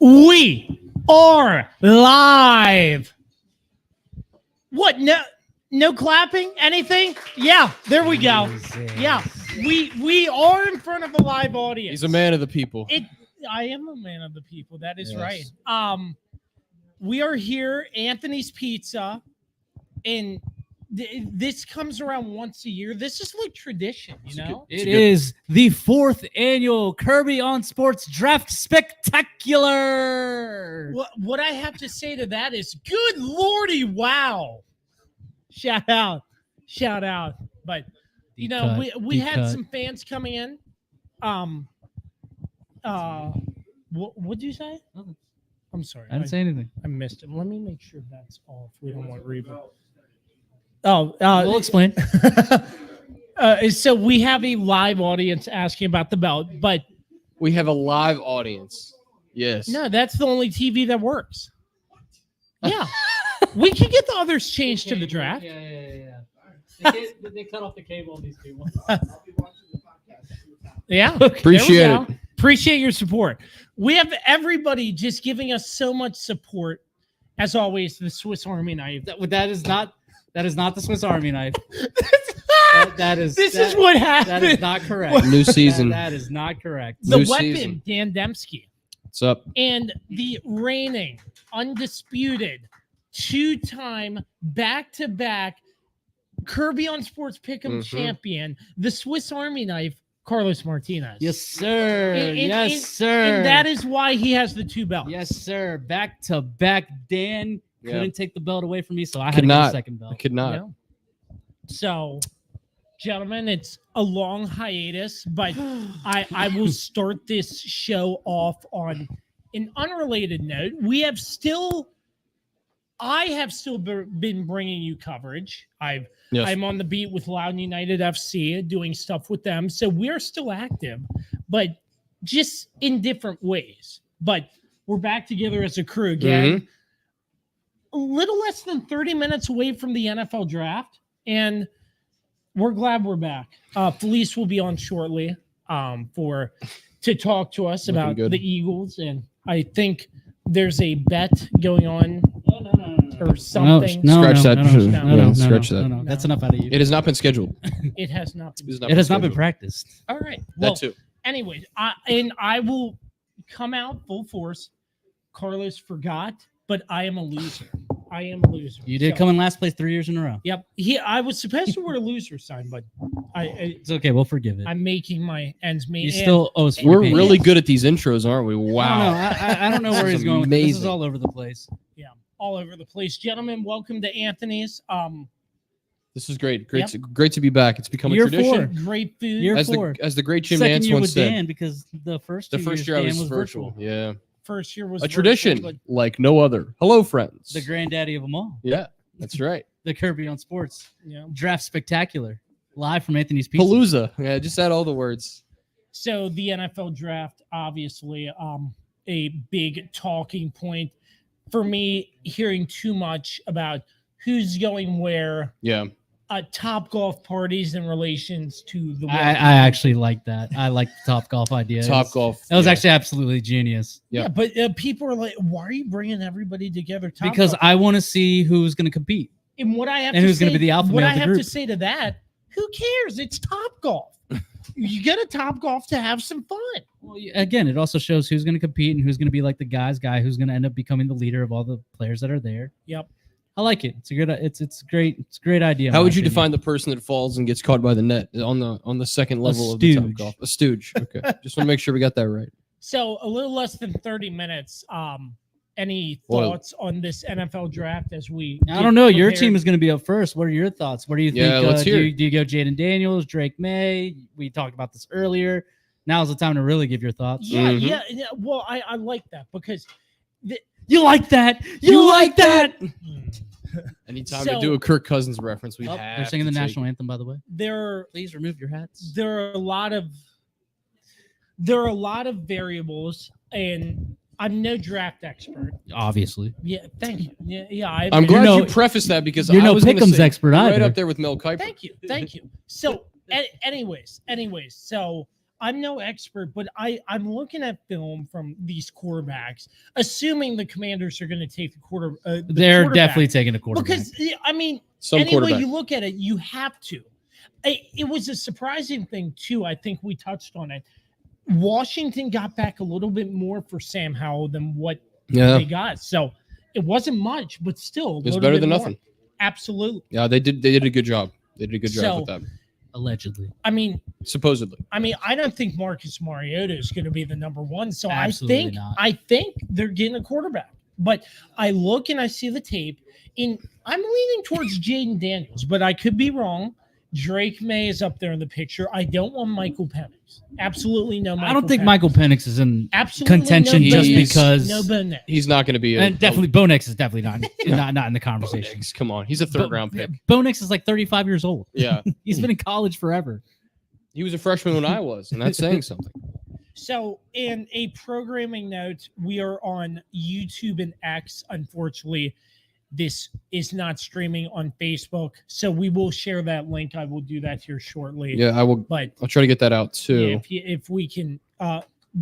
We are live. What? No clapping? Anything? Yeah, there we go. Yeah, we are in front of a live audience. He's a man of the people. I am a man of the people. That is right. We are here, Anthony's Pizza, and this comes around once a year. This is like tradition, you know? It is the 4th annual Kirby on Sports Draft Spectacular. What I have to say to that is, good lordy, wow. Shout out. But, you know, we had some fans coming in. What'd you say? I'm sorry. I didn't say anything. I missed it. Let me make sure that's off. We don't want reverb. We'll explain. So we have a live audience asking about the belt, but we have a live audience. Yes. No, that's the only TV that works. Yeah. We can get the others changed to the draft. Yeah. They cut off the cable on these people. Yeah. Appreciate it. Appreciate your support. We have everybody just giving us so much support. As always, the Swiss Army knife. That is not the Swiss Army knife. This is what happened. That is not correct. New season. That is not correct. The New weapon, season. Dan Dembski. What's up? And the reigning, undisputed, 2-time, back-to-back Kirby on Sports Pick'em champion, the Swiss Army knife, Carlos Martinez. Yes, sir. Yes, sir. And that is why he has the 2 belts. Yes, sir. Back-to-back. Dan couldn't take the belt away from me, so I had to Could get not. a second belt. I could not. Yeah. So, gentlemen, it's a long hiatus, but I will start this show off on an unrelated note. I have still been bringing you coverage. I'm on the beat with Loudoun United FC, doing stuff with them. So we're still active, but just in different ways. But we're back together as a crew again. A little less than 30 minutes away from the NFL draft, and we're glad we're back. Felice will be on shortly to talk to us about the Eagles, and I think there's a bet going on or something. Scratch that. No. That's enough out of you. It has not been scheduled. It has not been. It has not been practiced. All right. Well, that too. Anyways, I will come out full force. Carlos forgot, but I am a loser. You did come in last place 3 years in a row. Yep. I was supposed to wear a loser sign, but it's okay. We'll forgive it. I'm making my ends meet. You still owe us. We're really good at these intros, aren't we? Wow. I don't know where he's going with this. This is all over the place. Yeah, all over the place. Gentlemen, welcome to Anthony's. This is great. Great to be back. It's become a tradition. Great food. As the great Jim Second Nance year once with said. Dan, because the first year I was Dan virtual. Yeah. First year was a tradition but like no other. Hello, friends. The granddaddy of them all. Yeah, that's right. The Kirby on Sports Draft Spectacular, live from Anthony's Pizza. Palooza. Yeah, just add all the words. So the NFL draft, obviously, a big talking point for me. Hearing too much about who's going where. Yeah. Top golf parties in relations to the. I actually like that. I like the Top Golf idea. Top Golf. That was actually absolutely genius. Yeah, but people are like, "Why are you bringing everybody together?" Because I want to see who's going to compete and what I have and to who's going to be the alpha male of the group. What I have to say to that: who cares? It's Top Golf. You get a Top Golf to have some fun. Well, again, it also shows who's going to compete and who's going to be like the guy who's going to end up becoming the leader of all the players that are there. Yep. I like it. It's a good. It's great. It's a great idea. How would you define the person that falls and gets caught by the net on the second level of the Top Golf? A stooge. Okay. Just want to make sure we got that right. So a little less than 30 minutes. Any thoughts on this NFL draft as we? I don't know. Your team is going to be up first. What are your thoughts? What do you think? Yeah, let's hear. Do you go Jaden Daniels, Drake May? We talked about this earlier. Now's the time to really give your thoughts. Yeah. Well, I like that because. You like that? You like that? Anytime to do a Kirk Cousins reference, they're singing the national anthem, by the way. Please remove your hats. There are a lot of variables, and I'm no draft expert. Obviously. Yeah, thank you. Yeah. I'm glad you prefaced that because you're I was Pick'em's expert right either. up there with Mel Kiper. Thank you. So, anyways, so I'm no expert, but I'm looking at film from these quarterbacks, assuming the Commanders are going to take the They're definitely taking a quarterback. Because, I mean, Some any way quarterback. you look at it, you have to. It was a surprising thing, too. I think we touched on it. Washington got back a little bit more for Sam Howell than what they got. So it wasn't much, but still. It's better than more. nothing. Absolutely. Yeah, they did a good job. They did a good job with that. Allegedly. I mean, supposedly. I mean, I don't think Marcus Mariota is going to be the number one. So Absolutely I think they're getting a quarterback. But I look and I see the tape, and I'm leaning towards Jaden Daniels, but I could be wrong. Drake May is up there in the picture. I don't want Michael Penix. Absolutely no. I don't think Michael Penix is in absolutely contention just because he's not going to be. And definitely Bo Nix is definitely not in the conversation. Come on, he's a third-round pick. Bo Nix is like 35 years old. Yeah, he's been in college forever. He was a freshman when I was, and that's saying something. So, in a programming note, we are on YouTube and X. Unfortunately, this is not streaming on Facebook, so we will share that link. I will do that here shortly. Yeah, I will. But I'll try to get that out too. Yeah, if we can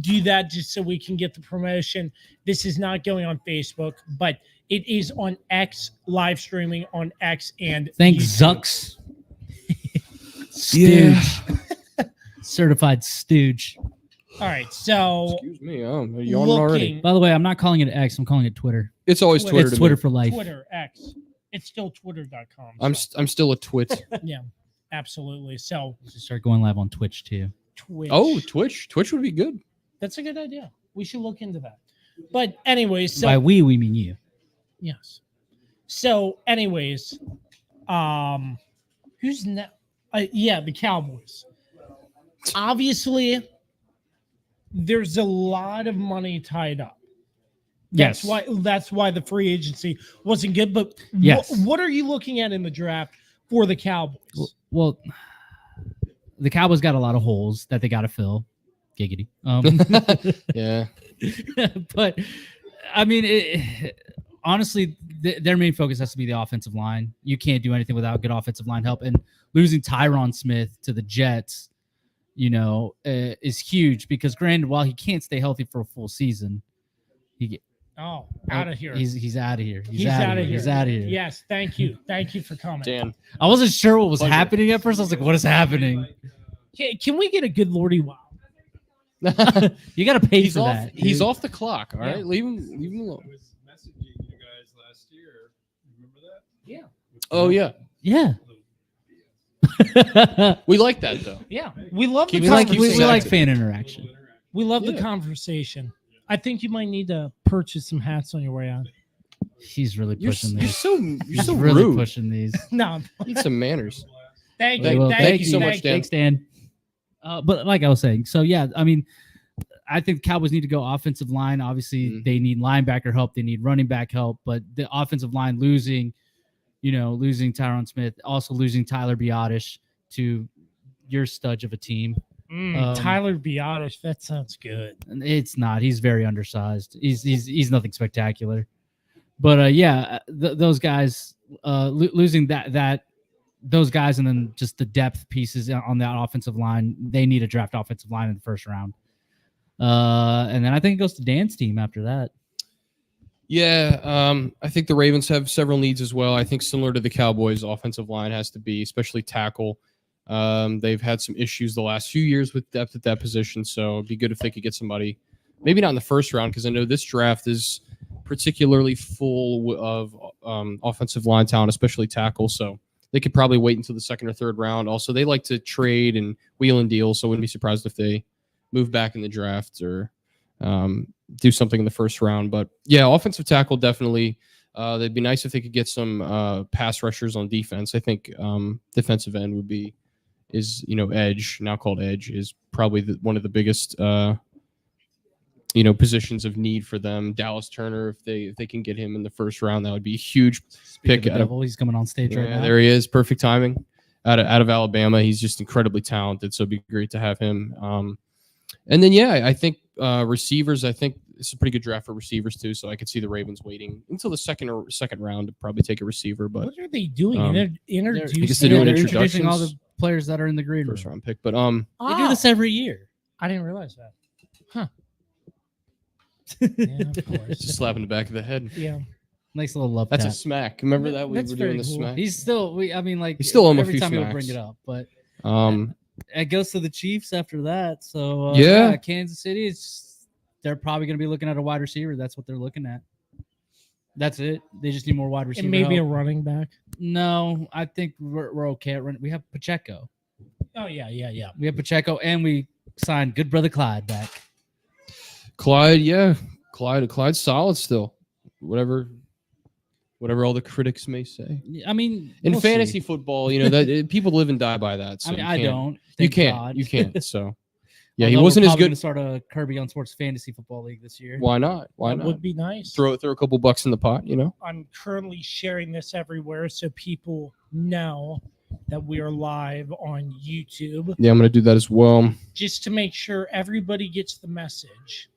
do that, just so we can get the promotion. This is not going on Facebook, but it is on X, live streaming on X and thanks YouTube. Zucks. Stooge. Certified stooge. All right, so excuse me, I'm yawning already. By the way, I'm not calling it X. I'm calling it Twitter. It's always Twitter. It's Twitter for life. Twitter X. It's still Twitter.com. I'm still a twit. Yeah, absolutely. So just start going live on Twitch too. Twitch. Oh, Twitch. Twitch would be good. That's a good idea. We should look into that. But anyways, so by we mean you. Yes. So anyways, who's now? Yeah, the Cowboys. Obviously, there's a lot of money tied up. That's why the free agency wasn't good. But what are you looking at in the draft for the Cowboys? Well, the Cowboys got a lot of holes that they got to fill. Giggity. Yeah. But I mean, honestly, their main focus has to be the offensive line. You can't do anything without good offensive line help. And losing Tyron Smith to the Jets, is huge because granted, while he can't stay healthy for a full season, out of here. He's out of here. He's out of here. He's out of here. Yes, thank you. Thank you for coming. Dan. I wasn't sure what was happening at first. I was like, what is happening? Can we get a good Lordy Wow? You got to pay for that. He's off the clock. All right, leave him alone. I was messaging you guys last year. Remember that? Yeah. Oh yeah. Yeah. We like that though. Yeah, we love we like fan interaction. We love the conversation. I think you might need to purchase some hats on your way out. He's really pushing these. You're so really rude. pushing these. No, need some manners. Thank you so much, Dan. Thanks, Dan. But like I was saying, so yeah, I mean, I think the Cowboys need to go offensive line. Obviously, they need linebacker help. They need running back help. But the offensive line losing Tyron Smith, also losing Tyler Biotish to your studge of a team. Tyler Biotish, that sounds good. It's not. He's very undersized. He's nothing spectacular. But those guys losing those guys, and then just the depth pieces on that offensive line. They need a draft offensive line in the first round. And then I think it goes to Dan's team after that. Yeah, I think the Ravens have several needs as well. I think similar to the Cowboys, offensive line has to be, especially tackle. They've had some issues the last few years with depth at that position, so it'd be good if they could get somebody, maybe not in the first round, because I know this draft is particularly full of offensive line talent, especially tackle, so they could probably wait until the second or third round. Also, they like to trade and wheel and deal, so I wouldn't be surprised if they move back in the draft or do something in the first round. But yeah, offensive tackle definitely. They'd be nice if they could get some pass rushers on defense. I think defensive end is edge, now called edge, is probably one of the biggest positions of need for them. Dallas Turner, if they can get him in the first round, that would be a huge pick. He's coming on stage right now. There he is, perfect timing. Out of Alabama, he's just incredibly talented, so it'd be great to have him. And then I think receivers. I think it's a pretty good draft for receivers too. So I could see the Ravens waiting until the second round to probably take a receiver. But what are they doing? They're introducing all the players that are in the green room. First round pick, but they do this every year. I didn't realize that. Huh. Yeah, of course. Just slap in the back of the head. Yeah. Nice little love That's a tap. smack. Remember that we That's were doing very the cool. smack. He's still. I mean, like He's still on a every few time he'll smacks. bring it up, but Um, it goes to the Chiefs after that. So Yeah. Kansas City is. They're probably going to be looking at a wide receiver. That's what they're looking at. That's it. They just need more wide receiver. And maybe a help. running back. No, I think we're okay. We have Pacheco. Oh, yeah. We have Pacheco, and we signed good brother Clyde back. Clyde, yeah, Clyde's solid still. Whatever all the critics may say. I mean, In we'll fantasy see. football, that people live and die by that. So I mean, you I can't- don't. You thank can't. God. You can't. So, yeah, he Although wasn't we're as probably good. gonna start a Kirby on Sports Fantasy Football League this year. Why not? Why That not? would be nice. Throw a couple bucks in the pot. I'm currently sharing this everywhere so people know that we are live on YouTube, Yeah, I'm gonna do that as well. just to make sure everybody gets the message.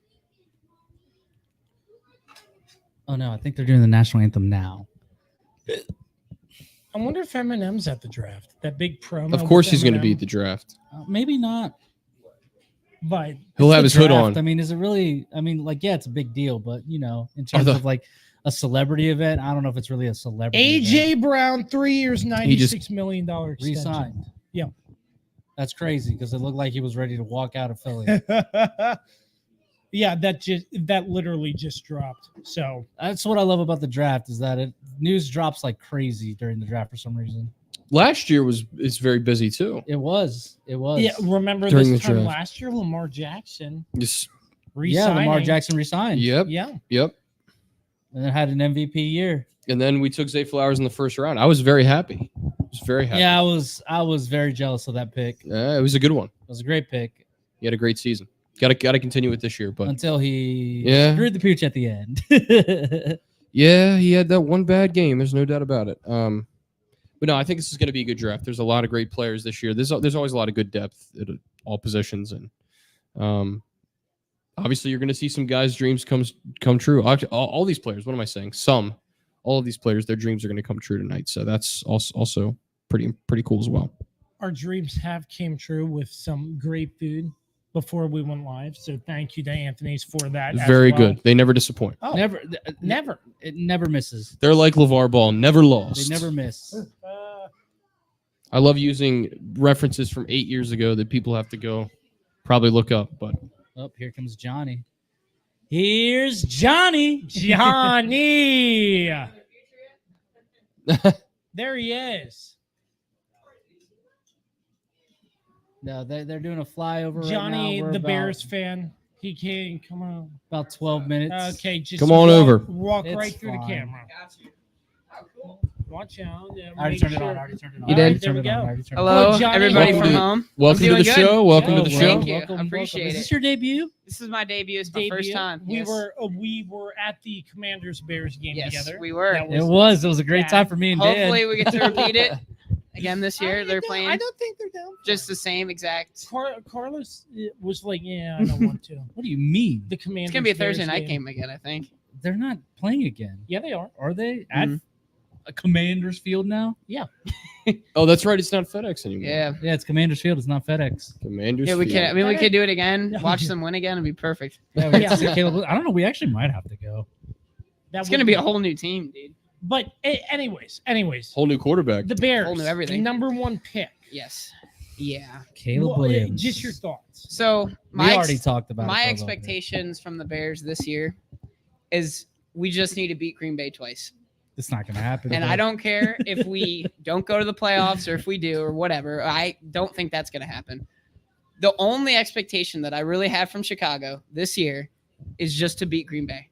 Oh no, I think they're doing the national anthem now. I wonder if Eminem's at the draft. That big promo. Of course, with he's gonna be Eminem. at the draft. Maybe not. But He'll It's have the his hood draft. on. I mean, is it really? I mean, like, yeah, it's a big deal, but in terms the- of like a celebrity event, I don't know if it's really a celebrity. AJ Brown, 3 years, $96 million event. extension. Re-signed. Yeah. That's crazy because it looked like he was ready to walk out of Philly. Yeah, that literally just dropped. So That's what I love about the draft is that news drops like crazy during the draft for some reason. Last year is very busy too. It was. yeah, remember During this the time draft. last year, Lamar Jackson Just Yeah, re-signing. Lamar Jackson resigned. yep, Yeah, yep. And then had an MVP year. And then we took Zay Flowers in the first round. I was very happy. Yeah, I was very jealous of that pick. It It was a good one. was a great pick He had a great season. Got to continue it this year, but until he Yeah. screwed the pooch at the end. yeah, he had that one bad game. There's no doubt about it. But no, I think this is going to be a good draft. There's a lot of great players this year. There's always a lot of good depth at all positions, and obviously you're going to see some guys' dreams come true. All these players. What am I saying? All of these players, their dreams are going to come true tonight. So that's also pretty cool as well. our dreams have came true with some great food before we went live. So thank you to Anthony's for that. as Very well. good. They never disappoint. Oh, never. never. It never misses. They're like LeVar Ball, never lost. They never miss. I love using references from 8 years ago that people have to go probably look up. But Oh, here comes Johnny. Here's Johnny. Johnny. There he is. No, they're doing a flyover Johnny, right now. We're the about, Bears fan. He can't come on. About 12 minutes. Okay, just Come on over. Walk It's right through fine. the camera. Watch out. Yeah, I already make turned it sure. on. I already turned it on. You I already did? turned There we it on, go. I already turned it on. Hello, Well, Johnny, everybody welcome from to- home. welcome to doing the good. show. Welcome to Oh, the well, show. Thank you. welcome, I appreciate welcome. Is it. this your debut? This is my debut. It's my first Debut. time. We Yes. were at the Commanders Bears game Yes, together. we were. That It was a great Yeah. time for me and Dan. Hopefully, we get to repeat it again this year. They're I playing don't think they're down. just the same exact. Carlos was like, yeah, I don't want to. What do you mean? The Commanders. It's gonna be a Thursday Bears night game again, I think. They're not playing again. Yeah, they are. Are they at Mhm. a Commander's Field now? Oh, that's right. It's not FedEx anymore. Yeah. Yeah, it's Commander's Field. It's not FedEx. Commanders. Yeah, we Field. can. I mean, we could do it again. Yeah. Watch them win again. It'd be perfect. Yeah, we Yeah. get to see Caleb. I don't know. We actually might have to go. That It's would gonna be a whole new team, dude. But anyways, Whole new quarterback. the Bears, Whole new everything. number one pick. Yes. Yeah. Caleb Well, Williams. just your thoughts. So We my already talked about my it, though, expectations from the Bears this year is we just need to beat Green Bay twice. It's not going to happen. And again. I don't care if we don't go to the playoffs or if we do or whatever. I don't think that's going to happen. The only expectation that I really have from Chicago this year is just to beat Green Bay.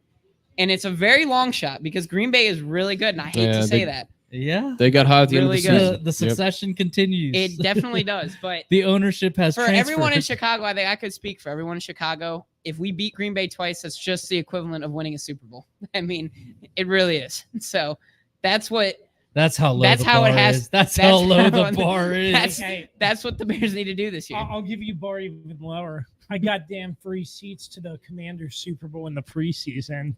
And it's a very long shot because Green Bay is really good. And I hate Yeah, to say they- that. Yeah. They got hot at the Really end of the good. season. The succession continues. It definitely does. But The ownership has for transferred. everyone in Chicago, I think I could speak for everyone in Chicago. If we beat Green Bay twice, that's just the equivalent of winning a Super Bowl. I mean, it really is. So that's what That's how low That's the how it bar has- is. That's that's how low how- the bar is. that's- Hey, that's what the Bears need to do this year. I'll give you bar even lower. I got damn free seats to the Commanders Super Bowl in the preseason.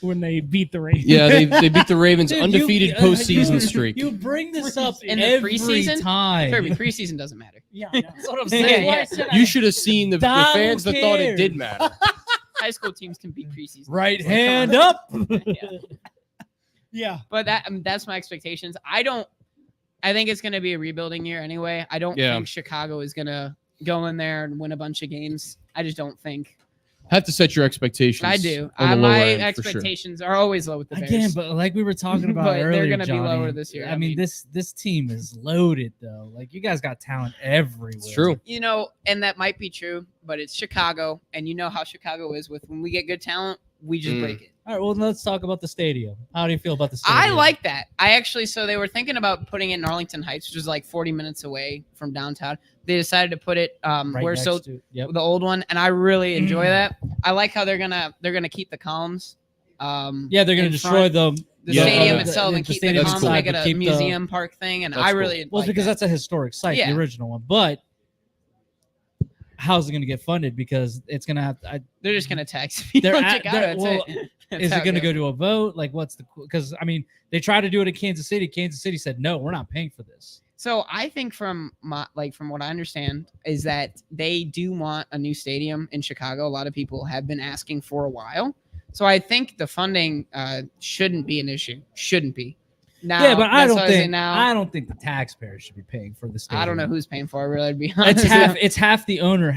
when they beat the Ravens. Yeah, they beat the Ravens Dude, undefeated postseason streak. You bring this up In the every preseason? time. Kirby, preseason doesn't matter. Yeah, I know. That's what I'm Yeah, saying. yeah. Why I said You should have seen the fans that thought it did cares? matter. High school teams can beat preseason. right Come on. hand up. Yeah. But that's my expectations. I think it's going to be a rebuilding year anyway. I don't Yeah. think Chicago is going to go in there and win a bunch of games. I just don't think. Have to set your expectations. I do. on the lower My end, for sure. expectations are always low with the Bears. Again, but like we were talking about But they're earlier, gonna be Johnny, lower this year. I I mean, mean- this team is loaded though. Like you guys got talent everywhere. It's true. And that might be true, but it's Chicago, and you know how Chicago is with when we get good talent, we just break it. All right, well, let's talk about the stadium. How do you feel about the stadium? I like that. So they were thinking about putting it in Arlington Heights, which is like 40 minutes away from downtown. They decided to put it right where next so to, yep. the old one, and I really enjoy that. I like how they're gonna keep the columns. Yeah, they're gonna in destroy front, the the Yeah, stadium the- itself and the keep the stadium columns, cool. make it but a keep the- museum park thing, and That's I cool. really Well, like because that. that's a historic site, Yeah. the original one. But how's it gonna get funded? Because it's gonna have. They're just gonna tax people They're in at- Chicago. they're- That's well, it. That's is how it going to goes. go to a vote? Like, what's the? Because I mean, they tried to do it in Kansas City. Kansas City said no, we're not paying for this. So I think from what I understand is that they do want a new stadium in Chicago. A lot of people have been asking for a while. So I think the funding shouldn't be an issue. Shouldn't be. Now, Yeah, but I that's don't what say think now. I don't think the taxpayers should be paying for the stadium. I don't know who's paying for it. Really, to be honest, It's half. It's half the owner,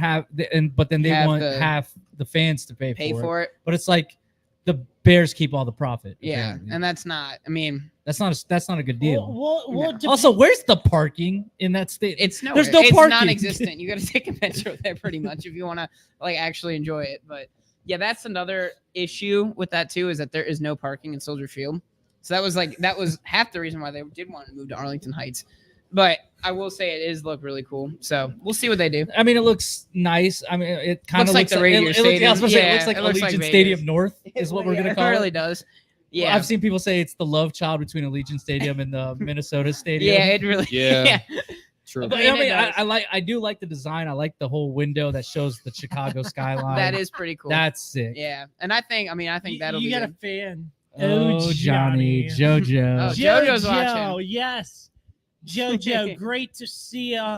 but then they Half want the- half the fans to pay for it. for it. But it's like the Bears keep all the profit. Yeah, apparently. and that's not. I mean, that's not a good deal. Well, Also, where's the parking in that state? it's no. There's no it's parking. non-existent. You got to take a picture there, pretty much, if you want to like actually enjoy it. But yeah, that's another issue with that too, is that there is no parking in Soldier Field. So that was half the reason why they did want to move to Arlington Heights. But I will say it is look really cool. So we'll see what they do. I mean, it looks nice. I mean, it kind of Looks like the Radiator it looks Stadium. like Yeah, it looks like Allegiant Raiders. Stadium North is what we're gonna call It it. really does. Yeah, Well, I've seen people say it's the love child between Allegiant Stadium and the Minnesota Stadium. yeah, it really. Yeah. True. But I mean, I mean, it does. I do like the design. I like the whole window that shows the Chicago skyline. That is pretty cool. That's sick. Yeah, and I think that'll you be got good. a fan. Oh, Johnny, Oh, JoJo. JoJo's JoJo, watching. Yes. JoJo, great to see ya.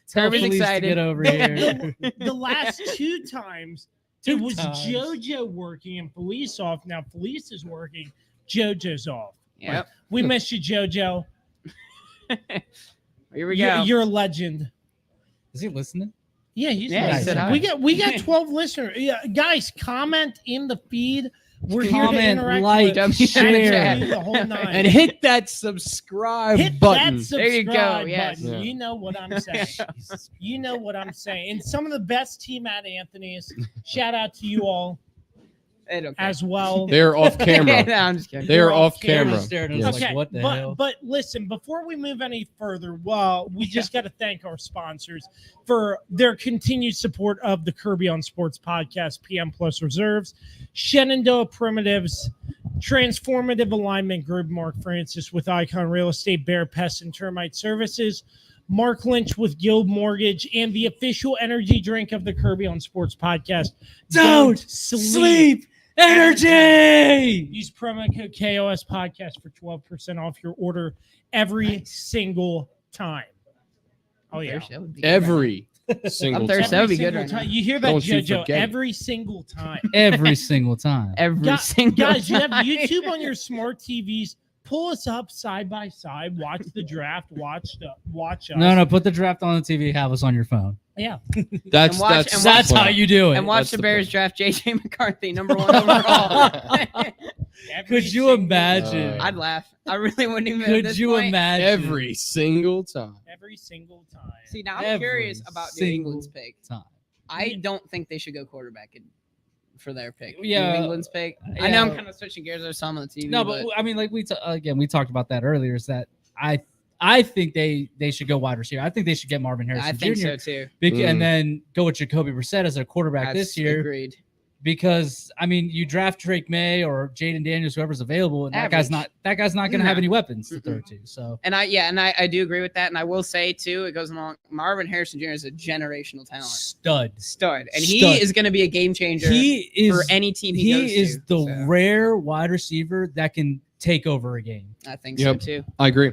Tell Kirby's police to excited. get over here. The last two times, it was JoJo working and Police off. Now Police is working, JoJo's off. Yep. We miss you, JoJo. Here we go. You're a legend. Is he listening? Yeah, he's Yeah, he nice. said hi. We got 12 listeners. Yeah, guys, comment in the feed. We're Comment, here to interact like, with share. the whole nine. And hit that subscribe Hit button. that There you go, subscribe yes. button. Yeah. You know what I'm saying. You know what I'm saying. And some of the best team at Anthony's. Shout out to you all They don't care. as well. They're off camera. No, I'm just kidding. They're off off camera. camera. Staring at Yes. us like, what the hell? But listen, before we move any further, well, we just got to thank our sponsors for their continued support of the Kirby on Sports podcast, PM Plus Reserves, Shenandoah Primitives, Transformative Alignment Group, Mark Francis with Icon Real Estate, Bear Pest and Termite Services, Mark Lynch with Guild Mortgage, and the official energy drink of the Kirby on Sports podcast. Don't sleep. Energy. Use promo code KOS podcast for 12% off your order every single time. Oh yeah, That would be good Every single Up there, time. that would be Every good single right time. now. You hear that, Don't you JoJo? forget it. Every single time. Every single time. Every single Guys, you have time. YouTube on your smart TVs. Pull us up side by side. Watch the draft. Watch us. No, put the draft on the TV. Have us on your phone. Yeah. That's And watch- that's and That's the how plan. you do it. And watch That's the the Bears plan. draft JJ McCarthy, number 1 overall. Every Could you single imagine? time. I'd laugh. I really wouldn't even. at Could this you point. imagine? Every single time. Every single time. See, now I'm Every curious about New single England's pick. time. I don't think they should go quarterback for their pick. Yeah, New England's pick. I know I'm yeah. kind of switching gears. There's some on the TV. No, but I mean, like we talked about that earlier. Is that I think they should go wide receiver. I think they should get Marvin Harrison I think Jr. so too. And then go with Jacoby Brissett as a quarterback That's this year. Agreed. because I mean, you draft Drake May or Jaden Daniels, whoever's available, and that guy's not going to have any weapons to throw to. So, and I do agree with that. And I will say too, it goes along. Marvin Harrison Jr. is a generational talent, stud, and he is going to be a game changer. For any team he goes to. He is the rare wide receiver that can take over a game. I think so too. I agree.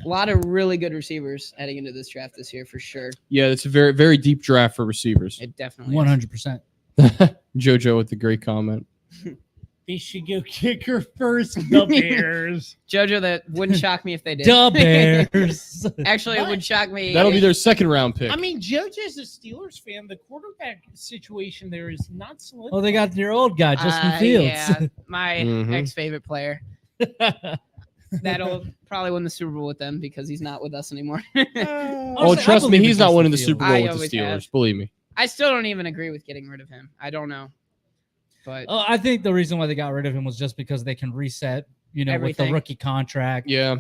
A lot of really good receivers heading into this draft this year for sure. Yeah, it's a very, very deep draft for receivers. It definitely 100%. JoJo with the great comment. They should go kicker first. The Bears. JoJo, that wouldn't shock me if they did. The Bears. Actually, it would shock me. That'll be their second round pick. I mean, JoJo's a Steelers fan. The quarterback situation there is not solid. Oh, they got their old guy, Justin Fields. Yeah, my ex-favorite player. That'll probably win the Super Bowl with them because he's not with us anymore. Trust me, he's not winning the Super Bowl with the Steelers. Believe me. I still don't even agree with getting rid of him. I don't know. But I think the reason why they got rid of him was just because they can reset, everything. with the rookie contract. Yeah.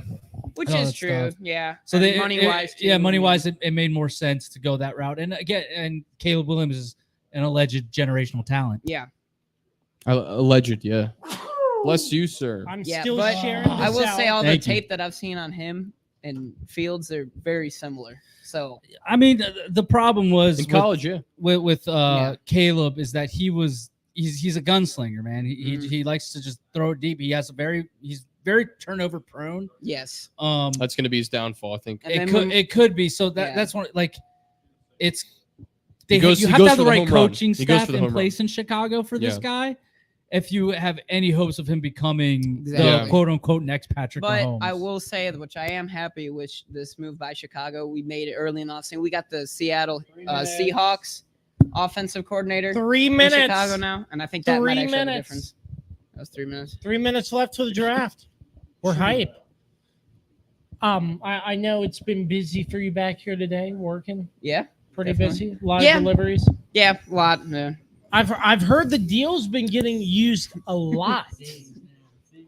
Which is true. Stuff. Yeah. So money-wise, money-wise, it made more sense to go that route. And again, Caleb Williams is an alleged generational talent. Yeah. Alleged, yeah. Bless you, sir. I'm still sharing this I will say all Thank the tape that I've seen on him and Fields, they're very similar. So I mean, the problem was in college, with Caleb is that he's a gunslinger, man. He likes to just throw it deep. He's very turnover prone. Yes. That's going to be his downfall, I think. It could be. So that's one you have goes to have the right home coaching run. staff in place in Chicago for this guy. If you have any hopes of him becoming the quote unquote next Patrick Mahomes. But I will say, which I am happy with this move by Chicago. We made it early in the offseason. We got the Seattle Seahawks offensive coordinator 3 minutes in Chicago now, and I think that might actually have a difference. That was 3 minutes. 3 minutes left to the draft. We're hype. I know it's been busy for you back here today, working. Yeah, pretty busy. A lot of deliveries. Yeah, a lot. Yeah. I've heard the deal's been getting used a lot,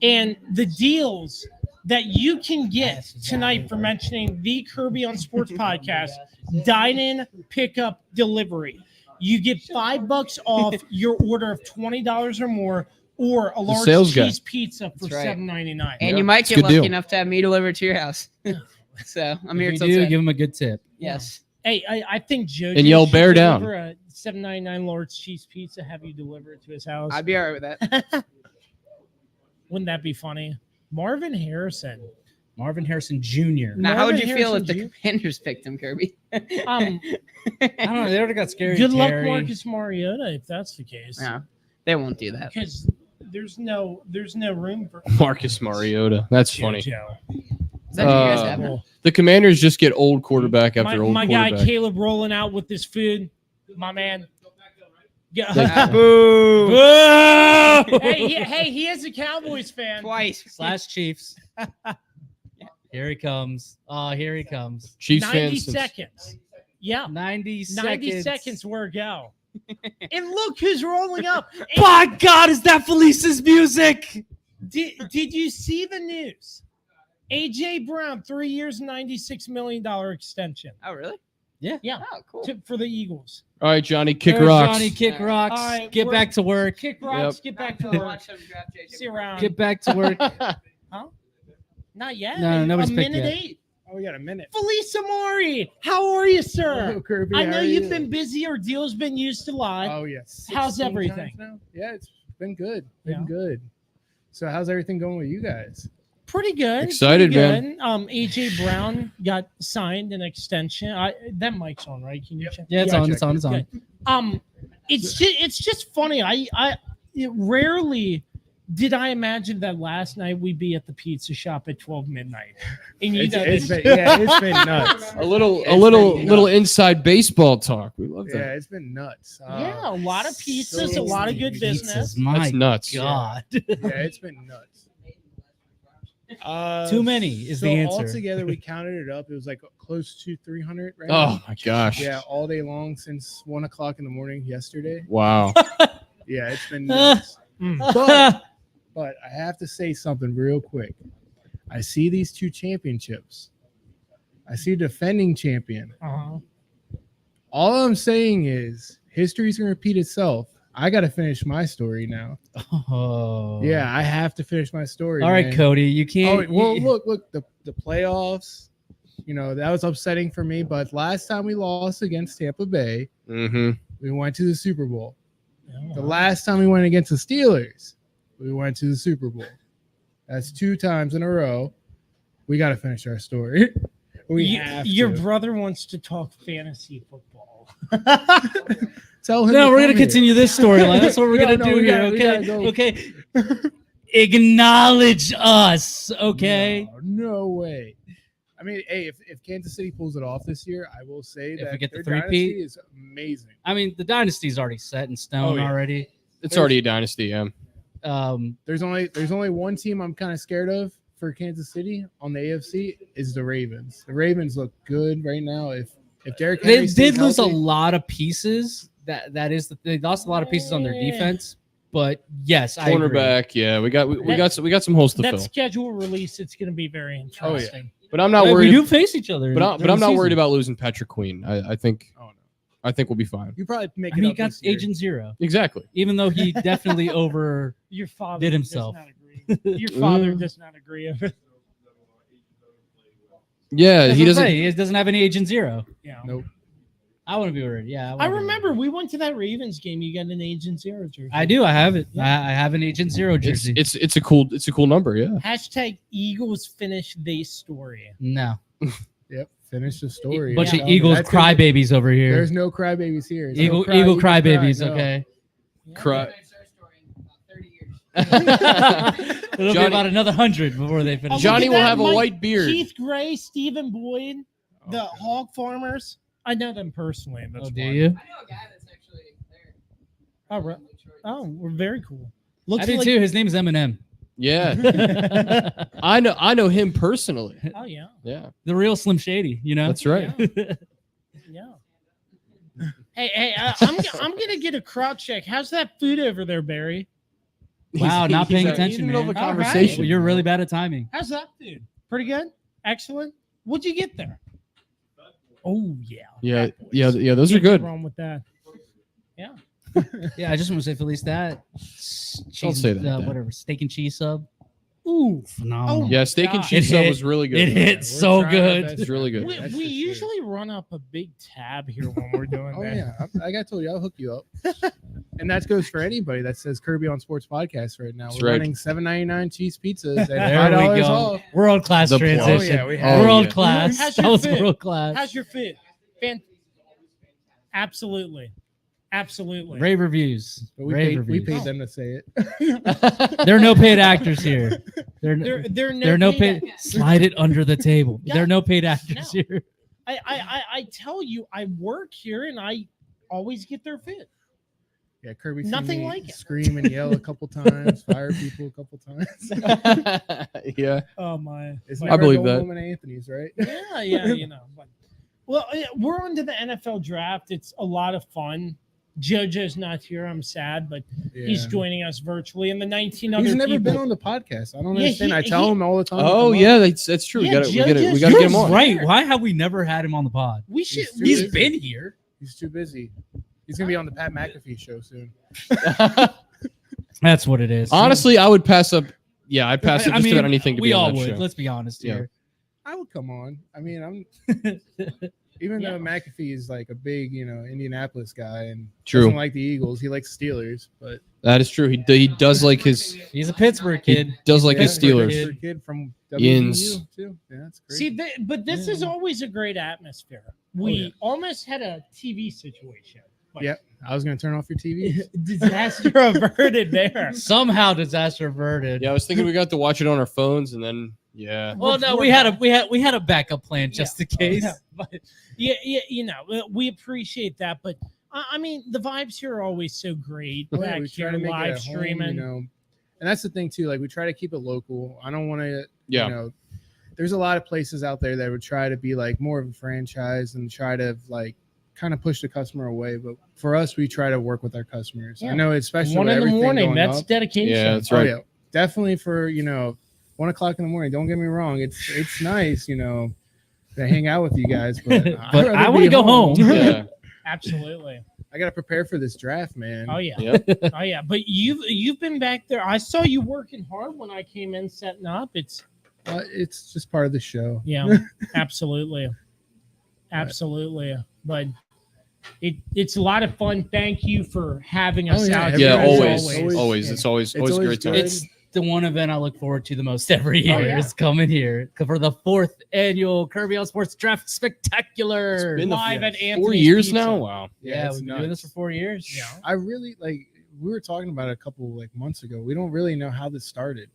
and the deals that you can get tonight for mentioning the Kirby on Sports podcast, dine-in, pickup, delivery. You get $5 off your order of $20 or more, or a large cheese pizza for $7.99. And you might get lucky enough to have me delivered to your house. So I'm here till 10. Give him a good tip. Yes. Hey, I think JoJo and yell bear down. A $7.99 large cheese pizza, have you deliver it to his house? I'd be all right with that. Wouldn't that be funny? Marvin Harrison Jr. Now, how would you feel if the Commanders picked him, Kirby? I don't know. They already got scary. Good luck, Marcus Mariota, if that's the case. No, they won't do that because there's no room for Marcus Mariota. That's funny. Is that you guys have? The Commanders just get old quarterback after old my quarterback. My guy Caleb rolling out with this food. My man. Yeah. Boo! Boo! Hey, he is a Cowboys fan. Twice. / Chiefs. Here he comes. Oh, here he comes. Chiefs 90 seconds. Yeah. 90 seconds. 90 seconds where go. And look who's rolling up. By God, is that Felice's music? Did you see the news? AJ Brown, 3 years, $96 million extension. Oh, really? Yeah. Oh, cool. For the Eagles. All right, Johnny, kick rocks. Johnny, kick rocks. Right, get back to work. Kick rocks. Get back to work. See you around. Get back to work. Huh? Not yet. No, nobody's a picked minute yet. 8. Oh, we got a minute. Felice Amari, how are you, sir? Hello, Kirby. I know you've been busy. Your deal's been used a lot. Oh, yes. How's everything? Now? Yeah, it's been good. Good. So how's everything going with you guys? Pretty good. Excited, pretty good. Man. AJ Brown got signed an extension. That mic's on, right? Can you check? Yeah, it's on. It's on. It's on. It's just funny. Rarely did I imagine that last night we'd be at the pizza shop at 12 midnight. And it's been nuts. A little inside baseball talk. We love that. Yeah, it's been nuts. A lot of pizzas, a lot of good business. My That's nuts. God. Yeah, it's been nuts. Too many is the answer. Altogether, we counted it up. It was like close to 300 right Oh now. my gosh. Yeah, all day long since 1 o'clock in the morning yesterday. Wow. Yeah, it's been nuts. But I have to say something real quick. I see these 2 championships. I see defending champion. Uh-huh. All I'm saying is history's going to repeat itself. I got to finish my story now. Oh. Yeah, I have to finish my story. All right, man. Cody, you Oh, can't. well, look, the playoffs, that was upsetting for me. But last time we lost against Tampa Bay, we went to the Super Bowl. The last time we went against the Steelers, we went to the Super Bowl. That's 2 times in a row. We got to finish our story. Your brother wants to talk fantasy football. Tell him. No, we're gonna continue this storyline. That's what we're gonna do here. Okay. Acknowledge us. Okay. No way. I mean, hey, if Kansas City pulls it off this year, I will say that we get the their three-peat dynasty is amazing. I mean, the dynasty's already set in stone already. It's already a dynasty. Yeah. There's only one team I'm kind of scared of for Kansas City on the AFC is the Ravens. The Ravens look good right now. If Derrick Henry They stays did lose a healthy, lot of pieces. They lost a lot of pieces on their defense. But yes, I agree. Cornerback. Yeah, we got some holes to That fill. schedule release, it's going to be very interesting. But I'm not worried. We do face each other. But I'm not worried about losing Patrick Queen. I think. Oh, no. I think we'll be fine. You probably make I mean, it he up got this year. Agent Zero, Exactly. even though he definitely over. Your father Did himself. Does not agree. Your father does not agree. Yeah, he doesn't. He doesn't have any Agent Zero. Yeah. Nope. I want to be worried. Yeah, I remember we went to that Ravens game. You got an Agent Zero jersey. I do. I have it. Yeah. I have an Agent Zero jersey. It's a cool number. Yeah. Hashtag Eagles finish the story. No. Yep. Finish the story. Bunch of Yeah. Eagles That's 'cause crybabies over here. There's no crybabies here. There's Eagle no cry, Eagle cry, crybabies. no. Okay. Cry. It'll be Johnny- about another 100 before they Oh, finish. Johnny look will at that, have a Mike- white beard. Keith Gray, Stephen Boyd, the Okay. hog farmers. I know them personally. That's Oh, do why. you? I know a guy that's actually there. Oh, right. Oh, we're very cool. Looks I do like. too. His name is Eminem. Yeah. The I know him personally. Oh yeah. Yeah. real Slim Shady. You know. That's right. Yeah. Hey, I'm gonna get a crowd check. How's that food over there, Barry? Wow, not paying He's attention, in the middle of a man. All right. conversation. Well, you're really bad at timing. How's that food? Pretty good. Excellent. What'd you get there? Oh yeah. Yeah, Fat boys. yeah. Those are Can't go good. wrong with that. Yeah. Yeah, I just want to say at least that. Don't say that, Dan. Whatever, steak and cheese sub. Ooh. Phenomenal. Yeah, steak and God. cheese It sub hit. was really good. It hit We're so trying our good. best. It's really good. We, That's we for sure. usually run up a big tab here when we're doing Oh that. yeah, like I told you, I'll hook you up. And that goes for anybody that says Kirby on Sports Podcast right now. That's We're right. running $7.99 cheese pizzas and There $5 we go. off. World class The plug. transition. Oh, yeah, we have- World yeah. class. How's That your was fit? world class. How's your fit? Absolutely. Absolutely. Rave reviews. But we Rave paid, we reviews. paid them to say it. There are no paid actors here. There There are no paid. Slide it under the table. Yeah. There are no paid actors No. here. I tell you, I work here and I always get their fit. Yeah, Kirby seen Nothing me like it. scream and yell a couple times, fire people a couple times. Yeah. Oh my! It's I never believe a that. woman Anthony's, right? Yeah. But, well, we're on to the NFL draft. It's a lot of fun. JoJo's not here. I'm sad, but he's Yeah. joining us virtually. And the 19 other He's never people. been on the podcast. I don't Yeah, understand. he- I tell him all the time. to Oh come yeah, on. that's true. Yeah, we got to Judges- get him on. Right. Why have we never had him on the pod? We should. He's too He's busy. been here. He's too busy. He's gonna be on the Pat McAfee show soon. That's what it is. Honestly, I would pass up. Yeah, I'd pass up I just mean, about anything to we be all on that would. show. Let's be honest Yeah. here. I would come on. I mean, I'm even Yeah. though McAfee is like a big, Indianapolis guy and True. doesn't like the Eagles. He likes Steelers, but That is true. He does like his. He's a Pittsburgh He kid. does like his Yeah, Steelers. Pittsburgh kid from Yins. WVU too. Yeah, that's great. See, but this is always a great atmosphere. We yeah. almost had a TV situation. But Yep. I was gonna turn off your TV. Disaster averted there. Somehow disaster averted. Yeah, I was thinking we got to watch it on our phones, and then yeah. Well, no, we had a backup plan just in case. Yeah, but we appreciate that. But I mean, the vibes here are always so great. Oh, yeah, Back we try here to make live it at streaming. home, and that's the thing too. Like we try to keep it local. I don't want to, Yeah. There's a lot of places out there that would try to be like more of a franchise and try to like kind of push the customer away. But for us, we try to work with our customers. Yeah. I know, especially 1 with in the everything morning. going That's up. dedication. Yeah, that's Oh right. yeah, definitely for 1 o'clock in the morning. Don't get me wrong. It's nice, to hang out with you guys, but But I want to go home. Yeah. Absolutely. I gotta prepare for this draft, man. Oh yeah. Yep. Oh yeah. But you've been back there. I saw you working hard when I came in setting up. It's just part of the show. Yeah, absolutely. Absolutely. But it's a lot of fun. Thank you for having us out. Yeah, here. always. It's always a great time. It's the one event I look forward to the most every year. yeah. Is coming here for the 4th annual Kirby All Sports Draft Spectacular. It's been Live at Anthony's 4 years Pizza. now. Wow. Yeah, it's we've been doing this nuts. for 4 years. Yeah. I really we were talking about it a couple months ago. We don't really know how this started,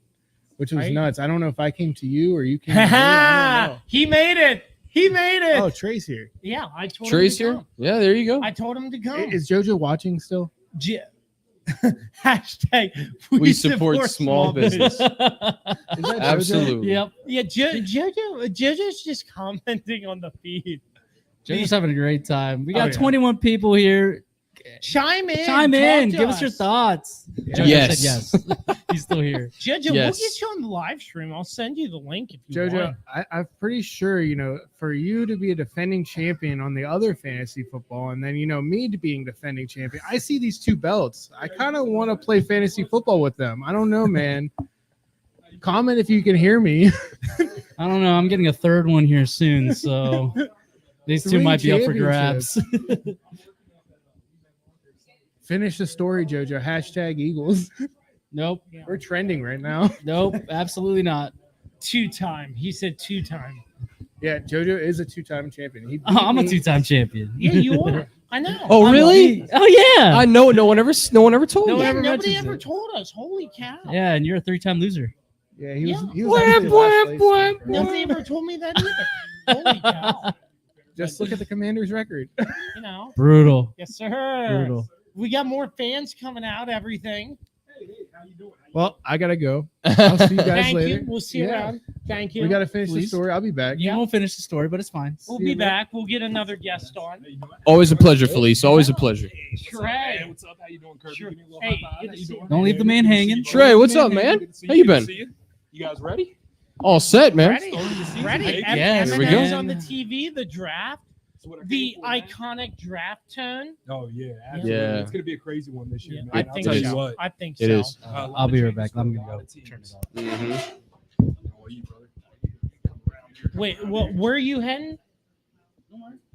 which was Right. nuts. I don't know if I came to you or you came to me. I don't know. He made it. He made it. Oh, Trey's here. Yeah, I told Trey's him to here. come. Yeah, there you go. I told him to come. Is JoJo watching still? Hashtag We support small business. Is that JoJo? Absolutely. Yep. Yeah, JoJo's just commenting on the feed. Joe's having a great time. We got yeah. 21 people here. Chime in. Chime talk in. to Give us your thoughts. JoJo Yes. said yes. He's still here. JoJo, Yes. we'll get you on the live stream. I'll send you the link if you JoJo, want. I'm pretty sure, for you to be a defending champion on the other fantasy football and then, me to being defending champion, I see these 2 belts. I kind of want to play fantasy football with them. I don't know, man. Comment if you can hear me. I don't know. I'm getting a 3rd one here soon, so these 2 3 might be up for grabs. Finish the story, JoJo. Hashtag Eagles. Nope. We're trending right now. Nope. Absolutely not. 2-time. He said 2-time. Yeah, JoJo is a 2-time champion. He beat I'm a me. 2-time champion. Yeah, you are. I know. Oh, I'm really? Oh yeah. I know. No one ever told No me. one Yeah, ever nobody mentions ever it. told us. Holy cow. Yeah, and you're a 3-time loser. Yeah, he was. Yeah. He was actually last place, bro. Nobody ever told me that either. Holy cow. Just look at the Commanders' record. You know. Brutal. Yes, sir. Brutal. We got more fans coming out, everything. Well, I gotta go. I'll see you guys Thank later. you. We'll see you Yeah. around. Thank you. We gotta finish the Please. story. I'll be back. You won't finish the story, but it's fine. We'll See be you later. back. We'll get another guest on. Always a pleasure, Felice. Always a pleasure. Trey. What's up? How you doing, Kirby? Sure. Give me a little Hey, high five. good How to you see doing? Don't leave the man hanging. Trey, what's up, man? Good to see How you Good to been? see You guys ready? All set, man. Ready? Ready? Yes, here we go. M&M's on the TV, the draft, That's what I the came for, man. iconic draft tone. Oh yeah, absolutely. Yeah. It's gonna be a crazy one this year, Yeah, man. I I'll think tell so. you what. I think so. It is. I'll be right back. I'm gonna go turn it off. Mm-hmm. How are you, brother? Wait, where are you heading?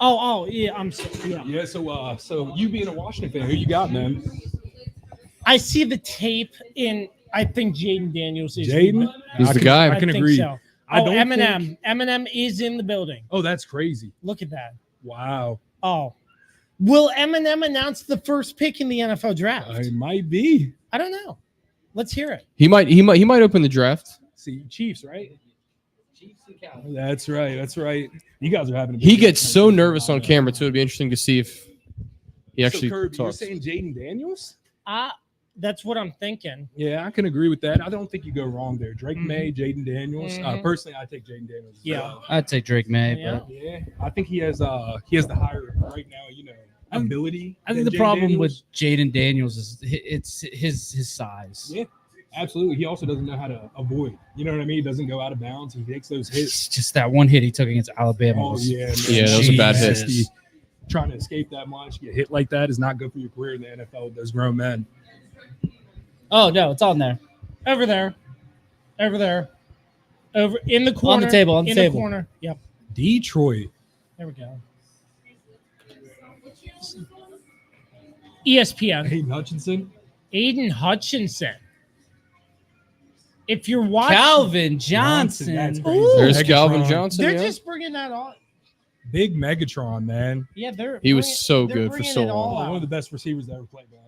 Oh, yeah. Yeah. Yeah. So you being a Washington fan, who you got, man? I see the tape in. I think Jaden Daniels is. Jaden? He's the guy. I can think agree. So. I Oh, don't Eminem. think- Eminem is in the building. Oh, that's crazy. Look at that. Wow. Oh, will Eminem announce the first pick in the NFL draft? It might be. I don't know. Let's hear it. He might open the draft. See, Chiefs, right? That's right. That's right. You guys are having. A He big gets game. so nervous on camera too. It'd be interesting to see if he actually So Kirby, you're talks. saying Jaden Daniels? That's what I'm thinking. Yeah, I can agree with that. I don't think you go wrong there. Drake Mhm. May, Jaden Daniels. Mhm. Personally, I take Jaden Daniels. as Yeah. well. I'd say Drake May, Yeah. but Yeah, I think he has the higher right now. Ability. I think than the Jaden problem Daniels. with Jaden Daniels is it's his size. Yeah, absolutely. He also doesn't know how to avoid. You know what I mean? He doesn't go out of bounds. He takes those hits. It's just that one hit he took against Alabama. Oh was yeah, man. Yeah, that was a bad hit. Nasty. Trying to escape that much, get hit like that is not good for your career in the NFL with those grown men. Oh no, it's on there. Over there. Over in the corner. table, on the in table. the corner. Yep. Detroit. There we go. ESPN. Hayden Hutchinson. Aiden Hutchinson. If you're watching, Calvin Johnson. That's crazy. Ooh. There's Megatron. Calvin Johnson. they're Yeah. just bringing that on. Big Megatron, man. Yeah, they're. He was bringing- so they're good for bringing so it all long. out. One of the best receivers that ever played, man.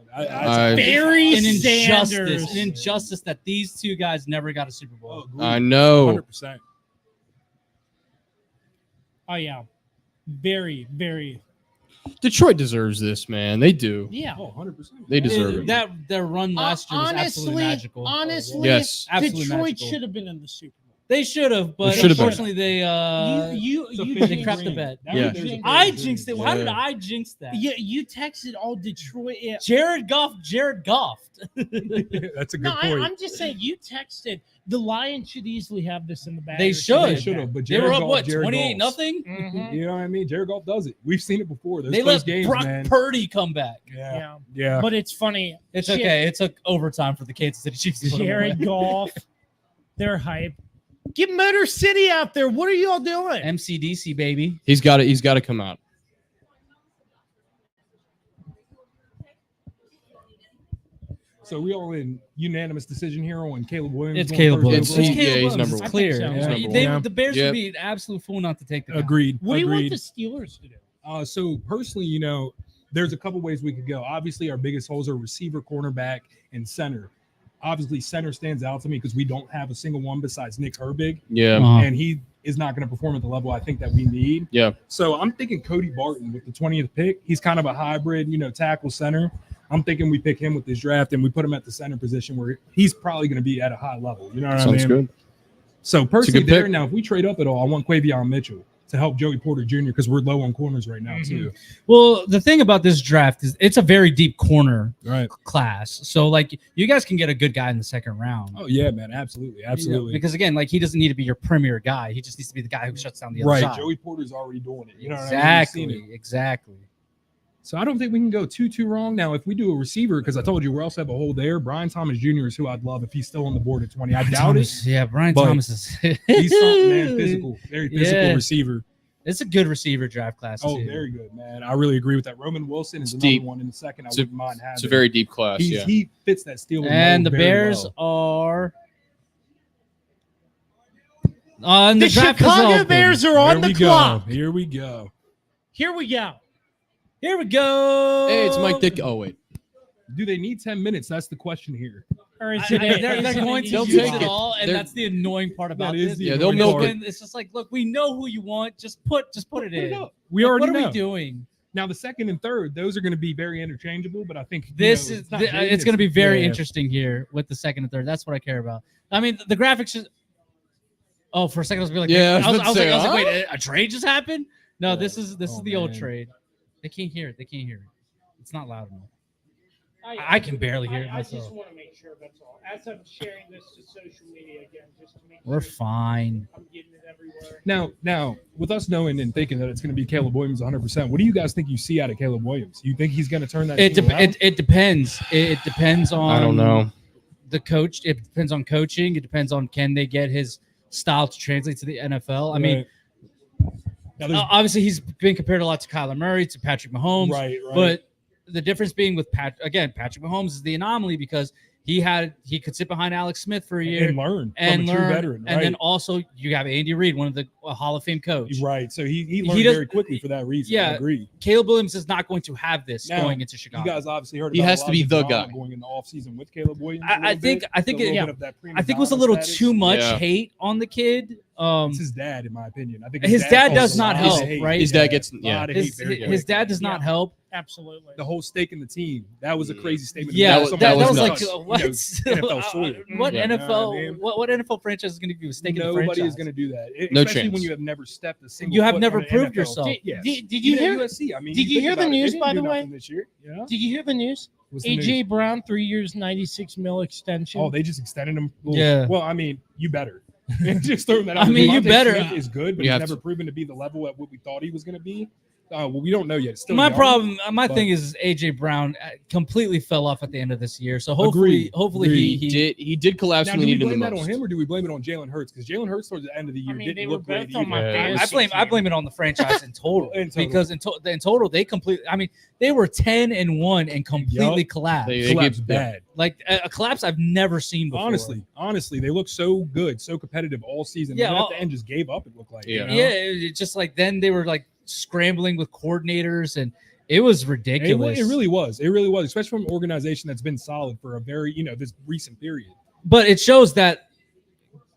Barry An injustice. Sanders. An injustice that these two guys never got a Super Bowl. I know. 100%. Oh yeah, very, very. Detroit deserves this, man. They do. Yeah. Oh, 100%. They deserve it. That their run last year was absolutely magical. Honestly, Yes. Absolutely Detroit magical. should have been in the Super Bowl. They should have, but Should have been. unfortunately they they crapped the bet. Yeah. I jinxed it. How did Yeah. I jinx that? Yeah, you texted all Detroit. Yeah. Jared Goff. That's a good No, point. I'm just saying you texted. The Lions should easily have this in the bag. They should. They should have, but They Jared were up Goff, what Jared 28 Goff's. nothing. Mhm. You know what I mean? Jared Goff does it. We've seen it before. Those They close let games, Brock man. Purdy come back. Yeah. Yeah. But it's funny. It's Shit, okay. It took overtime for the Kansas City Chiefs. to put them Jared away. Goff, they're hype. Get Motor City out there. What are y'all doing? MCDC baby. He's got to come out. So we all in unanimous decision here on Caleb Williams. It's going Caleb first Williams. overall? It's- Caleb yeah, he's Williams. number It's one. clear. I think so. He's number They- one. the Bears Yep. would be an absolute fool not to take the guy. Agreed. What do you want Agreed. the Steelers to do? So personally, there's a couple ways we could go. Obviously, our biggest holes are receiver, cornerback, and center. Obviously, center stands out to me because we don't have a single one besides Nick Herbig, Yeah. and he is not going to perform at the level I think that we need. Yeah. So I'm thinking Cody Barton with the 20th pick. He's kind of a hybrid, tackle center. I'm thinking we pick him with this draft and we put him at the center position where he's probably going to be at a high level. You know what I mean? Sounds good. So personally, good pick. there now, if we trade up at all, I want Quavion Mitchell to help Joey Porter Jr. because we're low on corners right now too. Well, the thing about this draft is it's a very deep corner Right. class. So, like, you guys can get a good guy in the second round. Oh yeah, man, absolutely, absolutely. Because again, like, he doesn't need to be your premier guy. He just needs to be the guy who shuts down the other Right, side. Joey Porter's already doing it. You know what I mean? We've seen it. Exactly. So I don't think we can go too wrong. Now, if we do a receiver, because I told you we also have a hole there. Brian Thomas Jr. is who I'd love if he's still on the board at 20. I doubt Thomas, yeah, Brian but Thomas is He's something, man. Physical, very physical Yeah. receiver. It's a good receiver draft class. Oh, too. very good, man. I really agree with that. Roman Wilson is It's another deep. one in the second. I It's a- wouldn't mind having. It's a very deep class. Yeah. He fits that Steeler And mold the very Bears well. are on The draft is Chicago open. Bears are on the clock. Here we go. Here we go. Here we go. Hey, it's Mike Dick. Oh wait. Do they need 10 minutes? That's the question here. Or is They're is it going to They'll use take it it. all, and They're- that's the annoying part about That is this. the Yeah, they'll annoying milk part. it. It's just like, look, we know who you want. Just put it Put in. it up. We Like, already what are know. we doing? Now the second and third, those are going to be very interchangeable. But I think This it's is not it's going to be very yeah. interesting here with the second and third. That's what I care about. I mean, the graphics just. Oh, for a second I was gonna be like, Yeah, I was about to say, like, huh? wait, a trade just happened? No, Yeah. this is Oh, the old man. trade. They can't hear it. It's not loud enough. I can barely hear it I just myself. want to make sure that's all. As I'm sharing this to social media again, just to make We're sure fine. I'm getting it everywhere. Now, with us knowing and thinking that it's going to be Caleb Williams 100%, what do you guys think you see out of Caleb Williams? You think he's going to turn that team around? It depends. It depends on. I don't know. The coach. It depends on coaching. It depends on can they get his style to translate to the NFL. I mean, Now, there's- obviously he's been compared a lot to Kyler Murray, to Patrick Mahomes. right. But the difference being with Patrick Mahomes is the anomaly because he could sit behind Alex Smith for a year and learn and from a true learn, veteran, and right? then also you have Andy Reid, one of the Hall of Fame coach. Right. So he learned does- very quickly for that reason. Yeah. I agree. Caleb Williams is not going to have this Now, going into Chicago. You guys obviously heard He about has a to lot be of the drama guy. going in the offseason with Caleb Williams. I think I think it was a little too much hate on the kid. It's his dad, in my opinion. I think His dad causes does a not lot of help, hate. right? His dad gets A lot of hate very his dad does not Yeah. help. Absolutely. The whole stake in the team. That was a crazy statement. Yeah, was- that that was was like nuts. what? NFL soil. What Yeah. NFL? You know what I mean? What NFL franchise is going to give you a stake in the Nobody franchise? is going to do that. No Especially chance. when you have never stepped a single. You have foot never on an proved NFL yourself. team. Yes. Did you Even at hear? USC? I mean, did you think hear the about it, they news, didn't by do the way? nothing this year. Yeah. Did you hear the news? What's the AJ news? Brown, 3 years, 96 mil extension. Oh, they just extended him. Yeah. Well, I mean, you better. Just throwing that I out. mean, you Devontae better. Smith is good, but You he's have never proven to be the level at what we thought he was going to be. Well, we don't know yet. It's still My young. problem, my but- thing is AJ Brown completely fell off at the end of this year. So hopefully, Agreed. he He did collapse Now, when do he we needed him blame the that on most. him or do we blame it on Jalen Hurts? Because Jalen Hurts towards the end of the year I mean, didn't they were look great both on my either. fantasy I blame it on the franchise in total, In total. because in total they completely. I mean, they were 10-1 and completely Yup. collapsed. They Collapsed gave- yeah. bad. Like a collapse I've never seen before. Honestly, they looked so good, so competitive all season. Yeah, And then all- at the end, just gave up. It looked like. Yeah. You know? Yeah, it just like then they were like scrambling with coordinators, and it was ridiculous. It really was. It really was, especially from an organization that's been solid for a very, this recent period. But it shows that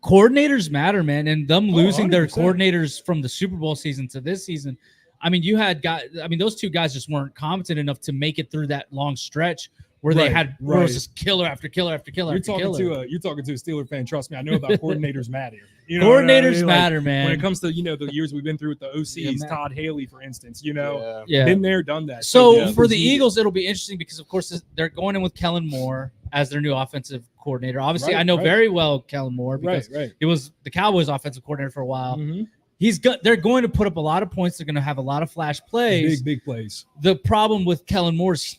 coordinators matter, man, and them losing their 100%. coordinators from the Super Bowl season to this season. I mean, you had guys. I mean, those two guys just weren't competent enough to make it through that long stretch where they Right, had where it was right. just killer after killer after killer You're after talking killer. to a Steeler fan. Trust me, I know about coordinators matter. You know what I Coordinators mean? Like, matter, man. when it comes to the years we've been through with the OCs, Yeah, man. Todd Haley, for instance. Yeah. Been there, done that. So the for the needed. Eagles, it'll be interesting because, of course, they're going in with Kellen Moore as their new offensive coordinator. Obviously, Right, I know right. very well Kellen Moore because right. he was the Cowboys' offensive coordinator for a while. Mhm. They're going to put up a lot of points. They're going to have a lot of flash plays. Big plays. The problem with Kellen Moore is,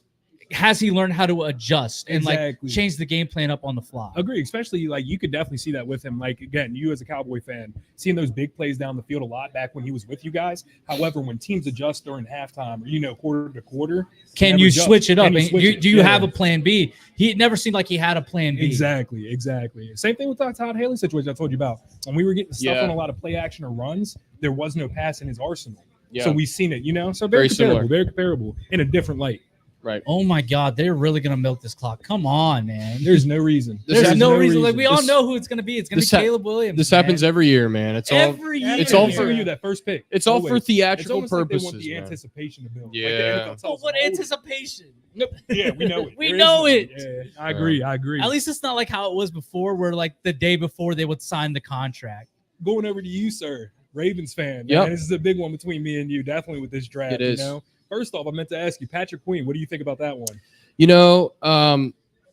has he learned how to adjust and Exactly. like change the game plan up on the fly? Agree, especially like you could definitely see that with him. Like again, you as a Cowboy fan, seeing those big plays down the field a lot back when he was with you guys. However, when teams adjust during halftime or quarter to quarter, Can never you adjust. switch it up? Can you And switch it? do you Yeah. have a plan B? It never seemed like he had a plan B. Exactly. Same thing with that Todd Haley situation I told you about. When we were getting stuff Yeah. on a lot of play action or runs, there was no pass in his arsenal. Yeah. So we've seen it, So Very very comparable in a different light. Right. Oh my God, they're really gonna milk this clock. Come on, man. There's no reason. There's no reason. Like we all This- know who it's gonna be. It's gonna be this ha- Caleb Williams. This man. happens every year, man. It's all every year. it's all They for- give you that first pick. it's all for Always. It's theatrical almost like they want purposes, the man. anticipation to build. Yeah. Like the NFL tells But what them, anticipation? Yeah, we know it. We There know is it. none. Yeah, I agree. At least it's not like how it was before, where like the day before they would sign the contract. Going over to you, sir, Ravens fan. Yep. Man, this is a big one between me and you, definitely with this draft. It is. First off, I meant to ask you, Patrick Queen. What do you think about that one?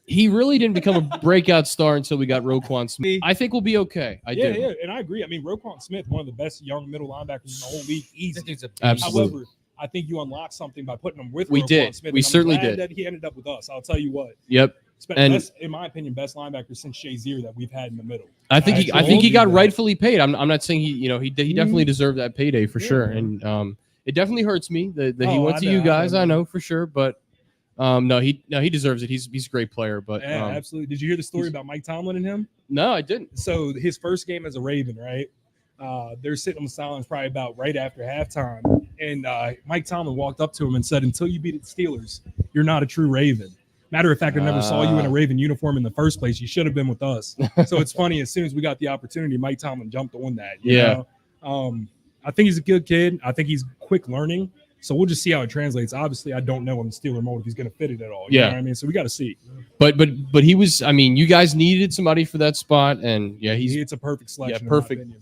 He really didn't become a breakout star until we got Roquan Smith. I think we'll be okay. I do. Yeah, and I agree. I mean, Roquan Smith, one of the best young middle linebackers in the whole league, easy. Absolutely. However, I think you unlocked something by putting him with We Roquan did. Smith. We and I'm certainly glad did. That he ended up with us. I'll tell you what. Yep. And- Best, in my opinion, best linebacker since Shazier that we've had in the middle. I think he told you got that. rightfully paid. I'm not saying he definitely deserved that payday for sure. And it definitely hurts me that he Oh, went I to know, you I guys. know. I know for sure, but no, he deserves it. He's a great player, but Yeah, absolutely. Did you hear the story about Mike Tomlin and him? no, I didn't. So his first game as a Raven, right? They're sitting on the sidelines probably about right after halftime, and Mike Tomlin walked up to him and said, "Until you beat the Steelers, you're not a true Raven." Matter of fact, I never saw you in a Raven uniform in the first place. You should have been with us. So it's funny. As soon as we got the opportunity, Mike Tomlin jumped on that. You know? I think he's a good kid. I think he's quick learning. So we'll just see how it translates. Obviously, I don't know in the Steeler mold if he's going to fit it at all. You know what I mean? So we got to see. But he was. I mean, you guys needed somebody for that spot, and yeah, It's a perfect selection. in my perfect opinion.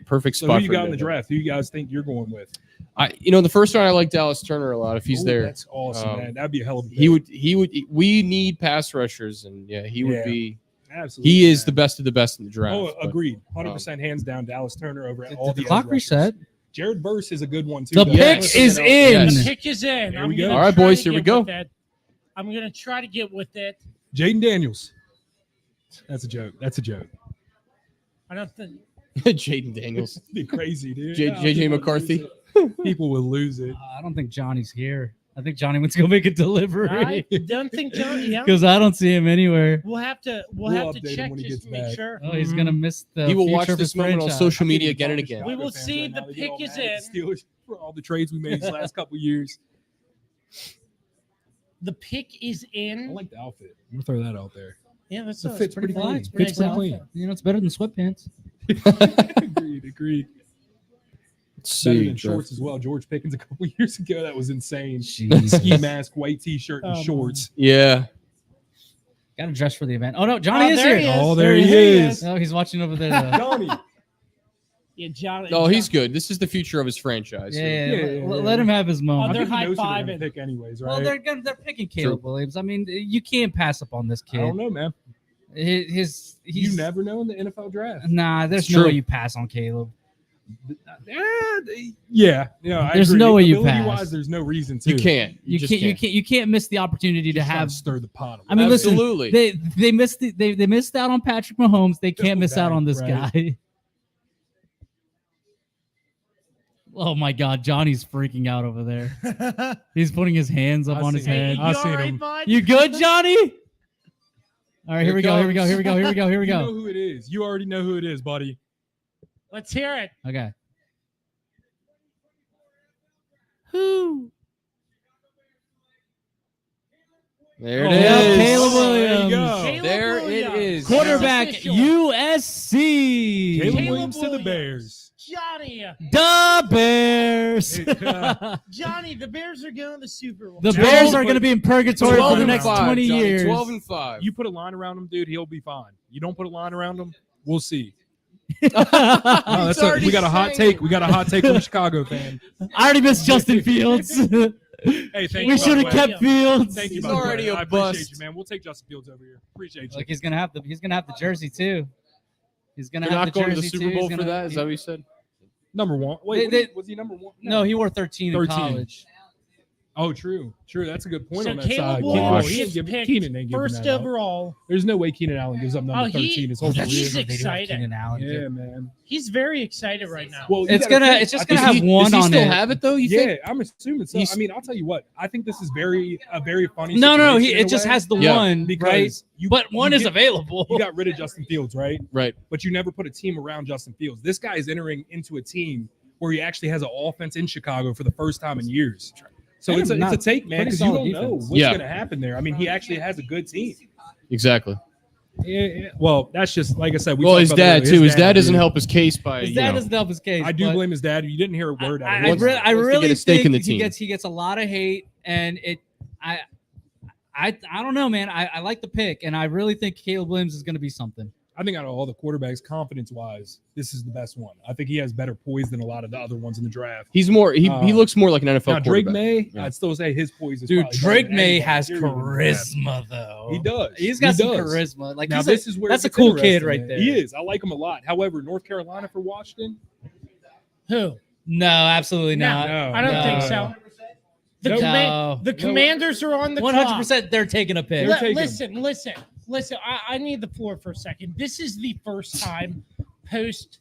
perfect So spot. who you for got him in the to go. draft? Who you guys think you're going with? The first round I like Dallas Turner a lot if he's Ooh, there. That's awesome, man. That'd be a hell of a He pick. would. We need pass rushers, and he would Yeah. be. Absolutely. He is man. the best of the best in the draft. Oh, but- agreed. 100% hands down. Dallas Turner over at all Did the the clock edge rushers. reset? Jared Verse is a good one too. The though. pick Yes. is in. Yes. The pick is in. There we go. gonna All right, try boys, to here we get go. with that. I'm gonna try to get with it. Jaden Daniels. That's a joke. That's a joke. I don't think. Jaden Daniels, It'd be crazy, dude. JJ People would McCarthy. lose it. People will lose it. I don't think Johnny's here. I think Johnny went to go make a I delivery don't think John. Yeah, because I don't see him anywhere. we'll have to We'll have to update him check when he just gets to make back. sure. Oh, he's gonna miss the. He will watch future of this his moment on franchise. social media I again and think again. We will Chicago fans see right the now, they get pick all is mad at the in. Steelers for all the trades we made these last couple years. The pick is I in. like the outfit. I'm gonna throw that out there. Yeah, that's It that's fits pretty fly. clean. It's Fits nice pretty outfit. You know, it's better than sweatpants. Agreed. Let's Better see. than shorts as well. George Pickens a couple years ago, that was insane. Jesus. Ski mask, white t-shirt, and shorts. Yeah. Got to dress for the event. Oh no, Johnny is there here. he is. Oh, there he is. Oh, he's watching over there. Though. Johnny. Yeah, John. Oh, he's good. This is the future of his franchise. Yeah, let him have his Oh, moment. they're I think he knows who they're high-fiving. gonna pick anyways, right? Well, they're picking Caleb Williams. I mean, you can't pass up on this I kid. don't know, man. He's You never know in the NFL draft. Nah, there's It's no true. way you pass on Caleb. Yeah, I There's agree. no way you Ability-wise, pass. There's no reason to. You can't. You just can't. You can't miss the opportunity to Just trying have. stir the pot. I mean, Absolutely. listen. They missed they missed out on Patrick Mahomes. They can't miss out on this Right. guy. Oh my God, Johnny's freaking out over there. He's putting his hands up I on his see it. head. I You seen all right, him. bud? You good, Johnny? All right, here we go. Here we go. comes. Here we go. Here we go. Here we You know go. who it is. You already know who it is, buddy. Let's hear it. Okay. Who? There Oh, it yeah, is. Caleb There you Williams. go. Caleb There it Williams. is. Quarterback Official. USC. Caleb Caleb Williams to the Williams. Bears. Johnny, The Bears. Johnny, the Bears are going to the Super Bowl. The Bears are going to be in purgatory for the next 20 years. 12-5. You put a line around him, dude, he'll be fine. You don't put a line around him, we'll see. We got a hot take. We got a hot take from a Chicago fan. I already missed Justin Fields. Hey, thank We you. should have kept Fields. Thank you. He's by the way. already a I appreciate bust. you, man. We'll take Justin Fields over here. Appreciate you. Like he's gonna have the jersey too. He's gonna You're have not the going to jersey the Super too. Bowl He's for gonna- that? Is that what you said? Number one. Wait, was he number one? No, he wore 13 in 13. college. Oh, true. That's a good point So on that Caleb side. Williams Keenan gets ain't picked Keenan ain't giving first that up. overall. There's no way Keenan Allen gives up number Oh, 13 his whole he's career. excited. Keenan Allen, dude. Yeah, man. He's very excited right now. Well, you It's gotta gonna. think, It's just I gonna think have he- one Does he on still it. have it though? You Yeah, think? I'm assuming so. He's- I mean, I'll tell you what. I think this is very funny. No. situation in It a just way, has the Yeah. one, because right? you, But one you is get- available. You got rid of Justin Fields, right? Right. But you never put a team around Justin Fields. This guy is entering into a team where he actually has an offense in Chicago for the first time in years. So And it's a not- take, man, pretty because you solid don't know defense. what's Yeah. going to happen there. I mean, he actually has a good team. Exactly. Yeah. Well, that's just like I said. Well, talked his about that dad earlier. too. His dad doesn't dude. help his case by. His you dad know, doesn't help his case. I do but blame his dad. You didn't hear a word out of I him. really wants to get a stake in the team. he gets a lot of hate, and I don't know, man. I like the pick, and I really think Caleb Williams is going to be something. I think out of all the quarterbacks, confidence-wise, this is the best one. I think he has better poise than a lot of the other ones in the draft. He's more. He looks more like an NFL Now, Drake quarterback. May, Yeah. I'd still say his poise is Dude, probably Drake better than May anybody, has period, in the draft. charisma, though. He does. He's got He some does. charisma. Like Now, he's this is where that's it a gets cool kid interesting, right man. there. He is. I like him a lot. However, North Carolina for Washington, Who? No, absolutely No, not. no, I don't think no. so. The, Nope. No. the Commanders are on the 100%. They're taking a pick. They're taking Listen. I need the floor for a second. This is the first time post.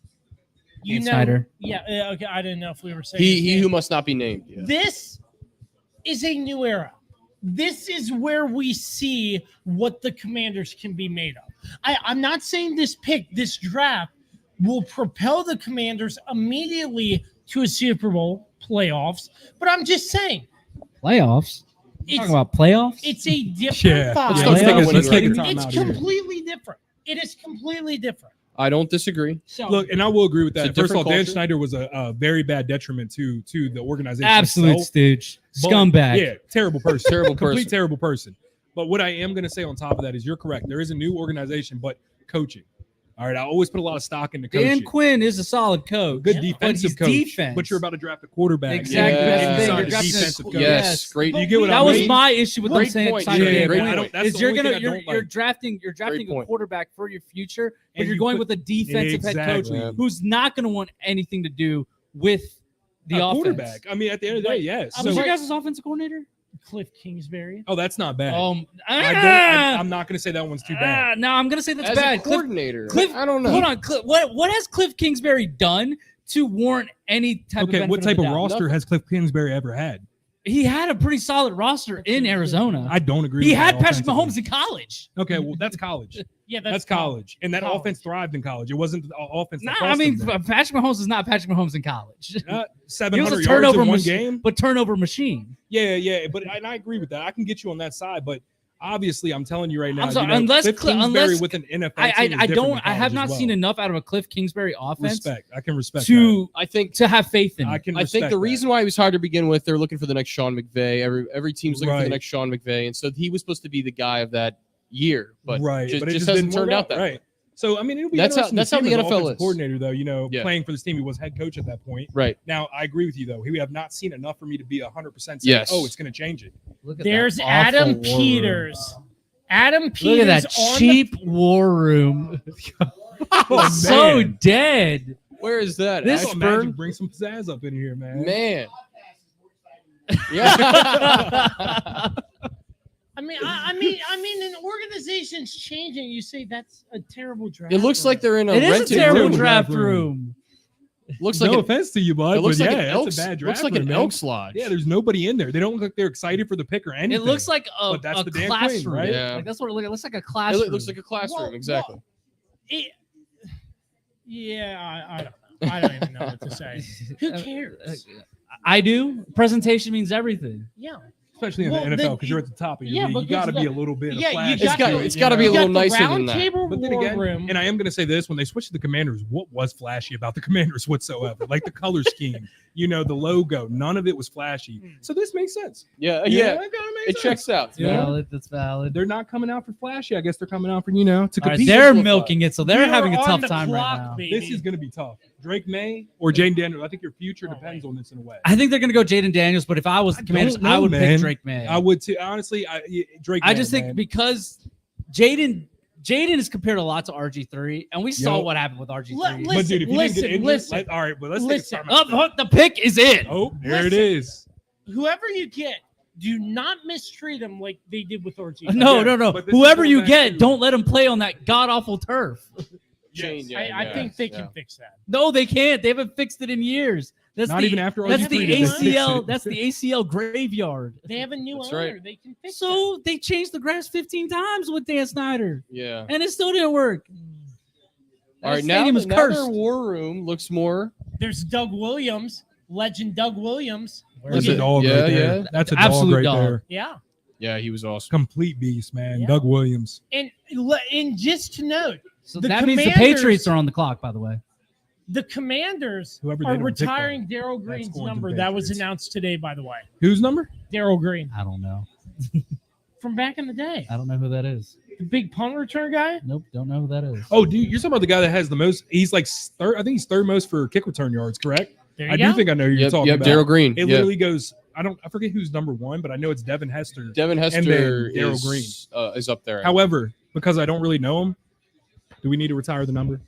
You Dan know, Snyder. yeah. Okay, I didn't know if we were saying He his he name. who must not be named. Yeah. This is a new era. This is where we see what the Commanders can be made of. I'm not saying this draft will propel the Commanders immediately to a Super Bowl playoffs, but I'm just saying Playoffs. it's, Talking about playoffs. it's a different Yeah. vibe. Let's start thinking- let's winning take a record. time It's out here. completely different. It is completely different. I don't disagree. So Look, and I will agree with It's a that. First of all, different Dan culture. Schneider was a very bad detriment to the organization. Absolute itself. stooge. But, Scumbag. Yeah, terrible person. Terrible Complete person. terrible person. But what I am going to say on top of that is you're correct. There is a new organization, but coaching. All right, I always put a lot of stock into coaching. Dan Quinn is a solid coach. Good Yeah, defensive but he's coach. defense. But you're about to draft a quarterback. Exactly. Yeah. That's the thing. Inside You're the drafting a- defensive coach. Yes, great. You get what That I was mean? my issue with them Great saying point. signing Yeah, Dan great. Quinn. I don't- that's Is the you're only gonna thing I don't you're like. drafting a point. quarterback for your future, but And you're you going put- with a defensive head coach Exactly. who's not going to want anything to do with the A offense. quarterback. I mean, at the end of the day, yes. Who's So- your guys' offensive coordinator? Cliff Kingsbury. oh, that's not bad. Ah! I'm not going to say that one's too bad. No, I'm going to say that's As bad. a coordinator, Cliff- I don't know. Hold on. What has Cliff Kingsbury done to warrant any type of Okay, what benefit type the of doubt? roster has Cliff Kingsbury ever had? He had a pretty solid roster in Arizona. I don't agree. He with had that Patrick offensively. Mahomes in college. Okay, well, that's college. Yeah, That's college. And that College. offense thrived in college. It wasn't the offense. Nah, That I cost mean, them that. Patrick Mahomes is not Patrick Mahomes in college. 700 He was a yards turnover in one machine, game. but turnover machine. Yeah, but and I agree with that. I can get you on that side, but obviously, I'm telling you right now, I'm sorry, you know, unless Cliff Cl- Kingsbury unless- with an NFL I team is I different don't than I have college not as well. seen enough out of a Cliff Kingsbury offense Respect. I can respect to I think have faith in. that. I it. can. I think respect the that. reason why he was hard to begin with, they're looking for the next Sean McVay. Every team's looking for Right. the next Sean McVay, and so he was supposed to be the guy of that year, but right, just, but it just just hasn't didn't turned work out that way. right. So I mean, it'll be That's how- interesting that's to how see the him as NFL offensive is. coordinator, though. You know, Yeah. playing for this team, he was head coach at that point. Right. Now, I agree with you though. We have not seen enough for me to be 100%. Yes. Oh, it's going to change it. Look at There's that awful Adam war room. Peters. Adam Peters. Look at that on cheap war room. Oh, So man. dead. Where is that? This- Oh, Ashburn? Magic, bring some pizzazz up in here, man. Man. Yeah. I mean, an organization's changing. You say that's a terrible draft. It looks like they're in a It is a rented terrible room. draft room. room. Looks No like offense to you, bud, it looks but like yeah, an that's Elks. a bad draft. Looks like room, an man. Elks lodge. Yeah, there's nobody in there. They don't look like they're excited for the pick or anything. It looks like a, But that's a the Dan Quinn, classroom. right? Yeah. Like that's what it looks like. It looks like a It classroom. looks like a classroom. Well, exactly. I don't know. I don't even know what to say. Who cares? I do. Presentation means everything. Yeah. especially in Well, the the- NFL because you're at the top of your league. You because got to be the- a little bit yeah, of flash. you got to- It's got to be a You little got the nicer round than that. table But then war again, room. and I am going to say this: when they switched to the Commanders, what was flashy about the Commanders whatsoever? Like the color scheme, the logo, none of it was flashy. So this makes sense. Yeah, It kind of makes It sense. checks out. It's valid. That's valid. They're not coming out for flashy. I guess they're coming out for to All right, compete. they're with milking it, so they're We're having a on tough the time clock, right now. baby. This is going to be tough. Drake May or Jaden Daniels. I think your future depends on this in a way. I think they're going to go Jaden Daniels, but if I was the Commanders, don't know, I would man. pick Drake May. I would too. Honestly, Drake. I just May, think man. because Jaden is compared a lot to RG3, and we saw Yep. what happened with RG3. But dude, if you didn't get injured, listen. all right, but let's Listen. take a time out. The pick is in. Oh, there it Listen. is. Whoever you get, do not mistreat them like they did with RG. No, Yeah, no. but this is Whoever going you back get, to- don't let him play on that god awful turf. Yes. I think they can fix that. No, they can't. They haven't fixed it in years. That's Not the, even after That's RG3 the did they fix ACL. it. That's the ACL graveyard. They have a new That's owner. right. They can fix So they changed the grass 15 times with Dan Snyder, Yeah. and it still didn't work. All right, That now, stadium is now their cursed. war room looks more. it. There's Doug Williams, legend Doug Williams. That's Look a at- dog Yeah, right there. yeah. That's a Absolute dog right dog. there. Yeah. Yeah, he was awesome. Complete beast, man. Yeah. Doug Williams. And just to note, So The that means the Commanders- Patriots are on the clock, by the way. the Commanders Whoever they are don't pick, though. retiring Daryl That's Green's going to number. the That was Patriots. announced today, by the way. Whose number? Daryl Green I don't know. from back in the day. I don't know who that is. The big punt return guy. Nope, don't know who that is. Oh, dude, you're talking about the guy that has the most. He's like third. I think he's third most for kick return yards. Correct. There you I go. do think I know who you're talking Yep, about. Daryl Green. It Yeah. literally goes. I forget who's number one, but I know it's Devin Hester. Devin Hester and then Daryl is up there. However, because I don't really know him, do we need to retire the number?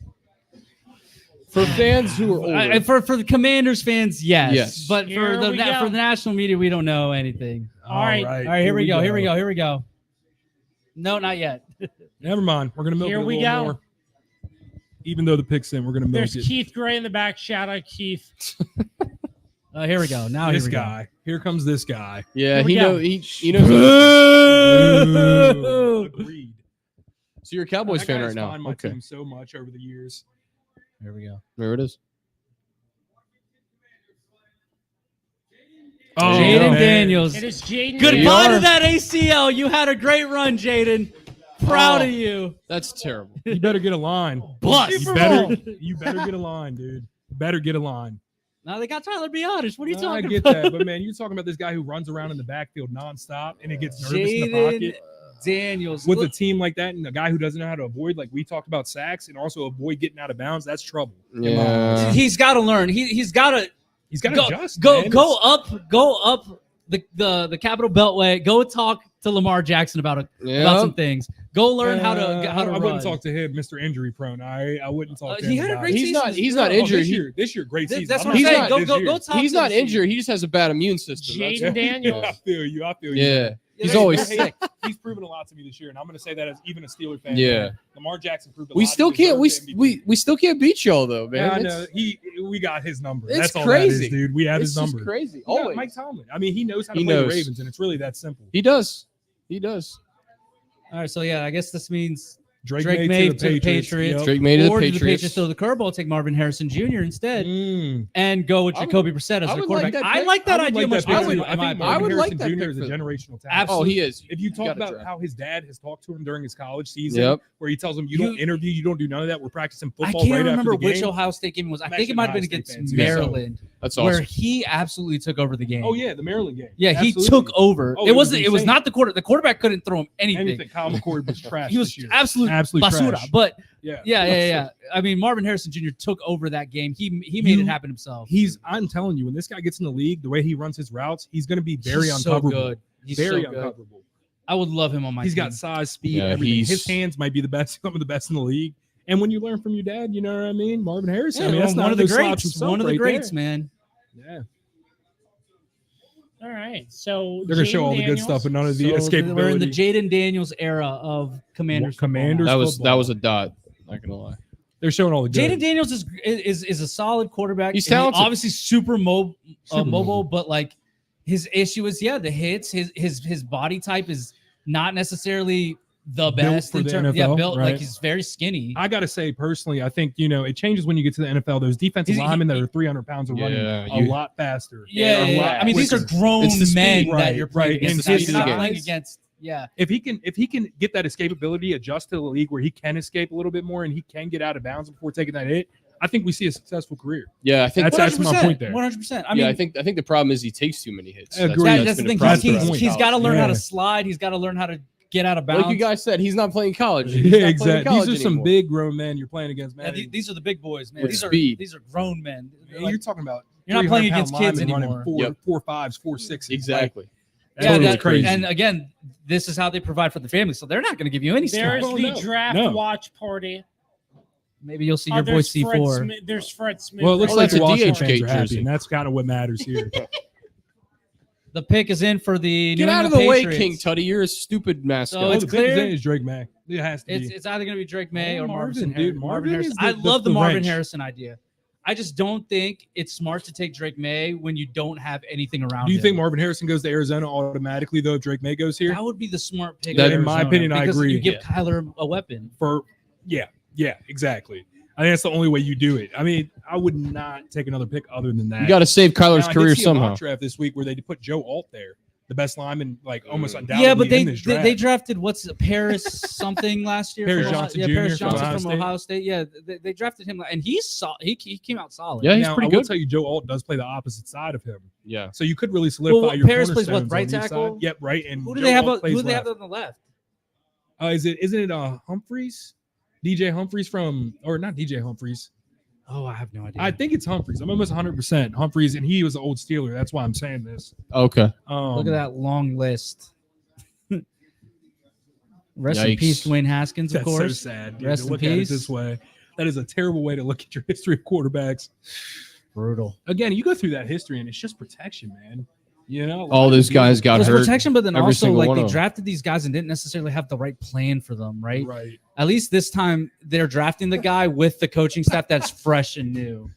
For fans who are older, For the Commanders fans, yes. Yes. But Here we go. for the national media, we don't know anything. All right. All right, here we go. No, not yet. Never mind. We're gonna milk Here it a we little go. more. Even though the pick's in, we're gonna milk There's it. Keith Gray in the back. Shout out Keith. Here we go. Now This here we guy. Here comes this guy. yeah, Here we he go. know he knows. go. Agreed. So you're a Cowboys That fan guy right has now. defined my Okay, team so much over the years. Here we go. there it is. Oh, Jaden man. Daniels. It is Jaden. Goodbye are. to that ACL. You had a great run, Jaden. Proud Oh. of you. That's terrible. You better get a line. Bust. You Super better, Bowl. you better get a line, dude. Better get a line. Now they got Tyler Biotish. What are you I talking get about? that, but man, you're talking about this guy who runs around in the backfield nonstop and it gets nervous in the Jaden pocket. Daniels. With a Look, team like that and a guy who doesn't know how to avoid, like we talked about sacks and also avoid getting out of bounds, that's trouble. Yeah. he's got to learn. He's got to He's got to go adjust. go man. go It's- up the Capitol Beltway. Go talk to Lamar Jackson about some things. Go learn how to I run. wouldn't talk to him, Mr. Injury Prone. I wouldn't talk to him. He had a about great it. season. He's not Oh, injured. This year, great season. That's I'm what I'm not saying. saying Go this go year. go talk. He's to not him. injured. He just has a bad immune system. That's Jaden all. Daniels. I feel you. Yeah. He's Hey, always hey, sick. He's proven a lot to me this year, and I'm going to say that as even a Steeler fan. Yeah. Lamar Jackson proved a We lot. still He can't. deserves MVP. We still can't beat y'all though, Yeah, I man. know. We got his number. It's That's all crazy. that is, dude. We have It's his just number. crazy. We got Always. Mike Tomlin. I mean, he knows how to He play knows. the Ravens, and it's really that simple. He does. He does. All right, so yeah, I guess this means Drake Drake May May to the Patriots. Yep. Drake made it to or the do the Patriots. Patriots throw the curveball, take Marvin Harrison Jr. instead, Mm. and go with I would- Jacoby Brissett as I their would like quarterback. that I pick. like that I would idea like much that better. pick. in I my think I Marvin would opinion. like Harrison that Jr. pick is a for- generational talent. Absolutely. Oh, he is. If you talk gotta about draft. how his dad has talked to him during his college season, Yep. where he tells him, you don't interview, you don't do none of that. We're practicing I football can't right remember after the which game. Ohio State game it was. I I'm think it actually might have Ohio been State against fan, too, Maryland, That's where awesome. he absolutely took over the game. Oh yeah, the Maryland game. Yeah, he Absolutely. took over. Oh, it it was wasn't. It was insane. not the quarter. The quarterback couldn't throw him anything. Anything. Kyle McCord was trash. He was this year. absolute basura. trash. But Yeah. yeah. I mean, Marvin Harrison Jr. took over that game. He made it happen himself. I'm telling you, when this guy gets in the league, the way he runs his routes, he's going to be very He's so uncoverable. good. He's Very so good. uncoverable. I would love him on my He's team. got size, speed, Yeah, everything. he's- His hands might be the best, some of the best in the league. And when you learn from your dad, you know what I mean? Marvin Harrison. Yeah, I mean, that's one not of the no slouch greats. himself One of the right greats, there. man. Yeah. All right. So They're going to show Jaden all the good Daniels. stuff, but none of the So escapability. we're in the Jaden Daniels era of Commanders. football now. Commanders. That football. was a dot. Not gonna lie. They're showing all the good. Jaden Daniels is a solid quarterback. He's And talented. obviously super mobile, mobile. but like his issue is the hits. His body type is not necessarily the best for in the terms. NFL, Built right? like he's very skinny. I gotta say personally, I think it changes when you get to the NFL. Those defensive linemen that are 300 pounds are running a lot faster. Yeah. I mean, these are grown It's the speed, men right, that you're playing right. against. And You're not size. playing against. Yeah. If he can get that escapability, adjust to the league where he can escape a little bit more and he can get out of bounds before taking that hit, I think we see a successful career. Yeah, I think that's my point there. 100%. I mean, I think the problem is he takes too many hits. Agreed. that's the been thing. a problem for He's got to learn how to Yeah. slide. He's got to learn how to get out of bounds. Like you guys said, he's not playing college. He's Yeah, not playing exactly. college These are some anymore. big grown men you're playing against, man. Yeah, these are the big boys, man. With These speed. are grown men. And Like, you're talking about you're not playing 300-pound against kids linemen running anymore. 4.5s, 4.6s. Exactly. Like, yeah, totally that- crazy. and again, this is how they provide for the family, so they're not going to give you any There's stress. the draft No. watch party. Maybe you'll see Oh, your boy there's Fred C4. Smith, there's Fred Smith. well, it looks Oh, like that's the a Washington DHgate fans are happy, jersey. and that's kind of what matters here. The pick is in for the Get New out of England the way, Patriots. King Tutty. You're a stupid mascot. So it's the big clear. thing is Drake May. It has to It's be. either going to be Drake May or Marvin, Marvin, dude. Marvin Harrison. is I the- love the the Marvin wrench. Harrison idea. I just don't think it's smart to take Drake May when you don't have anything around Do you him. think Marvin Harrison goes to Arizona automatically, though, if Drake May goes here? That would be the smart pick. That- for in my Arizona, opinion, I because agree. You give Kyler a weapon. Yeah, exactly. I think that's the only way you do it. I mean, I would not take another pick other than that. You got to save Kyler's Now, I did career see a somehow. mock draft this week where they put Joe Alt there, the best lineman, like almost undoubtedly Yeah, but in this draft. they drafted Paris something last year. Paris from Johnson yeah, Jr. Paris from Johnson Ohio from State. Ohio State. Yeah, they drafted him, and he came out solid. Yeah, he's Now, pretty I will good. tell you, Joe Alt does play the opposite side of him, Yeah. so you could really solidify your Paris plays what, cornerstones right on each tackle? side. Yep, right. And Who do Joe they have? Alt plays Who do they have left. on the left? Isn't it Humphreys? DJ Humphreys or not DJ Humphreys? Oh, I have no idea. I think it's Humphreys. I'm almost 100% Humphreys, and he was an old Steeler. That's why I'm saying this. Okay. Look at that long list. Rest in Yikes. peace, Dwayne Haskins, of That's so course. sad. Dude, Rest to in look at it peace. this way. That is a terrible way to look at your history of quarterbacks. Brutal. Again, you go through that history, and it's just protection, man. You know, All those guys got There's hurt. protection, but then every also single like one they of them. drafted these guys and didn't necessarily have the right plan for them, right? Right. At least this time they're drafting the guy with the coaching staff that's fresh and new.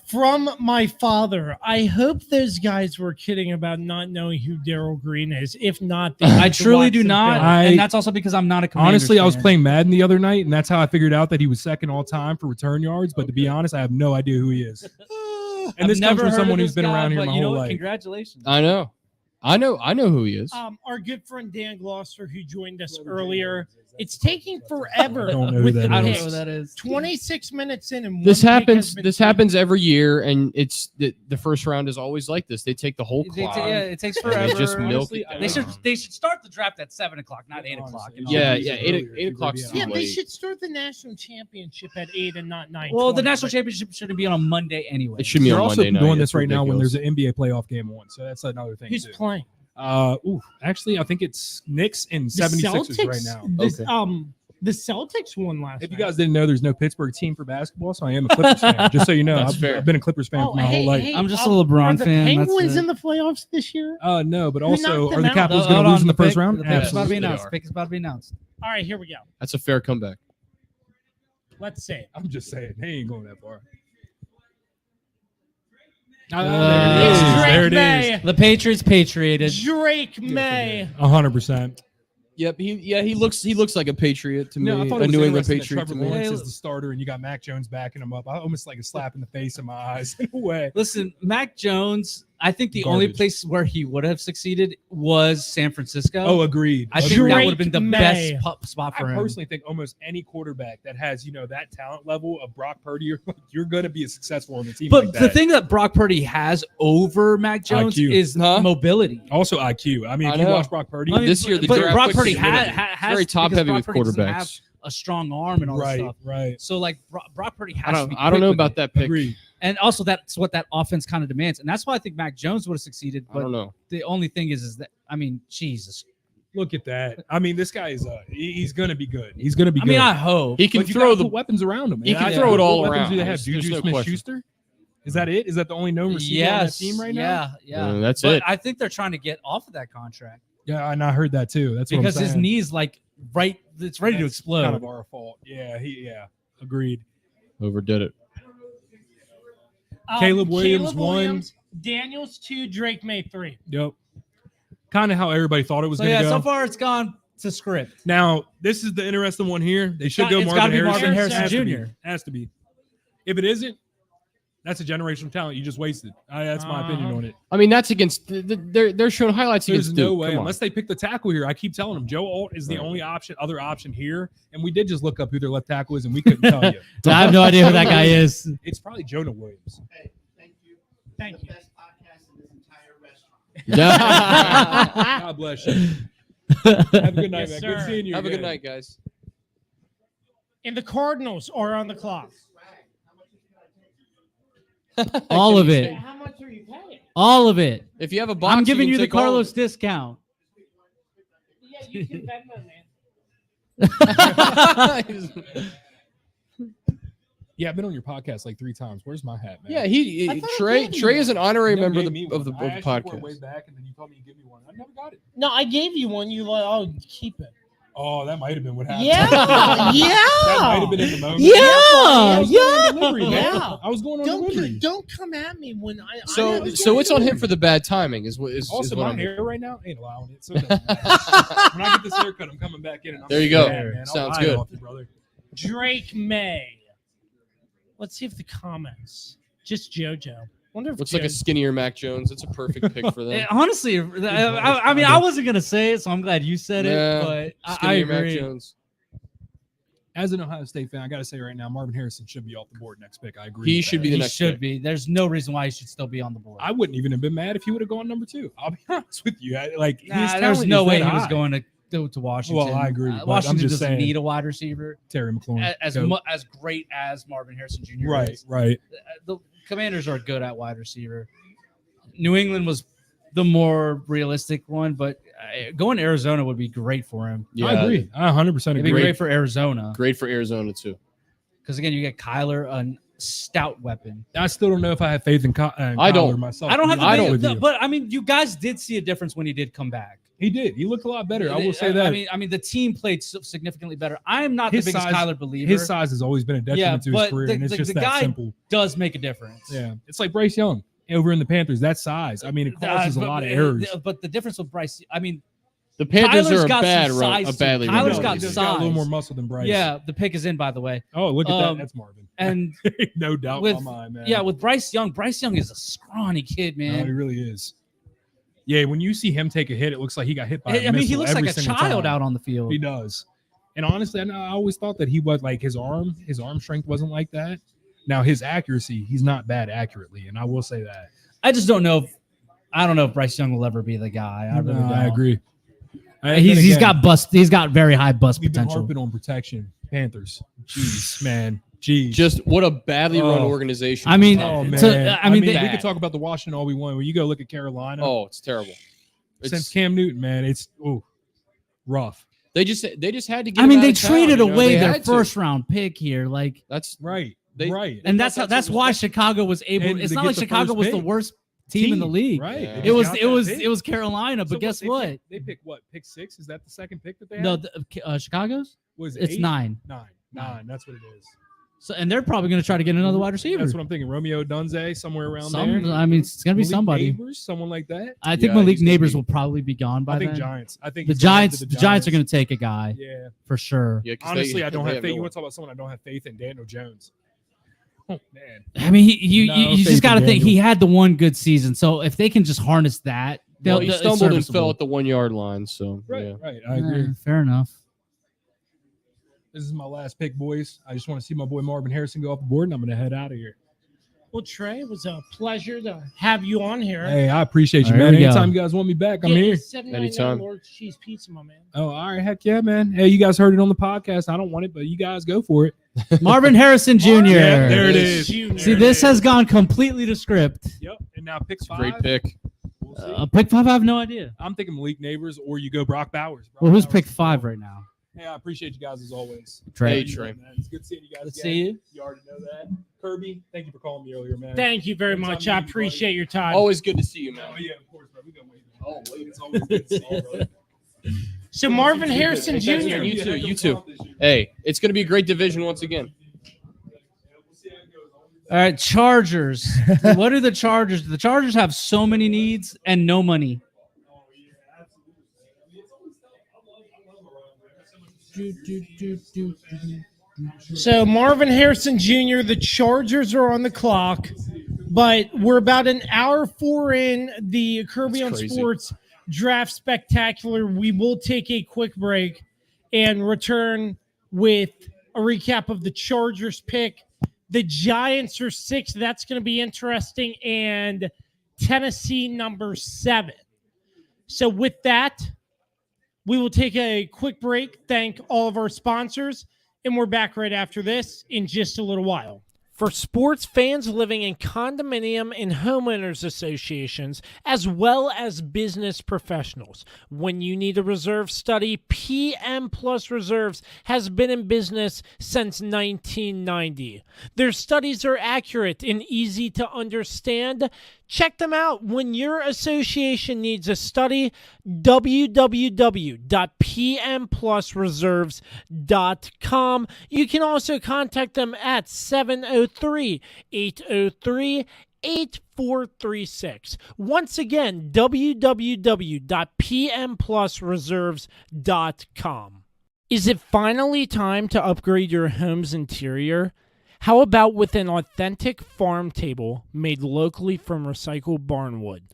From my father, I hope those guys were kidding about not knowing who Daryl Green is. If not, they I need to truly watch do some not, film. and that's also because I'm not a Commanders Honestly, I was fan. playing Madden the other night, and that's how I figured out that he was second all time for return yards. But to be honest, I have no idea who he is. And this comes from someone who's been around here my whole life. Congratulations. I know who he is. Our good friend Dan Gloucester, who joined us earlier, it's taking forever Don't know who with that the I don't picks. know who that is. 26 minutes in, and This one pick happens. has been This taken. happens every year, and it's the first round is always like this. They take the whole clock. Yeah, it takes and forever. they just milk Honestly, it they down. should start the draft at 7:00, not 8:00. Honestly, Yeah, Yeah, yeah. earlier, 8 o'clock's yeah. too Yeah, they late. should start the national championship at 8 and not 9. Well, the national championship shouldn't be on a Monday anyway. It should be They're on also Monday night. doing this It's right now when ridiculous. there's an NBA playoff game on. So that's another thing. Who's too. playing? Actually, I think it's Knicks and The 76ers right now. The Celtics won last If you night. guys didn't know, there's no Pittsburgh team for basketball, so I am a Clippers fan. Just so you know, That's fair. I've been a Clippers fan for my whole life. I'm just a LeBron are the fan, that's Penguins it. in the playoffs this year? No, but Who also, knocked are them the out? Capitals Hold going to lose on, in the first pick- round? The pick is about to be Absolutely. announced. are. Pick is about to be announced. All right, here we go. That's a fair comeback. Let's see it. I'm just saying, they ain't going that far. It's There Drake it is. May. The Patriots patrioted. Drake May. 100%. Yep. He looks like a Patriot to me. No, I thought A it was New England interesting that Patriot to Trevor me. Lawrence Hey, is the starter, and you got Mac Jones backing him up. I almost like a slap in the face in my eyes in a way. Listen, Mac Jones, I think the only Garbage. place where he would have succeeded was San Francisco. Oh, agreed. I think Drake that would have been the May. best spot I for him. personally think almost any quarterback that has, that talent level of Brock Purdy, you're going to be successful on the team. But like the that. thing that Brock Purdy has over Mac Jones IQ. is Huh? mobility. Also IQ. I mean, I if you know. watch Brock Purdy, I mean, This year, the but draft Brock picks Purdy are has very top because heavy Brock with Purdy doesn't have quarterbacks. a strong arm and all that right, stuff. right. So like Brock Purdy has to be I don't quick know with about it. that pick. Agreed. And also that's what that offense kind of demands. And that's why I think Mac Jones would have succeeded. I But don't know. the only thing is that I mean, Jesus. Look at that. I mean, this guy is he's going to be good. He's going to be I good. mean, I hope. He can But you throw gotta the put weapons around him. He man. can I- throw it what all weapons around. Do they have There's Juju no Smith-Schuster? Is that it? Is that the only known receiver on that team right now? Yeah. That's but it. I think they're trying to get off of that contract Yeah, and I heard that too. That's what because I'm saying. his knee's like it's ready to That's explode. Kind of our fault. Yeah, agreed. overdid it. Caleb Williams, 1. Daniels 2, Drake May 3. Yep. Kind of how everybody thought it was So going to yeah, go. so far it's gone It's a script. Now, this is the interesting one here. They should go It's gotta Marvin be Marvin Harrison. Harrison Has to Jr. be. Has to be. If it isn't, that's a generational talent you just wasted. That's my opinion on it. I mean, that's against they're showing highlights There's against no Duke. way Come on. unless they pick the tackle here. I keep telling them Joe Alt is the only other option here, and we did just look up who their left tackle is, and we couldn't tell you. I have no idea who that guy is. It's probably Jonah Williams. Hey, thank you. Thank The you. best podcast in this entire restaurant. God bless you. Have a good night, Yes, man. Good sir. seeing you. Have a good again. night, guys. And the Cardinals are on the clock. All of it. How much are you paying? All of it. If you have a box, I'm giving can you the take all of Carlos it. discount. Yeah, you can Venmo, man. Yeah, I've been on your podcast like 3 times. Where's my hat, man? Yeah, I thought I Trey gave you Trey is an honorary You never member gave of me the, of the, one. of I the asked you for it way podcast. back, and then you told me you give me one. I never got it. No, I gave you one. You like, oh, keep it. Oh, that might have been what happened. Yeah, That might have been in the moment. Yeah, I was going on yeah, delivery, man. yeah. I was going on delivery. Don't come at me when I. So I so it's on him for the bad timing. Is what is Also, what my I'm hair right now ain't allowing it. So it doesn't matter. When I get this haircut, I'm coming back in. And I'm There you go. Man, I'll Sounds buy it good. off you, brother. Drake May. Let's see if the comments. Just JoJo. Wonder if looks like a skinnier Mac Jones. It's a perfect pick for them. Honestly, I mean, I wasn't gonna say it, so I'm glad you said Yeah, it. But I Skinnier Mac agree. Jones. As an Ohio State fan, I got to say right now, Marvin Harrison should be off the board next pick. I agree. He with should that. be the He next should pick. be. There's no reason why he should still be on the board. I wouldn't even have been mad if he would have gone number 2. I'll be honest with you. There's talent no is way that he was high. going to Washington. Well, I agree, but I'm Washington just doesn't saying. need a wide receiver Terry McLaurin. as Go. as great as Marvin Harrison Jr. Right, is. right. The Commanders are good at wide receiver. New England was the more realistic one, but going to Arizona would be great for him. Yeah, I agree. I 100% It'd be agree. great for Arizona Great for Arizona too. because again, you get Kyler, a stout weapon. I still don't know if I have faith in I don't. Kyler myself. I don't have to be honest the, with you. but I mean, you guys did see a difference when he did come back. He did. He looked a lot better. I will say that. I mean, the team played significantly better. I'm not His the biggest size- Kyler believer. His size has always been a detriment to his but career, the- and it's the- just the that guy simple. does make a difference. Yeah, it's like Bryce Young over in the Panthers. That size. I mean, it causes a But- lot of errors. But the difference with Bryce, I mean, The Panthers Tyler's are got bad, some run, size a badly too. run. Tyler's No, got he's just got a little size. more muscle than Bryce. yeah, the pick is in, by the way. Oh, look at Um, that. That's Marvin. And No doubt with- in my mind, man. yeah, with Bryce Young is a scrawny kid, No, man. he really is. Yeah, when you see him take a hit, it looks like he got hit by. I a mean, he missile looks like every a single child time. out on the field. He does. And honestly, I always thought that he was like his arm strength wasn't like that. Now his accuracy, he's not bad accurately, and I will say that. I just don't know. I don't know if Bryce Young will ever be the guy. I really No, don't. I agree. He's got bust. He's got very high bust We've been potential. harping on protection. Panthers. Jeez, man. Jeez. Just what a badly run Oh. organization. I mean, Oh man. to- I mean, we they- could talk about the Washington all we want. When you go look at Carolina, oh, it's terrible. since Cam Newton, man, it's rough. They just had to get. I him mean, out they of town, traded you know? away They their had to. first round pick here, like, That's Right. They- right. and thought that's why Chicago was able. And It's to not get like the Chicago first was the pick. worst team in the league. Right. Yeah. They It was got it that was pick. it was Carolina, So but guess they what? They picked what? Pick 6? Is that the second pick that they No, had? Chicago's. Was It's eight? 9. Nine. That's what it is. So, and they're probably going to try to get another wide receiver. That's what I'm thinking. Romeo Dunze, somewhere around there. I mean, it's going to be Malik somebody. Neighbors, someone like that. I think Yeah, Malik he's gonna Neighbors be- will probably be gone by I think then. Giants. I think The he's going to Giants are going to take a guy Yeah. for sure. yeah. 'Cause Honestly, I don't they have faith. no You one. want to talk about someone I don't have faith in? Daniel Jones. Oh man. I mean, you No you faith just got to in think Daniel. he had the one good season. So if they can just harness that, Well, he it's stumbled and serviceable. fell at the 1 yard line. So Right. yeah. Right. I agree. Fair enough. This is my last pick, boys. I just want to see my boy Marvin Harrison go off the board, and I'm going to head out of here. Well, Trey, it was a pleasure to have you on here. Hey, I appreciate you, There man. we go. Anytime you guys want me back, I'm Yeah, here. 7.99 Anytime. Lord's Cheese Pizza, my man. Oh, all right. Heck yeah, man. Hey, you guys heard it on the podcast. I don't want it, but you guys go for it. Marvin Harrison Jr. Yeah, there it is. Junior. See, this has gone completely to script. Yep. And now pick 5. Great pick. We'll see. Pick 5, I have no idea. I'm thinking Malik Neighbors, or you go Brock Bowers. Brock Well, who's Bowers pick is 5 cool. right now? Hey, I appreciate you guys as always. Trey. Hey, Trey. Man, it's good seeing you guys. Let's again. see you. You already know that. Kirby, thank you for calling me earlier, man. Thank you very Anytime much. you I need me, buddy. appreciate your time. Always good to see you, Oh, man. yeah, of course, bro. We got wait. Oh, wait. It's always good to see you, brother. So Marvin Harrison Hey, thanks, Jr. man. You too. Hey, it's going to be a great division once again. All right, Chargers. What are the Chargers? The Chargers have so many needs and no money. So Marvin Harrison Jr., the Chargers are on the clock, but we're about an hour 4 in the Kirby That's on crazy. Sports Draft Spectacular. We will take a quick break and return with a recap of the Chargers pick. The Giants are 6. That's going to be interesting. And Tennessee number 7. So with that, we will take a quick break, thank all of our sponsors, and we're back right after this in just a little while. For sports fans living in condominium and homeowners associations, as well as business professionals, when you need a reserve study, PM Plus Reserves has been in business since 1990. Their studies are accurate and easy to understand. Check them out when your association needs a study. www.pmplusreserves.com. You can also contact them at 703-803-8436. Once again, www.pmplusreserves.com. Is it finally time to upgrade your home's interior? How about with an authentic farm table made locally from recycled barnwood?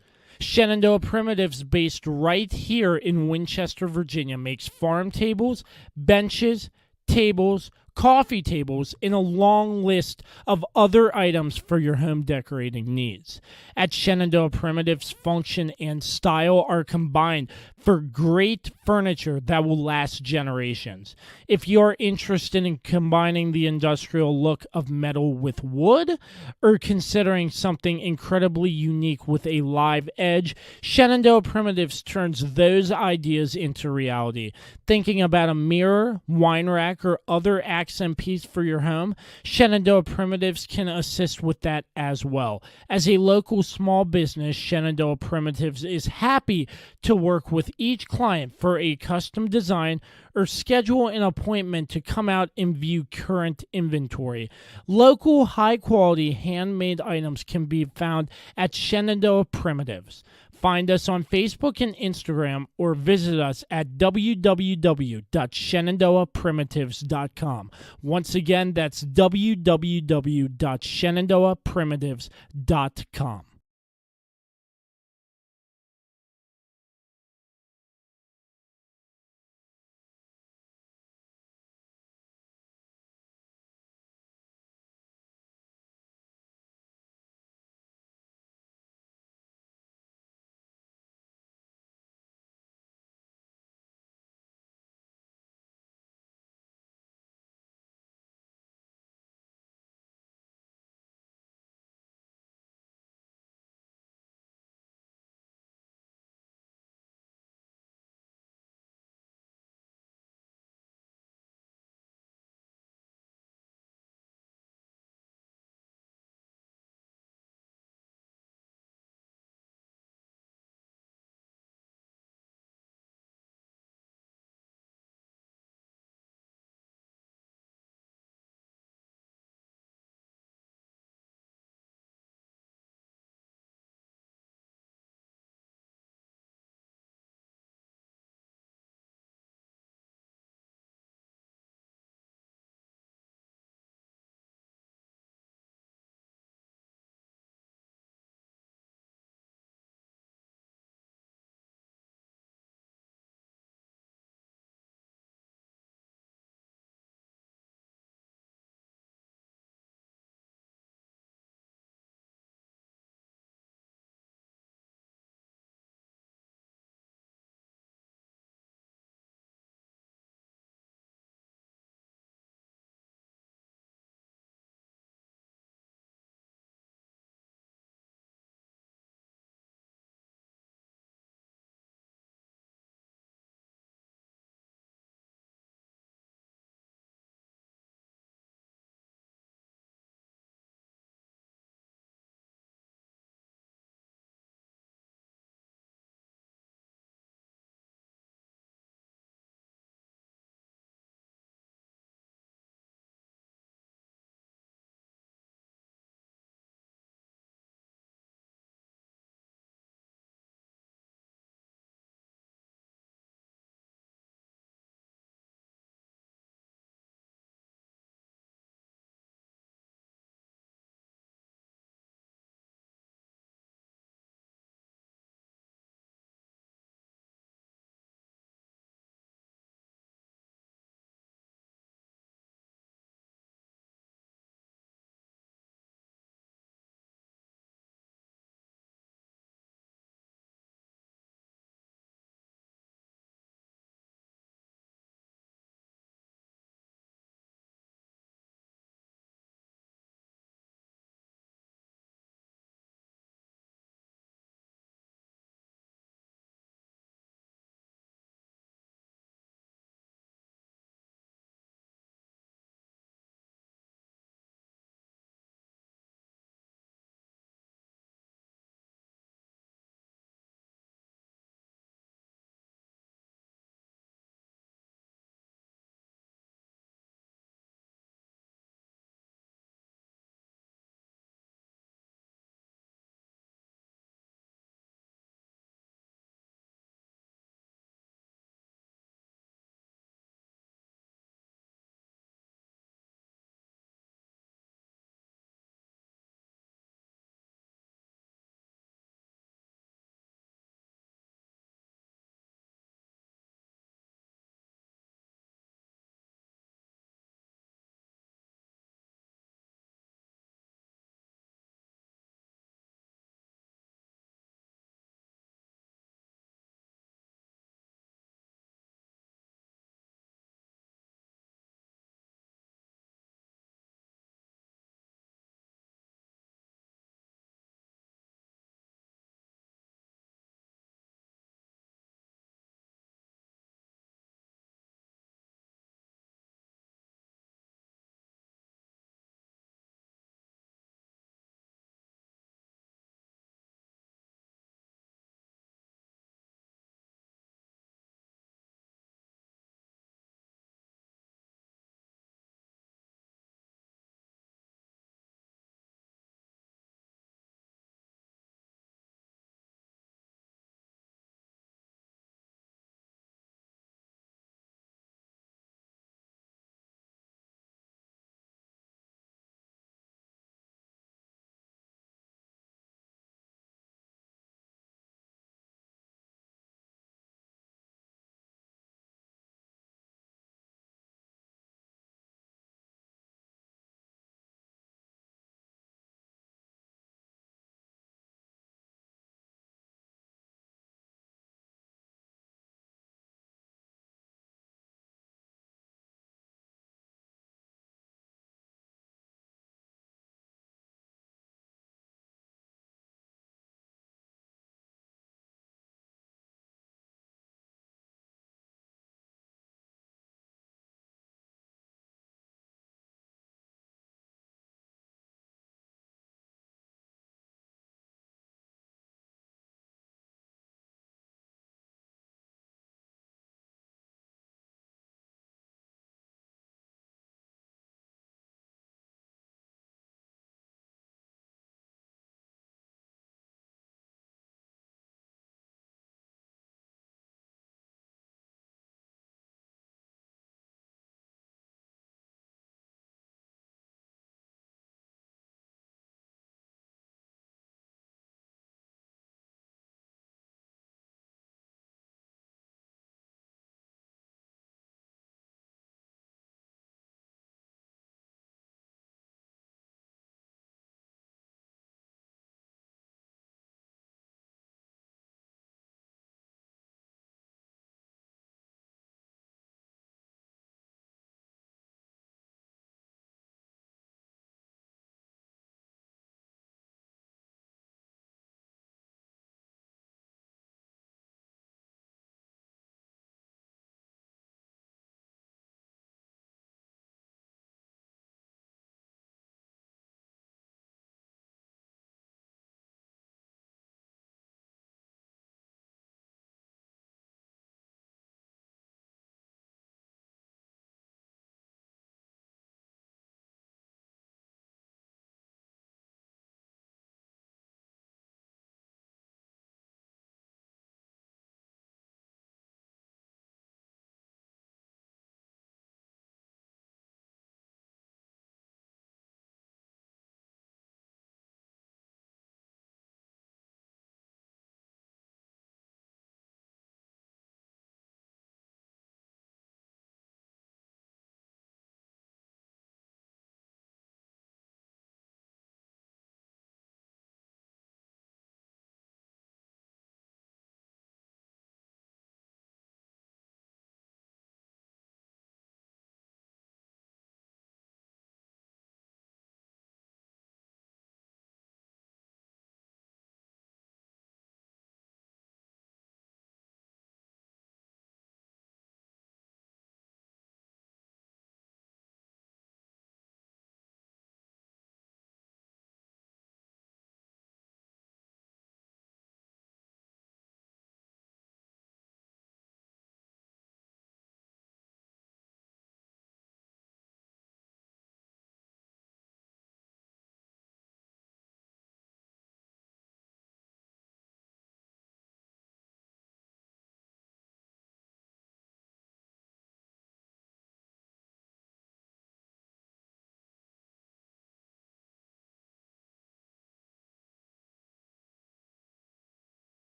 Shenandoah Primitives, based right here in Winchester, Virginia, makes farm tables, benches, tables, coffee tables, and a long list of other items for your home decorating needs. At Shenandoah Primitives, function and style are combined for great furniture that will last generations. If you're interested in combining the industrial look of metal with wood, or considering something incredibly unique with a live edge, Shenandoah Primitives turns those ideas into reality. Thinking about a mirror, wine rack, or other accent piece for your home, Shenandoah Primitives can assist with that as well. As a local small business, Shenandoah Primitives is happy to work with each client for a custom design or schedule an appointment to come out and view current inventory. Local, high-quality, handmade items can be found at Shenandoah Primitives. Find us on Facebook and Instagram or visit us at www.shenandoahprimitives.com. Once again, that's www.shenandoahprimitives.com.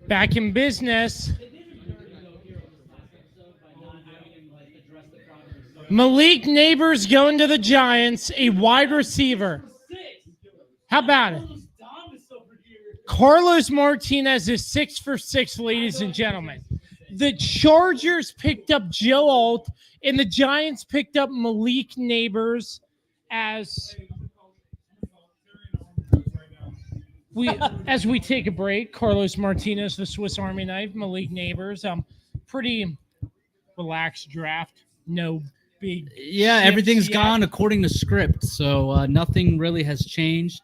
Back in business. Malik Neighbors going to the Giants, a wide receiver. How about it? Carlos Martinez is 6 for 6, ladies and gentlemen. The Chargers picked up Joe Alt, and the Giants picked up Malik Neighbors as we take a break. Carlos Martinez, the Swiss Army knife, Malik Neighbors. Pretty relaxed draft. No big. Yeah, shifts everything's yet. gone according to script, so nothing really has changed.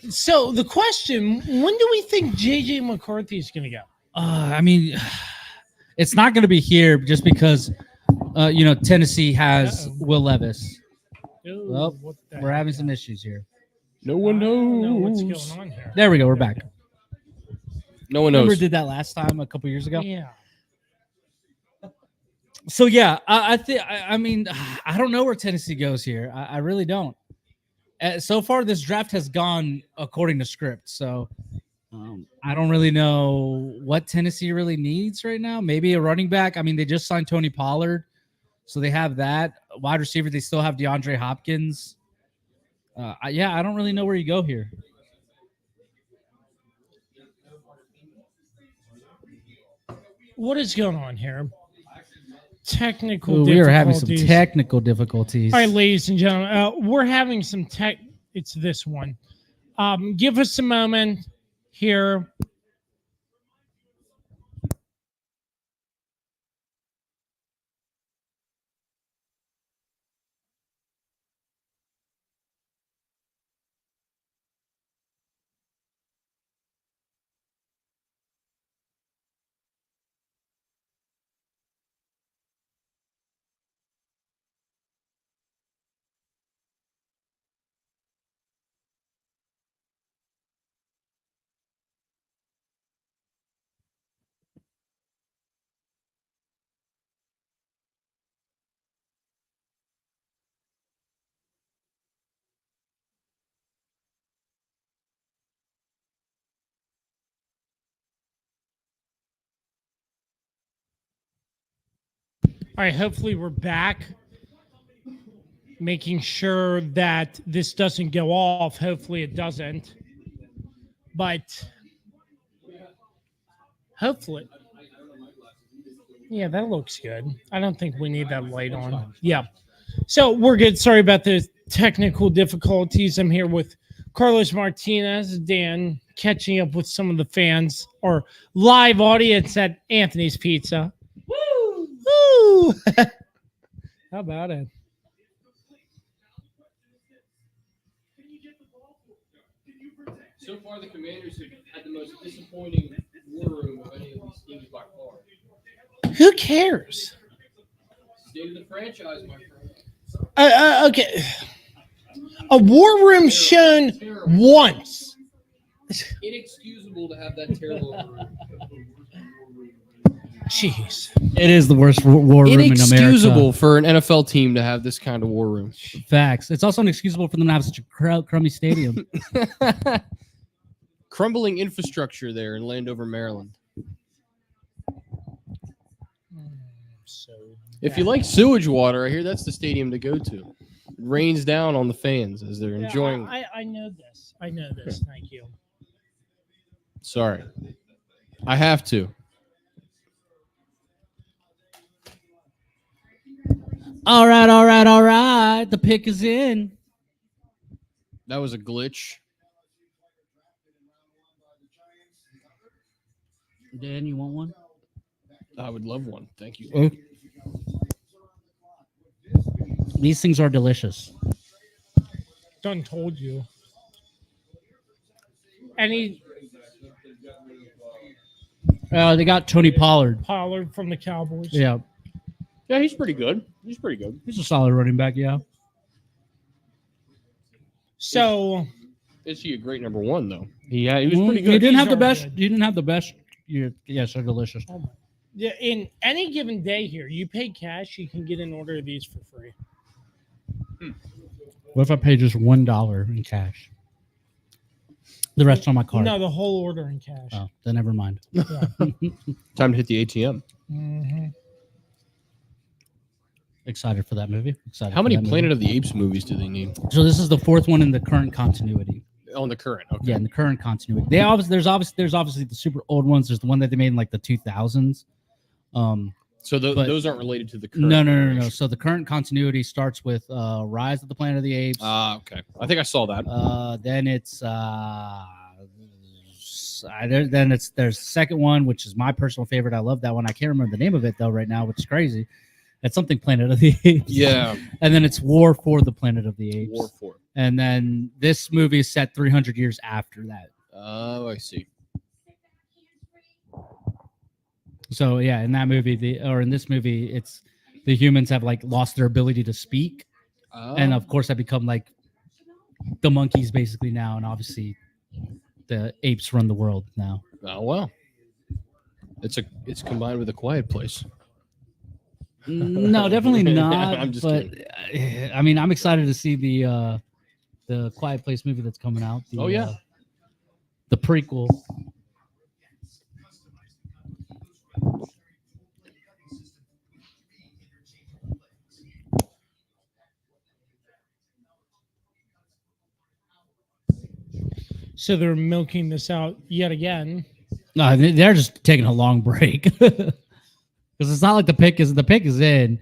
So the question: when do we think JJ McCarthy is going to go? I mean, it's not going to be here just because, Tennessee has Uh-oh. Will Levis. Ooh, Well, what the We're having heck? some issues here. No one I don't know knows. what's going on here. There we go. We're back. No one Remember knows. did that last time a couple years ago? Yeah. So yeah, I think. I mean, I don't know where Tennessee goes here. I really don't. So far, this draft has gone according to script. So I don't really know what Tennessee really needs right now. Maybe a running back. I mean, they just signed Tony Pollard, so they have that. Wide receiver, they still have DeAndre Hopkins. I don't really know where you go here. What is going on here? Technical Ooh, difficulties. we are having some technical difficulties. All right, ladies and gentlemen, we're having some tech. It's this one. Give us a moment here. All right, hopefully we're back. Making sure that this doesn't go off. Hopefully it doesn't. But hopefully. Yeah, that looks good. I don't think we need that light on. Yeah. So we're good. Sorry about the technical difficulties. I'm here with Carlos Martinez, Dan, catching up with some of the fans or live audience at Anthony's Pizza. Woo! Woo! How about it? So far, the Commanders have had the most disappointing war room of any of these teams by far. Who cares? State of the franchise, my friend. Okay. A war room shown once. Inexcusable to have that terrible room. Jeez. It is the worst war room in Inexcusable America. for an NFL team to have this kind of war room. Facts. It's also inexcusable for them to have such a crummy stadium. Crumbling infrastructure there in Landover, Maryland. So If you like sewage water, I hear that's the stadium to go to. It rains down on the fans as they're enjoying. I know this. I know this. Thank you. Sorry. I have to. All right. The pick is in. That was a glitch. Dan, you want one? I would love one. Thank you. These things are delicious. Done told you. Any They got Tony Pollard. Pollard from the Cowboys. Yeah, Yeah, he's pretty good. He's pretty good. he's a solid running back. Yeah. So Is he a great number one though? He was pretty He good. didn't have the He's best. already He didn't have the best. Yes, they're delicious. yeah, in any given day here, you pay cash, you can get an order of these for free. What if I pay just $1 in cash? The rest on my card. No, the whole order in cash. Oh, then never mind. Yeah. Time to hit the ATM. Mm-hmm. Excited for that movie. Excited. How for many that Planet movie. of the Apes movies do they need? So this is the 4th one in the current continuity. On the current. Okay. Yeah, in the current continuity. There's obviously the super old ones. There's the one that they made in like the 2000s. So but- those aren't related to the current. No. generation. So the current continuity starts with Rise of the Planet of the Apes. Okay. I think I saw that. Then it's there's the second one, which is my personal favorite. I love that one. I can't remember the name of it though right now, which is crazy. It's something Planet of the Apes. Yeah. And then it's War for the Planet of the Apes. War 4. And then this movie is set 300 years after that. Oh, I see. So yeah, in that movie, in this movie, it's the humans have like lost their ability to speak, and of course, have become like the monkeys basically now, and obviously, the apes run the world now. Oh well. It's combined with A Quiet Place. No, definitely not. I'm just but I mean, I'm excited to see the Quiet Place movie that's coming out. The prequel. So they're milking this out yet again. No, they're just taking a long break because it's not like the pick is in,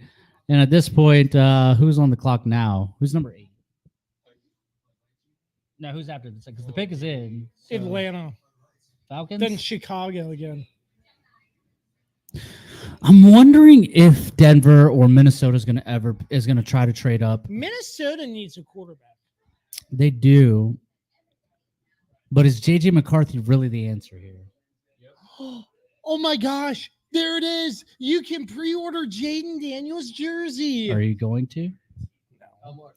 and at this point, who's on the clock now? Who's number 8? No, who's after this? Because the pick is in. So Atlanta. Falcons. Then Chicago again. I'm wondering if Denver or Minnesota is gonna try to trade up. Minnesota needs a quarterback. They do, but is JJ McCarthy really the answer here? Oh my gosh. There it is. You can pre-order Jaden Daniels jersey. Are you going to? How much?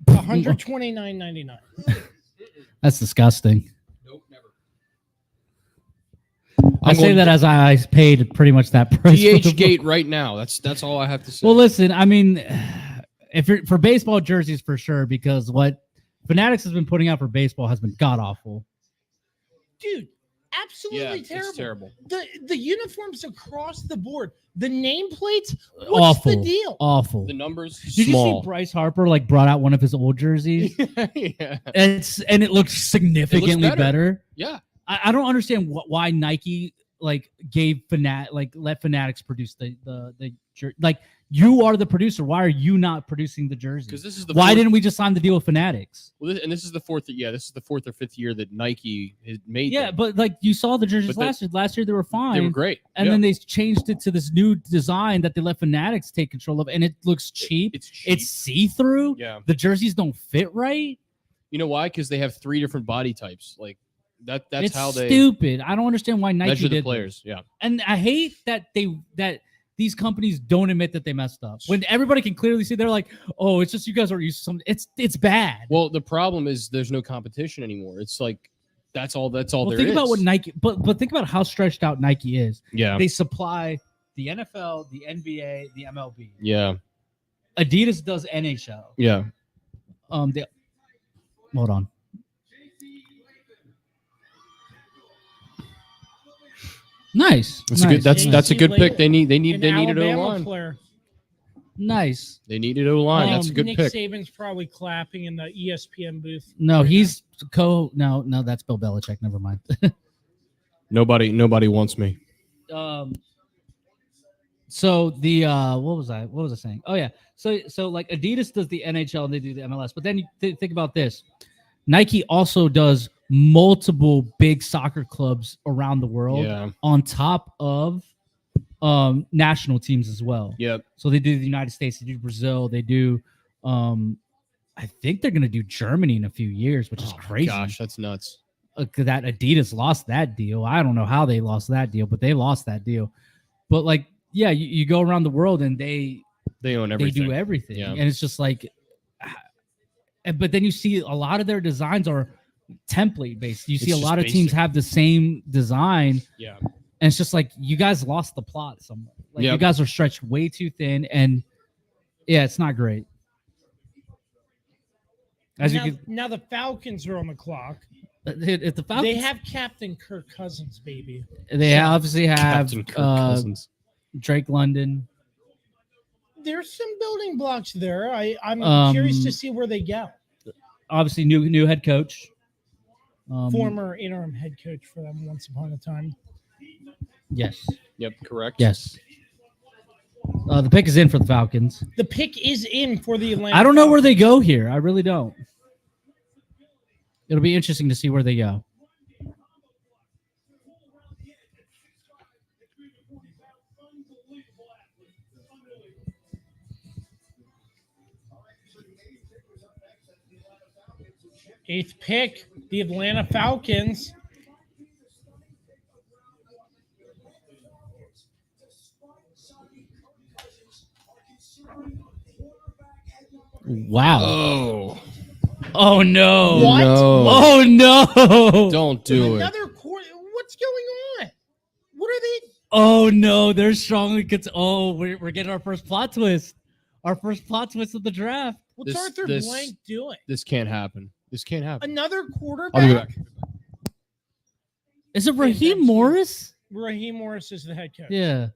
$100? $129.99. That's disgusting. Nope, never. I say that as I paid pretty much that price. DH Gate right now. That's all I have to say. Well, listen, I mean, if you're for baseball jerseys for sure, because what Fanatics has been putting out for baseball has been god awful. Dude, absolutely terrible. It's terrible. The uniforms across the board, the nameplates, what's Awful. the deal? Awful. The numbers Did you small. see Bryce Harper like brought out one of his old jerseys? Yeah. And it looks significantly better. Yeah. I don't understand why Nike like gave let Fanatics produce the like you are the producer. Why are you not producing the jersey? Because this is the Why fourth, didn't we just sign the deal with Fanatics? well, this is the fourth. Yeah, this is the 4th or 5th year that Nike has made. Yeah, them. but like you saw the jerseys But last year. Last year they were fine. They were great. And Yeah. then they changed it to this new design that they let Fanatics take control of, and it looks cheap. It's cheap. It's see-through. Yeah. The jerseys don't fit right. You know why? Because they have 3 different body types. Like that's It's how they stupid. I don't understand why Nike measure the did players. Yeah. And I hate that these companies don't admit that they messed up. When everybody can clearly see, they're like, "Oh, it's just you guys are used to something." It's bad. Well, the problem is there's no competition anymore. It's like that's all there think is. about what Nike, but think about how stretched out Nike is. Yeah. They supply the NFL, the NBA, the MLB. Yeah. Adidas does NHL. Yeah. Hold on. Nice. That's nice. a good. That's a good pick. They An needed O Alabama line. player. Nice. They needed O line. That's a good Nick pick. Saban's probably clapping in the ESPN booth. No, he's no, that's Bill Belichick. Never mind. Nobody wants me. So the what was I saying? Oh yeah. So like Adidas does the NHL and they do the MLS, but then you think about this. Nike also does multiple big soccer clubs around the world Yeah. on top of national teams as well. Yep. So they do the United States, they do Brazil, they do I think they're gonna do Germany in a few years, which is crazy. Gosh, that's nuts. That Adidas lost that deal. I don't know how they lost that deal, but they lost that deal. But like, yeah, you go around the world and they They own everything. do everything, Yeah. and it's just like. But then you see a lot of their designs are template based. You see It's a lot of just teams basic. have the same design, Yeah. and it's just like you guys lost the plot somewhere. Like Yep. you guys are stretched way too thin, and yeah, it's not great. As now, you can, now the Falcons are on the clock. if the Falcons, They have Captain Kirk Cousins, baby. they obviously have Captain Kirk Cousins. Drake London. There's some building blocks there. I'm Um, curious to see where they go. Obviously, new head coach. Former interim head coach for them once upon a time. Yes. Yep, correct. Yes. The pick is in for the Falcons. The pick is in for the Atlanta. I don't know where they Falcons. go here. I really don't. It'll be interesting to see where they go. Eighth pick, the Atlanta Falcons. Wow. Oh. Oh no. What? No. Oh no. Don't do it. Another quarter. What's going on? What are they? Oh no. They're strongly we're getting our first plot twist. Our first plot twist of the draft. What's This- Arthur this- Blank doing? This can't happen. This can't happen. Another I'll be quarterback? back. Is it Raheem Morris? Raheem Morris is the head coach. Yeah.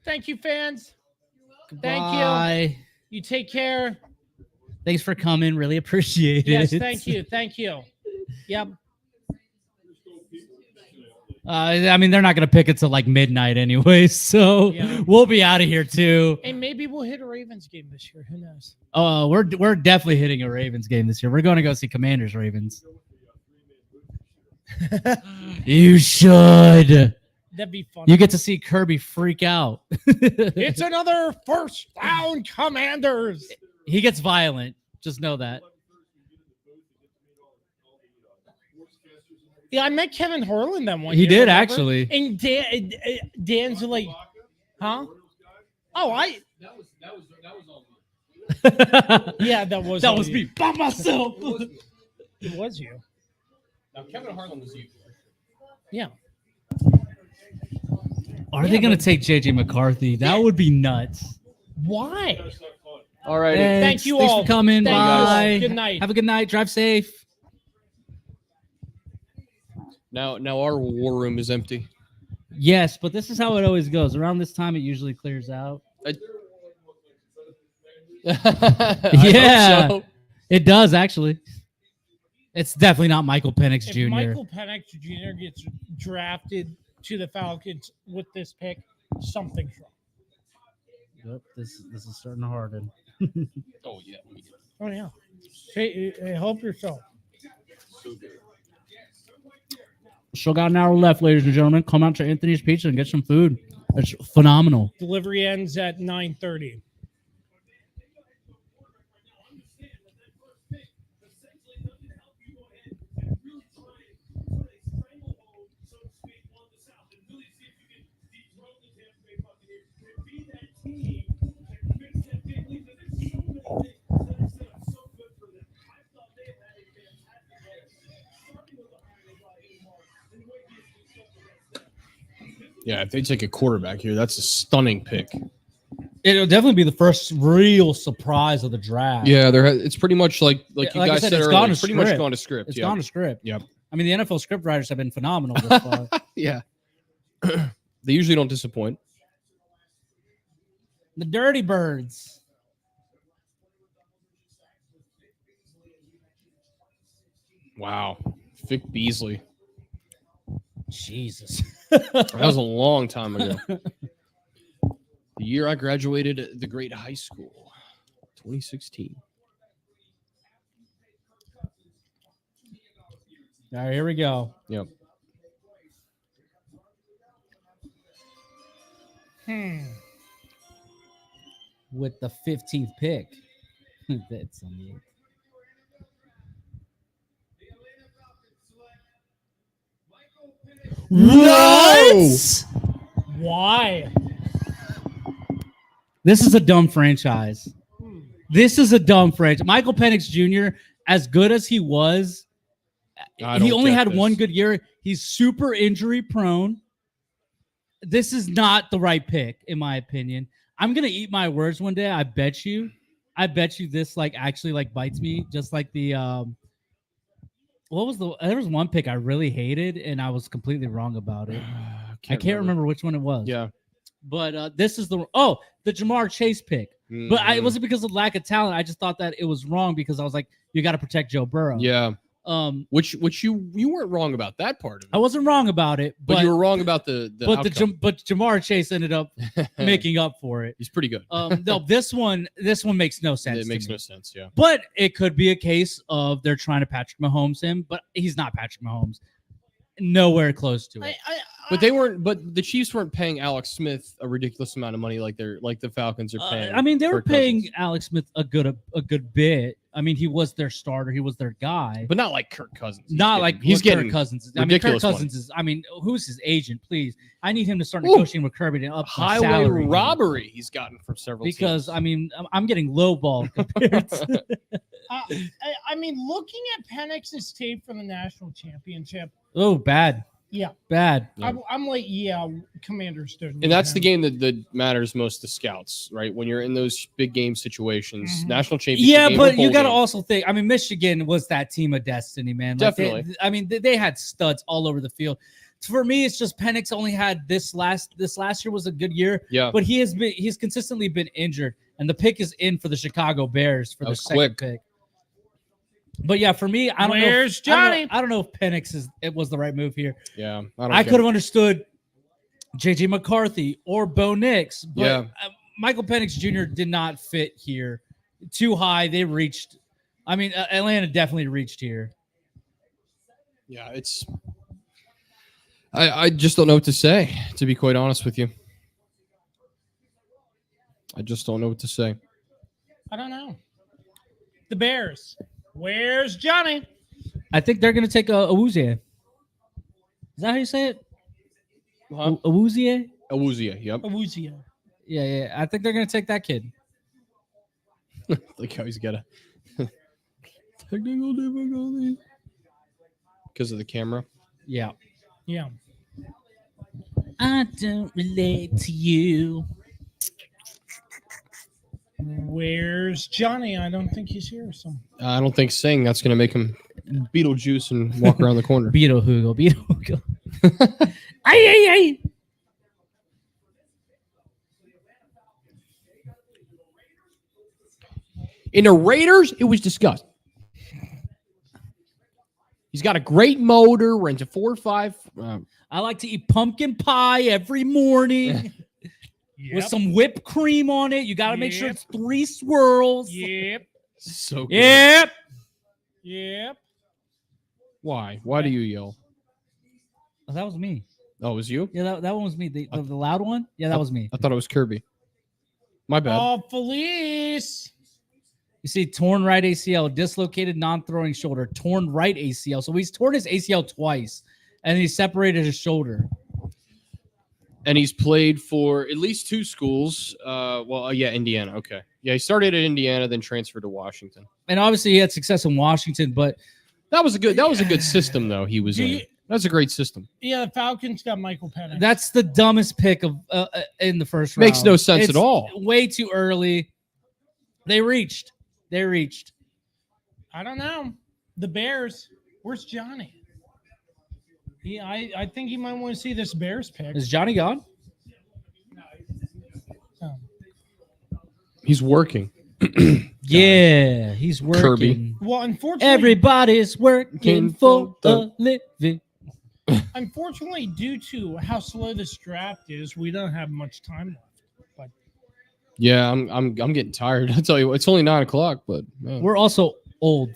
Thank you, fans. Bye. You take care. Thanks for coming. Really appreciate Yes, it. thank you. Thank you. Yep. I mean, they're not going to pick it till like midnight anyway, so Yeah. we'll be out of here too. And maybe we'll hit a Ravens game this year. Who knows? We're definitely hitting a Ravens game this year. We're going to go see Commanders Ravens. You should. That'd be fun. You get to see Kirby freak out. It's another first down, Commanders. He gets violent. Just know that. Yeah, I met Kevin Harlan that one He year, did, remember? actually. And Dan's like, huh? Oh, yeah, that was That all was you. me by myself. It was you. Now, Kevin Harlan was you. Yeah. Are they going to take JJ McCarthy? That would be nuts. Why? All right. Thank you Thanks all. for coming. Thank you all. Bye. Good night. Have a good night. Drive safe. Now our war room is empty. Yes, but this is how it always goes. Around this time, it usually clears out. I Yeah. hope so. It does, actually. It's definitely not Michael Penix If Jr. Michael Penix Jr. gets drafted to the Falcons with this pick, something's wrong. Yep, this is starting to harden. Oh yeah. Let me get Oh, yeah. Hey, help yourself. Still got an hour left, ladies and gentlemen. Come out to Anthony's Pizza and get some food. It's phenomenal. Delivery ends at 9:30. Yeah, if they take a quarterback here, that's a stunning pick. It'll definitely be the first real surprise of the draft. Yeah, it's pretty much like you like I guys said, said it's earlier. gone to It's pretty much script. gone to script. It's yeah. gone to script. Yep. I mean, the NFL script writers have been phenomenal this far. Yeah. They usually don't disappoint. The Dirty Birds. Wow. Vic Beasley. Jesus. That was a long time ago. The year I graduated the great high school, 2016. All right, here we go. Yep. With the 15th pick. That's on the What? Why? This is a dumb franchise. This is a dumb franchise. Michael Penix Jr., as good as he was, he only had one good year. He's super injury prone. This is not the right pick, in my opinion. I'm going to eat my words one day, I bet you. I bet you this like actually like bites me, just like the what was there was one pick I really hated and I was completely wrong about it. I can't remember which one it was. Yeah. But this is the Jamar Chase pick. But it wasn't because of lack of talent. I just thought that it was wrong because I was like, you got to protect Joe Burrow. Yeah. Which you weren't wrong about that part of it. I wasn't wrong about it, but you were wrong about the outcome. But Jamar Chase ended up making up for it. He's pretty good. No, this one makes no sense. It makes no sense, yeah. But it could be a case of they're trying to Patrick Mahomes him, but he's not Patrick Mahomes. Nowhere close to it. But they weren't. But the Chiefs weren't paying Alex Smith a ridiculous amount of money like the Falcons are paying. I mean, they were Kirk paying Cousins. Alex Smith a good bit. I mean, he was their starter. He was their guy. But not like Kirk Cousins. He's getting Kirk Cousins. I mean, Kirk ridiculous Cousins is. I mean, who's his agent? Please, I need him to start negotiating with Kirby to up my highway salary. robbery he's gotten from several Because teams. I mean, I'm getting lowball compared to. I mean, looking at Penix's tape from the national championship. Oh, bad. Yeah, bad. Yeah. I'm like, yeah, Commanders stood. And that's the game that matters most to scouts, right? When you're in those big game situations, national championship. Yeah, game but or bowl you got to game. also think. I mean, Michigan was that team of destiny, man. Like Definitely. they had studs all over the field. For me, it's just Penix only had this last year was a good year. Yeah. But he's consistently been injured, and the pick is in for the Chicago Bears for the second pick. But yeah, for me, I don't know. Where's Johnny? I don't know if Penix was the right move here. Yeah, I could have understood JJ McCarthy or Bo Nix, but Michael Penix Jr. did not fit here. Too high. They reached. I mean, Atlanta definitely reached here. Yeah, it's. I just don't know what to say, to be quite honest with you. I just don't know what to say. I don't know. The Bears. Where's Johnny? I think they're going to take Awuzie. Is that how you say it? Huh? Awuzie? Awuzie, yep. Awuzie. Yeah. I think they're going to take that kid. Like how he's got a technical difficulty because of the camera. Yeah. I don't relate to you. Where's Johnny? I don't think he's here. So I don't think saying that's going to make him Beetlejuice and walk around the corner. Beetle Hoogle. Ay. In the Raiders, it was disgusting. He's got a great motor, runs a 4.5. I like to eat pumpkin pie every morning with some whipped cream on it. You got to make sure it's 3 swirls. Yep. So good. Yep. Why? Why do you yell? Oh, that was me. Oh, it was you? Yeah, that one was me. The loud one? Yeah, that was me. I thought it was Kirby. My bad. Oh, Felice. You see, torn right ACL, dislocated non-throwing shoulder, torn right ACL. So he's torn his ACL twice, and he separated his shoulder. And he's played for at least 2 schools. Indiana. Okay. Yeah, he started at Indiana, then transferred to Washington. And obviously, he had success in Washington, but that was a good system, though. He was in. That's a great system. Yeah, the Falcons got Michael Penix. That's the dumbest pick of in the first round. Makes no sense at all. Way too early. They reached. I don't know. The Bears. Where's Johnny? I think he might want to see this Bears pick. Is Johnny gone? Oh. He's working. Yeah, he's working. Kirby. Well, unfortunately, Everybody's working for a living. Unfortunately, due to how slow this draft is, we don't have much time left. But Yeah, I'm getting tired. I tell you, it's only 9:00, but man. We're also old.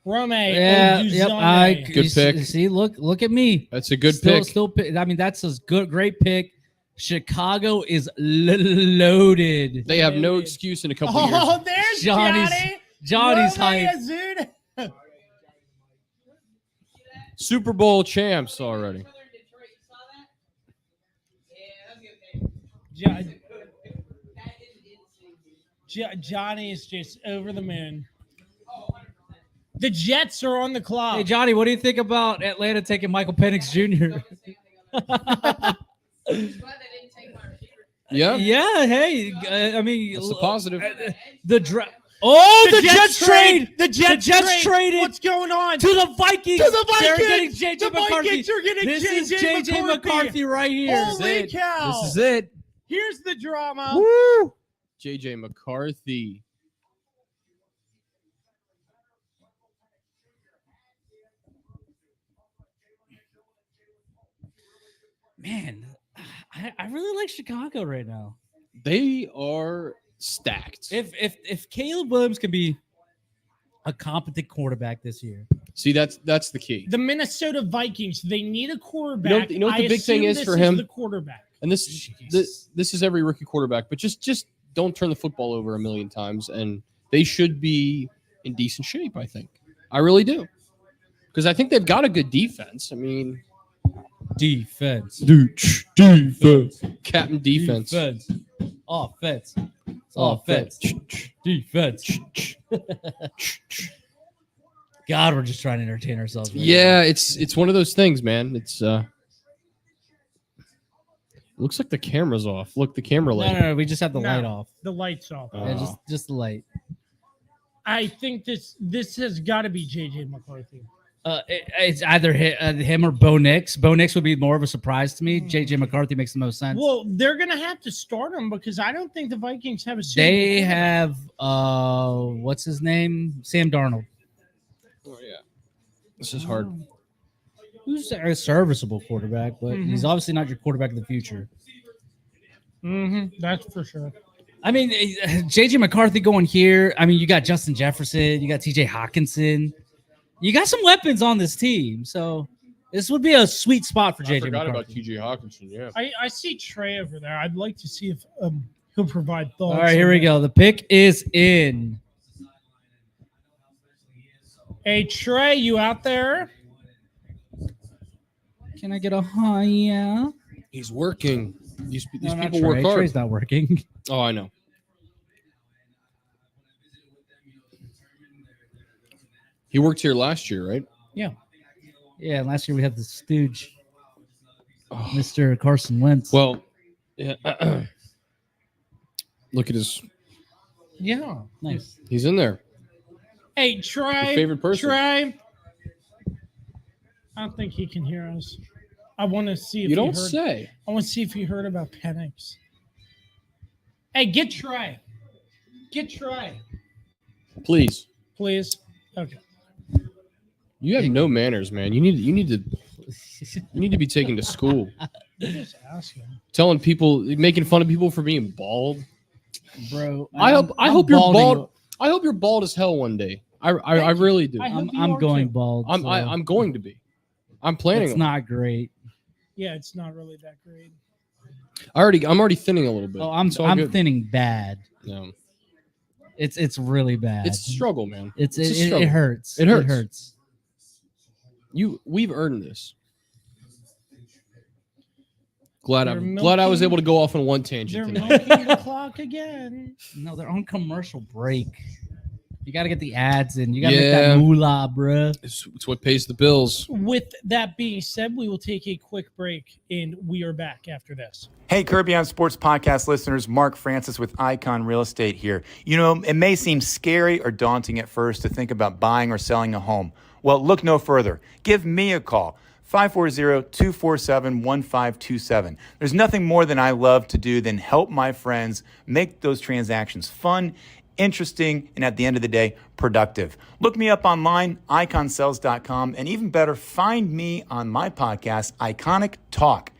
Rome, Yeah, yep. Good pick. See, look at me. That's a good pick. I mean, that's a great pick. Chicago is loaded. They have no excuse in a couple years. Oh, there's Johnny's Rome hype. Azul. Super Bowl champs already. Johnny is just over the moon. The Jets are on the clock. Hey, Johnny, what do you think about Atlanta taking Michael Penix Jr.? Yeah. Yeah. Hey, I mean, That's the positive. The Jets trade. The Jets traded. What's going on? To the Vikings. To the Vikings. They're getting JJ The McCarthy. Vikings are getting This is JJ JJ McCarthy right here. Holy cow. This is it. Here's the drama. Woo! JJ McCarthy. Man, I really like Chicago right now. They are stacked. If Caleb Williams can be a competent quarterback this year, See, that's the key. The Minnesota Vikings, they need a quarterback. You know what the I big thing assume is this for him? the quarterback. And this is every rookie quarterback, but just don't turn the football over a million times, and they should be in decent shape. I think. I really do, because I think they've got a good defense. I mean, defense, defense, Captain Defense. Offense, offense, defense. God, we're just trying to entertain ourselves. Right Yeah, it's one of those things, man. It's looks like the camera's off. Look, the camera light. No, we just have the No. light off. The lights off. Yeah, just the light. I think this has got to be JJ McCarthy. It's either him or Bo Nix. Bo Nix would be more of a surprise to me. JJ McCarthy makes the most sense. Well, they're gonna have to start him because I don't think the Vikings have a. They have what's his name? Sam Darnold. Oh yeah, this is hard. Who's a serviceable quarterback, but he's obviously not your quarterback of the future. That's for sure. I mean, JJ McCarthy going here. I mean, you got Justin Jefferson, you got TJ Hawkinson. You got some weapons on this team, so this would be a sweet spot for JJ I forgot McCarthy. about TJ Hawkinson. Yeah. I see Trey over there. I'd like to see if he'll provide thoughts. All right, here we go. The pick is in. Hey Trey, you out there? Can I get a hi? Yeah. He's working. These No, not people work Trey. hard. Trey's not working. Oh, I know. He worked here last year, right? Yeah, last year we had the stooge, Mr. Carson Wentz. Well, yeah. Look at his. Yeah. Nice. He's in there. Hey Trey. Your favorite person. Trey. I don't think he can hear us. I want to see if You he don't heard. say. I want to see if he heard about Penix. Hey, get Trey. Get Trey, Please. please. Okay. You have no manners, man. You need to be taken to school. Just ask him. Telling people, making fun of people for being bald. Bro, I hope I'm you're balding. bald. I hope you're bald as hell one day. I really do. I hope you I'm are going too. bald. so I'm going to be. I'm planning. It's on not great. Yeah, it's not really that great. I'm already thinning a little bit. Oh, I'm It's all good. thinning bad. No. It's really bad. It's a struggle, man. It's a it struggle. hurts. It hurts. It hurts. We've earned this. Glad They're I was milking- able to go off on one They're tangent tonight. milking the clock again. No, they're on commercial break. You got to get the ads in. You got to make Yeah. that moolah, bruh. It's what pays the bills. With that being said, we will take a quick break and we are back after this. Hey, Kirby on Sports Podcast listeners, Mark Francis with Icon Real Estate here. You know, it may seem scary or daunting at first to think about buying or selling a home. Well, look no further. Give me a call, 540-247-1527. There's nothing more than I love to do than help my friends make those transactions fun, interesting, and at the end of the day, productive. Look me up online, iconsells.com, and even better, find me on my podcast, Iconic Talk,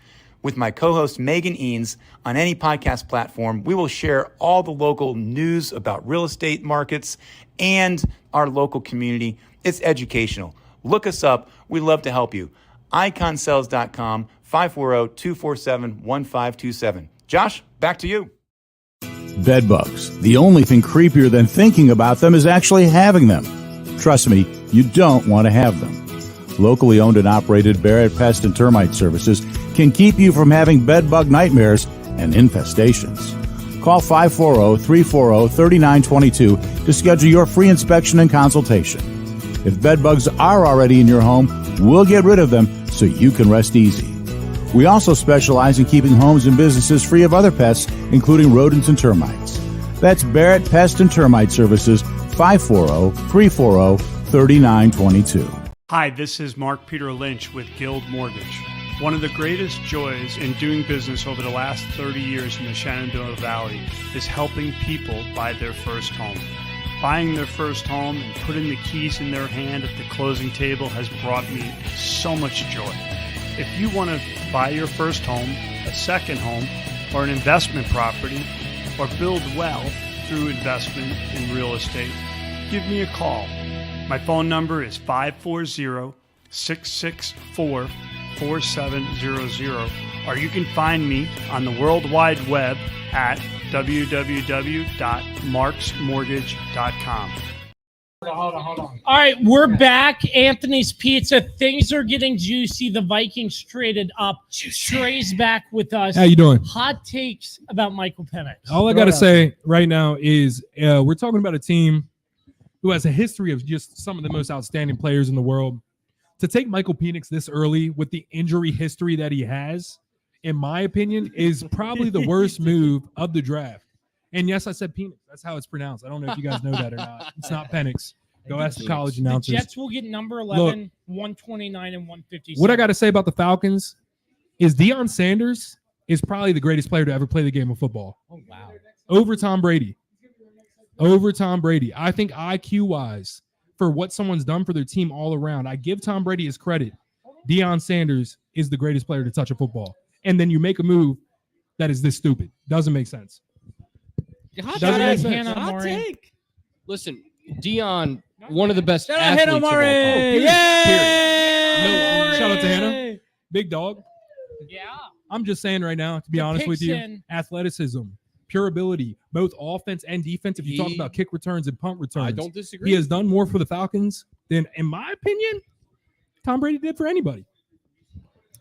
with my co-host Megan Eanes. On any podcast platform, we will share all the local news about real estate markets and our local community. It's educational. Look us up. We love to help you. iconsells.com, 540-247-1527. Josh, back to you. Bed bugs. The only thing creepier than thinking about them is actually having them. Trust me, you don't want to have them. Locally owned and operated Barrett Pest and Termite Services can keep you from having bed bug nightmares and infestations. Call 540-340-3922 to schedule your free inspection and consultation. If bed bugs are already in your home, we'll get rid of them so you can rest easy. We also specialize in keeping homes and businesses free of other pests, including rodents and termites. That's Barrett Pest and Termite Services, 540-340-3922. Hi, this is Mark Peter Lynch with Guild Mortgage. One of the greatest joys in doing business over the last 30 years in the Shenandoah Valley is helping people buy their first home. Buying their first home and putting the keys in their hand at the closing table has brought me so much joy. If you want to buy your first home, a second home, or an investment property, or build wealth through investment in real estate, give me a call. My phone number is 540-664-4700, or you can find me on the World Wide Web at www.marksmortgage.com. Hold on. All right, we're back. Anthony's Pizza. Things are getting juicy. The Vikings traded up. Trey's back with us. How you doing? Hot takes about Michael Penix. All I got to say right now is we're talking about a team who has a history of just some of the most outstanding players in the world. To take Michael Penix this early with the injury history that he has, in my opinion, is probably the worst move of the draft. And yes, I said Penix. That's how it's pronounced. I don't know if you guys know that or not. It's not Penix. Go ask the college announcers. The Jets will get number 11, 129, and 157. What I got to say about the Falcons is Deion Sanders is probably the greatest player to ever play the game of football. Oh, wow. Over Tom Brady. I think IQ-wise, for what someone's done for their team all around, I give Tom Brady his credit. Deion Sanders is the greatest player to touch a football. And then you make a move that is this stupid. Doesn't make sense. Hot take. Listen, Dion, one of the best athletes of all time. Yay! Shout out to Hannah. Big dog. Yeah. I'm just saying right now, to be honest with you, athleticism, pure ability, both offense and defense. If you talk about kick returns and punt returns, I don't disagree. He has done more for the Falcons than, in my opinion, Tom Brady did for anybody.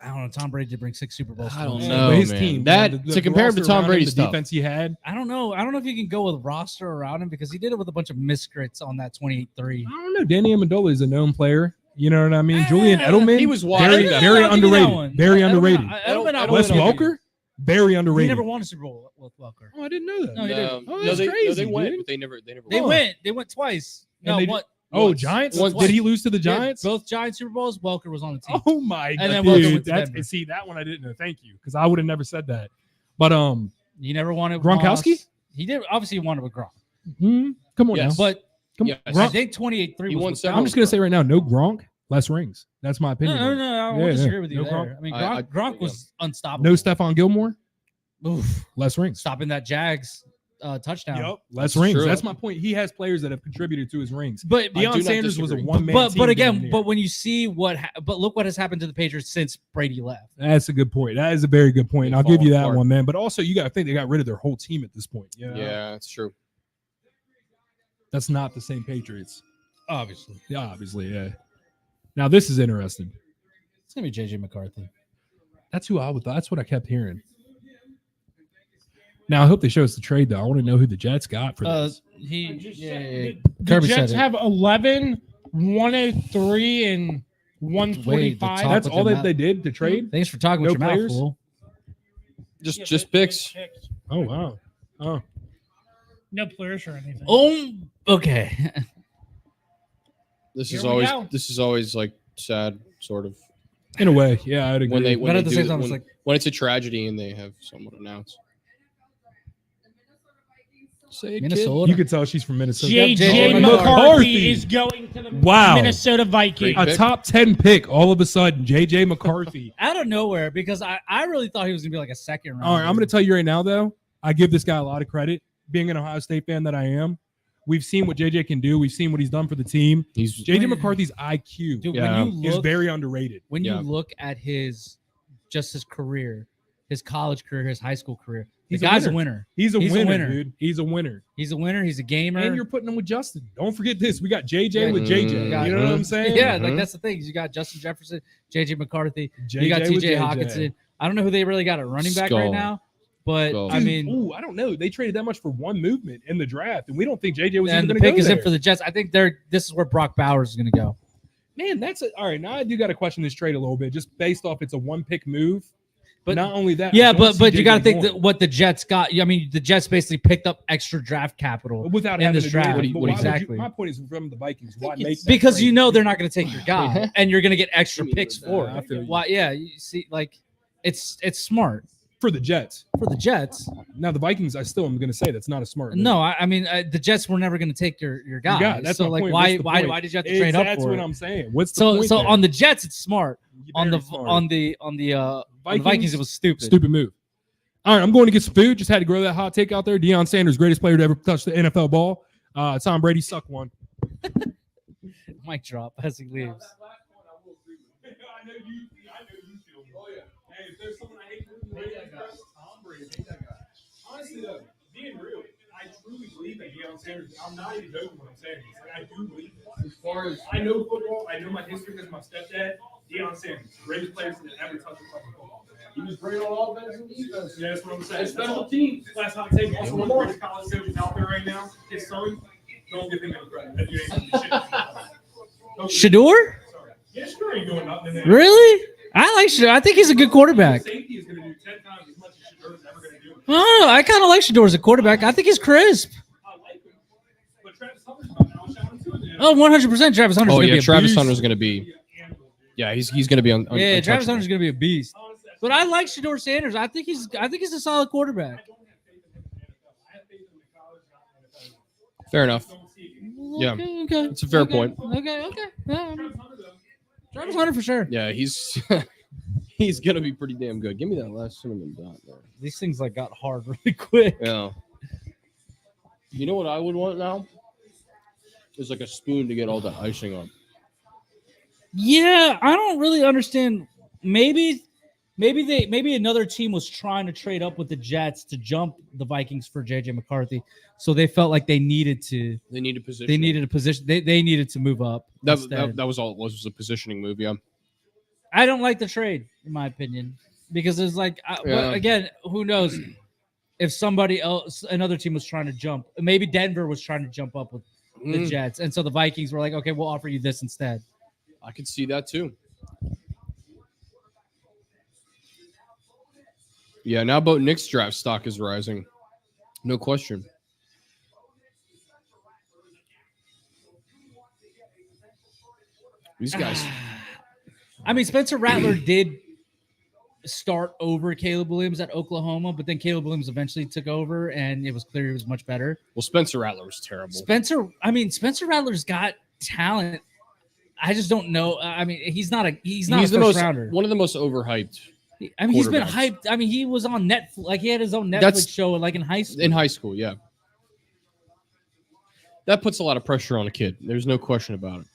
I don't know. Tom Brady did bring 6 Super Bowls. I don't know, his man. team, that the to compare him to Tom Brady's the stuff. defense he had. I don't know. I don't know if you can go with roster around him because he did it with a bunch of miscrits on that 28-3. I don't know. Danny Amendola is a known player. You know what I mean? Julian Edelman. He was very underrated. Very underrated. Wes Welker. Very underrated. He never won a Super Bowl with Welker. Oh, I didn't know that. No, he didn't. Oh, that's crazy. They went, dude. but they never. They went. They went twice. No, what? Oh, Giants? Did he lose to the Giants? Both Giants Super Bowls, Welker was on the team. Oh my god! And then Welker went to That's, Denver. see, that one I didn't know. Thank you, because I would have never said that. But You never wanted Gronkowski? Moss. He did. Obviously, he wanted with Gronk. Come on Yes. now. But Yes. I think 28-3 He was won with several. I'm just gonna say right now, no Gronk, less rings. That's my opinion. No, I won't disagree with you there. I mean, Gronk was unstoppable. No Stephon Gilmore, Oof. less rings. Stopping that Jags touchdown. Yep, less That's rings. true. That's my point. He has players that have contributed to his rings. But Deion Sanders was a one-man but team again, down there. but when you see but look what has happened to the Patriots since Brady left. That's a good point. That is a very good point. They I'll give you fall that apart. one, man. But also, you got to think they got rid of their whole team at this point. Yeah, that's true. That's not the same Patriots. Obviously. Yeah, obviously, yeah. Now this is interesting. It's gonna be JJ McCarthy. That's that's what I kept hearing. Now I hope they show us the trade though. I want to know who the Jets got for this. The Kirby Jets said it. have 11, 103, and 145. That's with all your that they did to trade. Thanks for talking No with your players? mouth full. Just picks. Oh wow. Oh, No players or anything. Oh, okay. This Here is we always go. like sad, sort of. in a way, yeah, I'd agree. When they But at the do same it- time, it's when- like when it's a tragedy and they have someone announce. Say it, Minnesota. you could tell she's from Minnesota. JJ McCarthy is going to the Minnesota Vikings. A top 10 pick all of a sudden. JJ McCarthy. out of nowhere because I really thought he was gonna be like a second round. All right, I'm going to tell you right now, though, I give this guy a lot of credit. Being an Ohio State fan that I am, we've seen what JJ can do. We've seen what he's done for the team. He's JJ McCarthy's IQ Dude, Yeah. when you is look very underrated. when Yeah. you look at his career, his college career, his high school career, the He's a guy's a winner. winner. He's a He's a winner, winner. dude. He's a winner. He's a winner. He's a gamer. And you're putting him with Justin. Don't forget this. We got JJ Yeah, with JJ. yeah. You know what I'm saying? yeah, like that's the thing. You got Justin Jefferson, JJ McCarthy, you got JJ with TJ JJ. Hawkinson. I don't know who they really got at running back Skull. right now, but Skull. I mean, Ooh, I don't know. They traded that much for one movement in the draft, and we don't think JJ was and even the going to pick go is there. in for the Jets. I think this is where Brock Bowers is going to go. Man, all right. Now I do got to question this trade a little bit, just based off it's a one pick move. But not only that, yeah, but you got to think that what the Jets got. I mean, the Jets basically picked up extra draft capital without in having this to draft. exactly. My point is from the Vikings. Why make because trade? you know they're not going to take your guy, and you're going to get extra picks for I feel it. you. Why? Yeah, you see, like it's smart for the Jets. For the Jets. Now the Vikings, I still am going to say that's not a smart move. No, I mean the Jets were never going to take your guy. That's so my like point. why did you have to trade up That's for what it? I'm saying. What's the point so there? on the Jets it's smart. On the Vikings, Vikings it was stupid. Stupid move. All right, I'm going to get some food. Just had to grow that hot take out there. Deion Sanders, greatest player to ever touch the NFL ball. Tom Brady, suck one. Mic drop as he leaves. I know you feel me. Oh yeah. Hey, if there's someone I hate, Tom Brady. Honestly though, being real, I truly believe that Deion Sanders. I'm not even joking when I'm saying this. Like, I do believe this. As far as I know football, I know my history because of my stepdad. Deion Sanders, greatest player to ever touch the fucking football. He was great on offense and defense. Yeah, that's what I'm saying. Special teams. Last hot take. Also, one of the greatest college coaches out there right now. His son. Don't give him any credit. Shador? Yeah, Shador ain't doing nothing. Really? I like Shador. I think he's a good quarterback. Safety is going to do 10 times as much as Shador is ever going to do. I kind of like Shador as a quarterback. I think he's crisp. I like him. But Travis Hunter's coming out. Shout out to him. Oh, 100% Travis Hunter's going to be a beast. Travis Hunter's going to be. Yeah, he's going to be on. Yeah, Travis Hunter's going to be a beast. But I like Shador Sanders. I think he's a solid quarterback. Fair enough. Yeah, Okay. It's a fair point. Okay. Yeah. Travis Hunter for sure. Yeah, he's he's gonna be pretty damn good. Give me that last cinnamon dot there. These things like got hard really quick. Yeah. You know what I would want now? Is like a spoon to get all the icing on. Yeah, I don't really understand. Maybe another team was trying to trade up with the Jets to jump the Vikings for JJ McCarthy, so they felt like they needed to. They needed position. They needed a position. They needed to move up. That was all it was a positioning move. Yeah. I don't like the trade, in my opinion, because it's like, but again, who knows if somebody else, another team was trying to jump. Maybe Denver was trying to jump up with the Jets, and so the Vikings were like, okay, we'll offer you this instead. I could see that too. Yeah, now about Knicks draft stock is rising. No question. These guys. I mean, Spencer Rattler did start over Caleb Williams at Oklahoma, but then Caleb Williams eventually took over, and it was clear he was much better. Well, Spencer Rattler was terrible. Spencer Rattler's got talent. I just don't know. I mean, he's not a first rounder. One of the most overhyped. I mean, he's been hyped. I mean, he was on Netflix. Like, he had his own Netflix show, like in high school. In high school, yeah. That puts a lot of pressure on a kid. There's no question about it.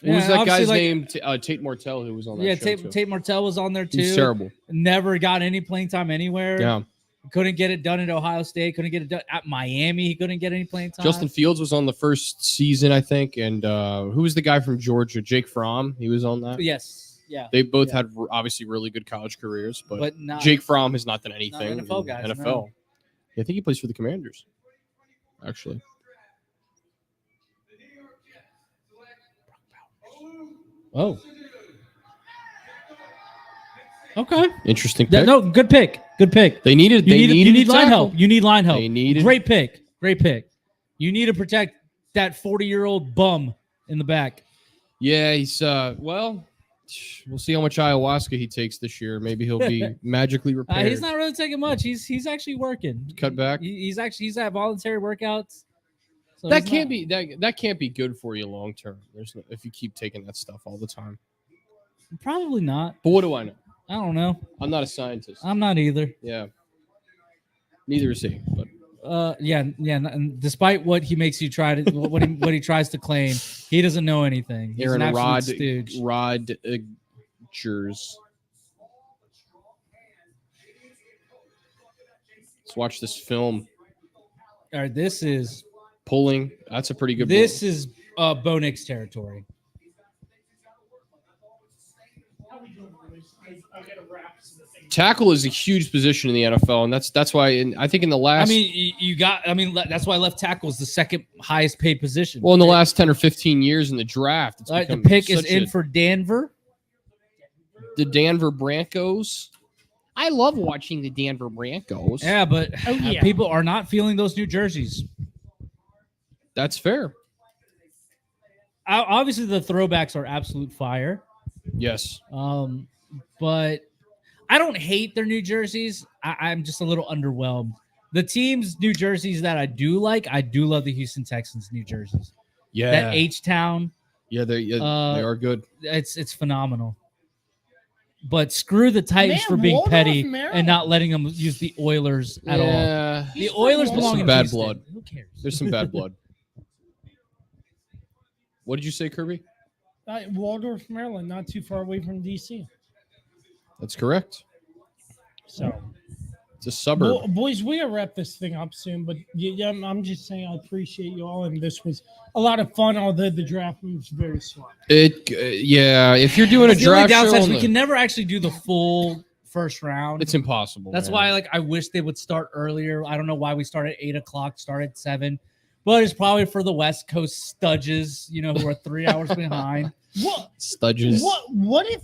What was that guy's name? Tate Martell, who was on that show. Tate Martell was on there too. He's terrible. Never got any playing time anywhere. Yeah. Couldn't get it done at Ohio State. Couldn't get it done at Miami. He couldn't get any playing time. Justin Fields was on the first season, I think. And who was the guy from Georgia? Jake Fromm. He was on that. Yes. Yeah. They both had obviously really good college careers, but Jake Fromm has not done anything. Not NFL guys. NFL. No. Yeah, I think he plays for the Commanders, actually. Oh. Okay. Interesting pick. No, good pick. Good pick. You need line help. You need line help. They needed Great pick. You need to protect that 40-year-old bum in the back. Yeah, he's well, we'll see how much ayahuasca he takes this year. Maybe he'll be magically repaired. He's not really taking much. He's actually working. Cut back. He's at voluntary workouts. So that can't be good for you long term. If you keep taking that stuff all the time. Probably not. But what do I know? I don't know. I'm not a scientist. I'm not either. Yeah. Neither is he. But yeah. And despite what he makes you try to, what he tries to claim, he doesn't know anything. He's an absolute stooge. Rodgers. Let's watch this film. All right, this is pulling. That's a pretty good. This is Bo Nix territory. Tackle is a huge position in the NFL, and that's why. I think in the last, that's why left tackle is the second highest paid position. Well, in the last 10 or 15 years in the draft, the pick is in for Denver. the Denver Broncos. I love watching the Denver Broncos. Yeah, but yeah. people are not feeling those new jerseys. That's fair. Obviously, the throwbacks are absolute fire. Yes. But I don't hate their new jerseys. I'm just a little underwhelmed. The team's new jerseys that I do love the Houston Texans new jerseys. Yeah. That H-Town. Yeah, they are good. It's phenomenal. But screw the Titans for being Waldorf, petty Maryland. and not letting them use the Oilers at all. Yeah. The Oilers from belong some in bad Houston. blood. Who cares? There's some bad blood. What did you say, Kirby? Waldorf, Maryland, not too far away from DC. That's correct. So, It's a suburb. boys, we gotta wrap this thing up soon. But yeah, I'm just saying I appreciate you all, and this was a lot of fun. Although the draft was very slow. Yeah. If you're doing a The only draft show, downside is on we the- can never actually do the full first round. it's impossible. That's man. why, I wish they would start earlier. I don't know why we start at 8:00, start at 7, but it's probably for the West Coast studges, who are 3 hours behind. What? Studges. What if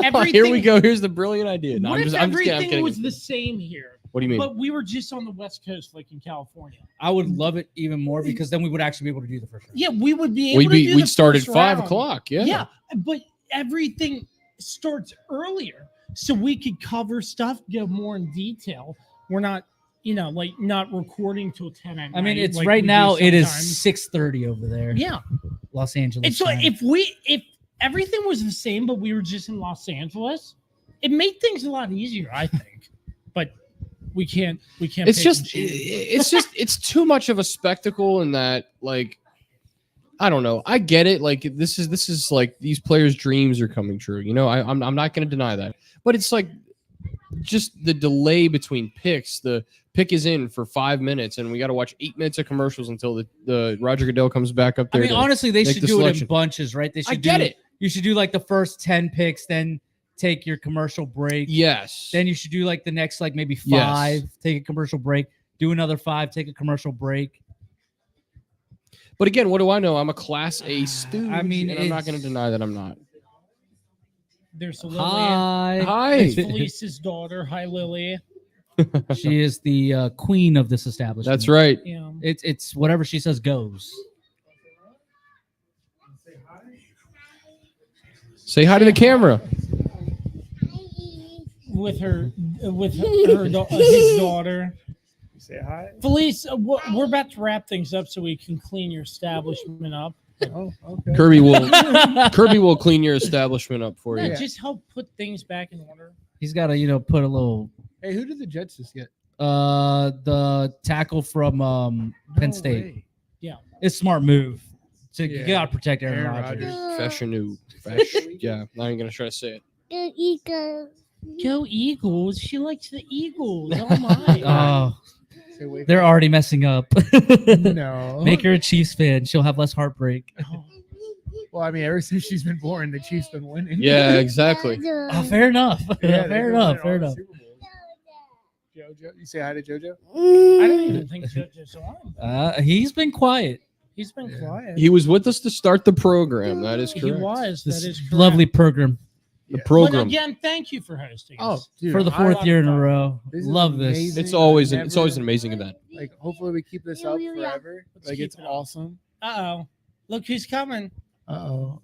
everything? Here we go. Here's the brilliant idea. No, What if I'm everything kidding. was the same here? What do you mean? But we were just on the West Coast, like in California. I would love it even more because then we would actually be able to do the first round. Yeah, we would be able to do We'd the start at first 5 round. o'clock. Yeah. Yeah, but everything starts earlier, so we could cover stuff, go more in detail. We're not, not recording till 10 at night. I mean, it's like right we do now. It is sometimes. 6:30 over there. Yeah, Los Angeles. and so time. if everything was the same, but we were just in Los Angeles, it made things a lot easier, I think. But we can't. It's pick and just, choose. it's too much of a spectacle in that, I don't know. I get it. This is like these players' dreams are coming true. I'm not going to deny that. But it's just the delay between picks. The pick is in for 5 minutes, and we got to watch 8 minutes of commercials until the Roger Goodell comes back up I there. mean, honestly, they make should the do it selection. in bunches, right? They should I get it. You should do the first 10 picks, then take your commercial break. Yes. Then you should do the next maybe 5, Yes. take a commercial break, do another 5, take a commercial break. But again, what do I know? I'm a Class A student. I mean, and I'm not going to deny that I'm not. There's Lillian. Hi. It's Felice's daughter. Hi, Lily. She is the queen of this establishment. That's right. Yeah. It's whatever she says goes. Say hi to the camera. With his daughter. Say hi. Felice, we're about to wrap things up so we can clean your establishment up. Oh, okay. Kirby will clean your establishment up for you. Yeah, just help put things back in order. He's got to put a little Hey, who did the Jets just get? the tackle from Penn State. way. It's a smart move. So Yeah. you got to protect Aaron Aaron Rodgers. Fashion. Yeah, not even gonna try to say it. Go Eagles. She likes the Eagles. Oh my. Oh, Say wait they're already messing up. No. Make her a Chiefs fan. She'll have less heartbreak. Well, I mean, ever since she's been born, the Chiefs been winning. Yeah, exactly. Oh, fair enough. Yeah, Fair enough. Fair enough. JoJo, you say hi to JoJo. I don't even think JoJo's on. He's been quiet. He's been quiet. He was with us to start the program. That is He correct. was. This That is correct. lovely program The Yeah. But program. again, thank you for hosting Oh, us. dude, for the I- 4th year in a row. This is Love this. amazing. It's always Never- an amazing event. Like, hopefully, we keep this up forever. Let's Like, keep it's it up. awesome. Uh-oh. Look who's coming. Uh-oh.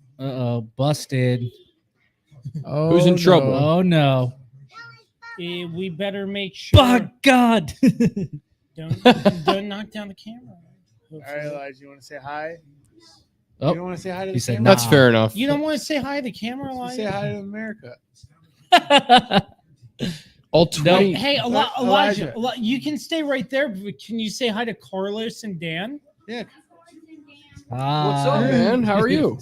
Busted. Oh, Who's in no. trouble? Oh no. We better make sure. By God. Don't knock down the camera. All right, Elijah, you want to say hi? Oh, You don't want to say hi to he the said camera? nah. That's fair enough. You don't want to say hi to the camera, Say Elijah? hi to America. All 20. Hey, Elijah. Elijah, you can stay right there. But can you say hi to Carlos and Dan? Yeah. What's up, man? How are you?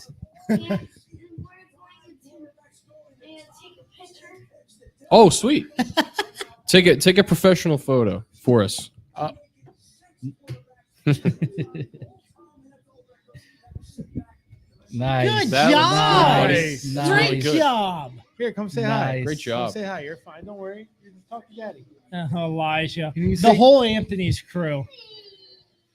Oh, sweet. Take a professional photo for us. Nice. Good That was job. nice. Great Good. job. Here, come say hi. Nice. Great Come job. say hi. You're fine. Don't worry. You just talk to Daddy. Elijah. Can you The say, whole Anthony's crew.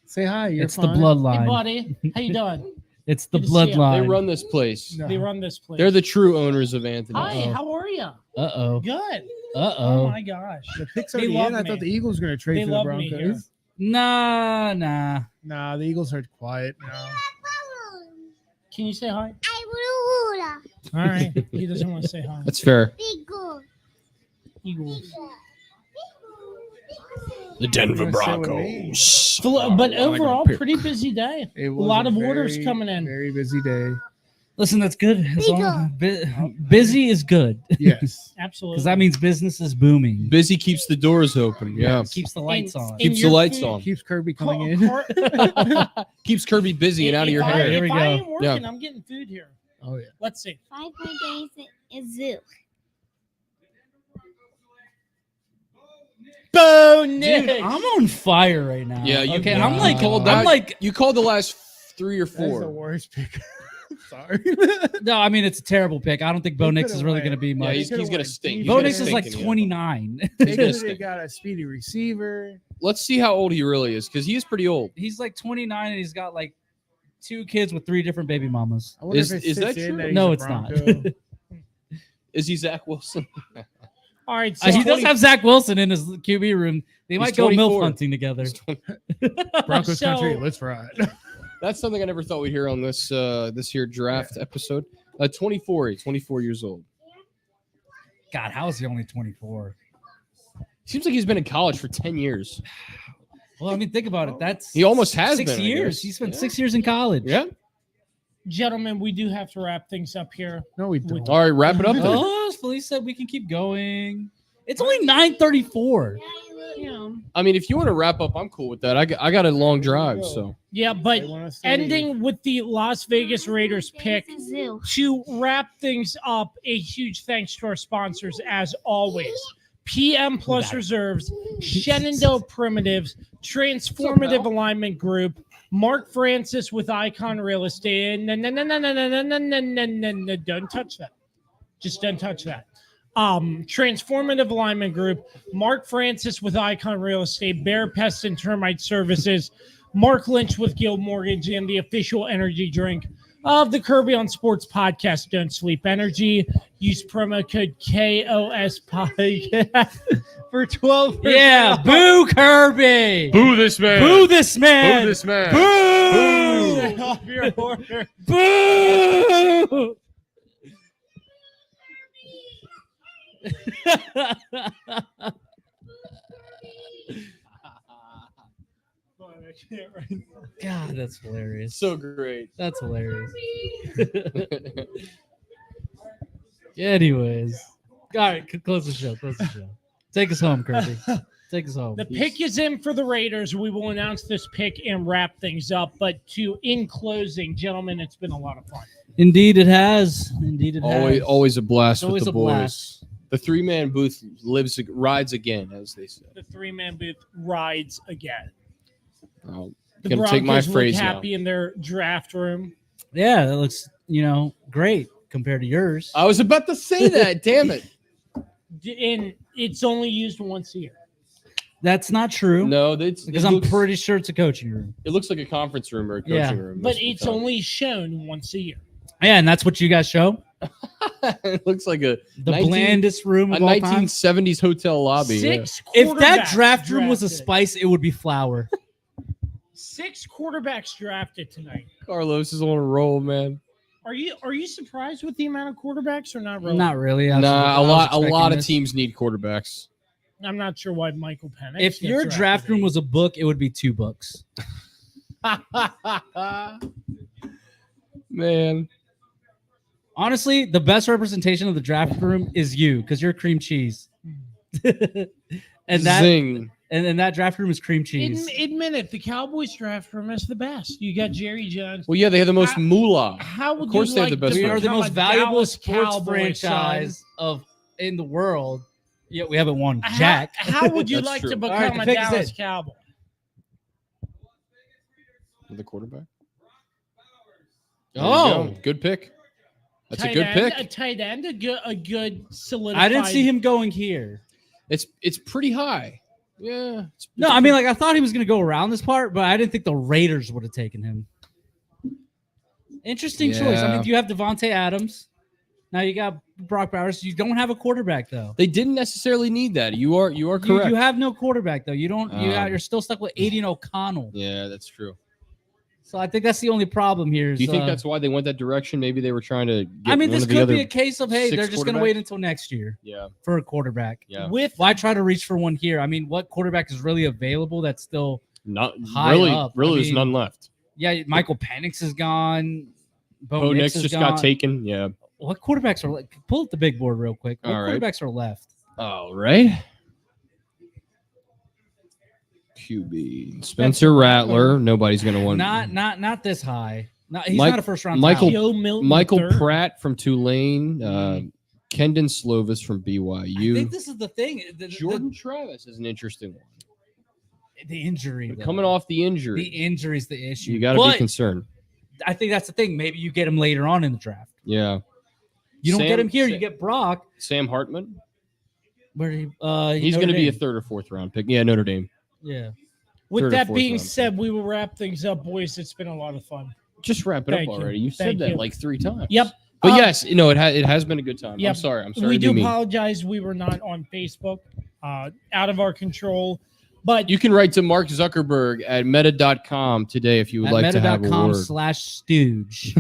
say hi. You're It's fine. the Hey, bloodline. buddy. How you doing? It's the Good to see ya. bloodline. They run this place. No. They run this place. They're the true owners of Anthony. Hi, how are you? Uh-oh. Good. Uh-oh. Oh my gosh. The pick's They already love in. I me. thought the Eagles were going to trade They for the love me here. Broncos. Nah. Nah, the Eagles are quiet now. Can you say hi? All right. He doesn't want to say hi. That's fair. Eagles. The Denver Wanna sit with me? Broncos. But I overall, gotta pick. pretty busy day. It A was lot of orders very, coming in. Very busy day. Listen, that's good. Busy is good. Yes. Absolutely. Because that means business is booming. Busy keeps the doors open. Yeah. Keeps the lights on. and Keeps the your lights food- on. Keeps Kirby Car- coming in. car- Keeps Kirby busy and out of your If I- hair. Here we if I go. ain't working, Yeah. I'm getting food here. Oh, yeah. Let's see. 5 days is zoo. Bo Dude, Nick. I'm on fire right now. Yeah, you okay. you I'm like, called I'm that. like, You called the last 3 or That's the 4. worst pick. Sorry. no, I mean it's a terrible pick. I don't think Bo He Nix is could've really went. going to be Yeah, much. he's gonna went stink. deep. He's Bo gonna Nix is stink like in the NFL. 29. They gonna could have stink. got a speedy receiver. Let's see how old he really is, because he is pretty old. He's like 29 and he's got like 2 kids with 3 different baby mamas. I wonder Is- if it is that fits in true? that he's No, a it's not. Bronco. Is he Zach Wilson? All right. So He does have Zach Wilson in his QB room. They He's might go 24. MILF hunting together. Broncos So- country. Let's ride. That's something I never thought we'd hear on this this year draft episode. 24 years old. God, how is he only 24? Seems like he's been in college for 10 years. Well, I mean, think about it. That's He almost has 6 been, I years. guess. He spent Yeah. 6 years in college. Yeah. gentlemen, we do have to wrap things up here. No, we don't. All right, wrap it up then. Oh, Felice said we can keep going. It's only 9:34. Yeah. I mean, if you want to wrap up, I'm cool with that. I got a long drive, so Yeah, but ending with the Las Vegas Raiders pick Zoo. to wrap things up, a huge thanks to our sponsors as always. PM Plus Reserves, Shenandoah Primitives, Transformative Alignment Group, Mark Francis with Icon Real Estate. No, don't touch that. Just don't touch that. Transformative Alignment Group, Mark Francis with Icon Real Estate, Bear Pest and Termite Services, Mark Lynch with Guild Mortgage, and the official energy drink of the Kirby on Sports podcast, Don't Sleep Energy. Use promo code KOS podcast for 12%. Yeah, boo Kirby. boo this man. Boo this man. Boo this man. Boo. Off your order. Boo. God, that's hilarious. So great. That's hilarious. Anyways, all right, close the show. Close the show. Take us home, Kirby. Take us home. The pick is in for the Raiders. We will announce this pick and wrap things up. But in closing, gentlemen, it's been a lot of fun. Indeed, it has. Indeed, it has. Always a blast It's always with the a boys. blast. The 3-man booth rides again, as they say. The 3-man booth rides again. I'm The gonna Broncos take my look phrase now. happy in their draft room. Yeah, that looks, great compared to yours. I was about to say that. Damn it. And it's only used once a year. That's not true. No, because I'm pretty sure it's a coaching room. It looks like a conference room or a coaching Yeah. room. But most of the it's time. only shown once a year. Yeah, and that's what you guys show. It looks like a The blandest room a of all time. 1970s hotel lobby. Yeah. If that quarterbacks draft room was a drafted. spice, it would be flour. 6 quarterbacks drafted tonight. Carlos is on a roll, man. Are you surprised with the amount of quarterbacks or not really? Not really. Nah, a lot of this. teams need quarterbacks. I'm not sure why Michael Penix. If your draft room was a book, it would be 2 books. Man. Honestly, the best representation of the draft room is you, because you're cream cheese. and that Zing. and that draft room is cream cheese. Admit it, the Cowboys draft room is the best. You got Jerry Jones. Well, yeah, they have the most moolah. How would Of course you they like have the best to We are the become most a valuable Dallas sports Cowboy, franchise son? in the world. Yet we haven't won jack. How would you That's like true. to All right, become the a pick is Dallas in. Cowboy? The quarterback. Oh. There you go. Good pick. That's Tight a good end, pick. A tight end, a good solidified. I didn't see him going here. It's pretty high. Yeah. No, I mean, like I thought he was going to go around this part, but I didn't think the Raiders would have taken him. Interesting choice. I mean, you have Devontae Adams. Now you got Brock Bowers. You don't have a quarterback though. They didn't necessarily need that. You are correct. You have no quarterback though. You don't. You're still stuck with Aiden O'Connell. Yeah, that's true. So I think that's the only problem here. Do you think that's why they went that direction? Maybe they were trying to get I mean, one this of the could other be a case of, hey, they're just going to wait until next year for a quarterback. Yeah. Why try to reach for one here? I mean, what quarterback is really available that's still not high really up? there's none left. Yeah, Michael Penix is gone. Bo Nix just got taken. Yeah. What quarterbacks are like? Pull up the big board real quick. What quarterbacks are left? All right. QB Spencer Rattler. Nobody's going to want. Not this high. He's not a first round. Michael Pratt from Tulane. Kendon Slovis from BYU. I think this is the thing. Jordan Travis is an interesting one. The injury. Coming off the injury. The injury is the issue. You got to be concerned. I think that's the thing. Maybe you get him later on in the draft. Yeah. You don't get him here. You get Brock. Sam Hartman. Where he's going to be a 3rd or 4th round pick. Yeah, Notre Dame. Yeah. With that being said, we will wrap things up, boys. It's been a lot of fun. Just wrap it up already. You said that like 3 times. Yep. But yes, it has been a good time. Yep. I'm sorry. We do apologize. We were not on Facebook. Out of our control. But you can write to Mark Zuckerberg at meta.com today if you would like to have a word. meta.com/stooge.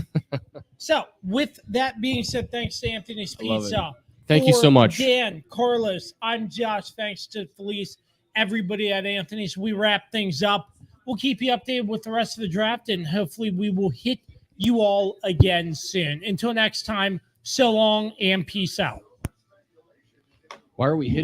So, with that being said, thanks to Anthony's Pizza. Thank you so much. Dan, Carlos, I'm Josh. Thanks to Felice, everybody at Anthony's. We wrap things up. We'll keep you updated with the rest of the draft, and hopefully we will hit you all again soon. Until next time, so long and peace out. Why are we hitting?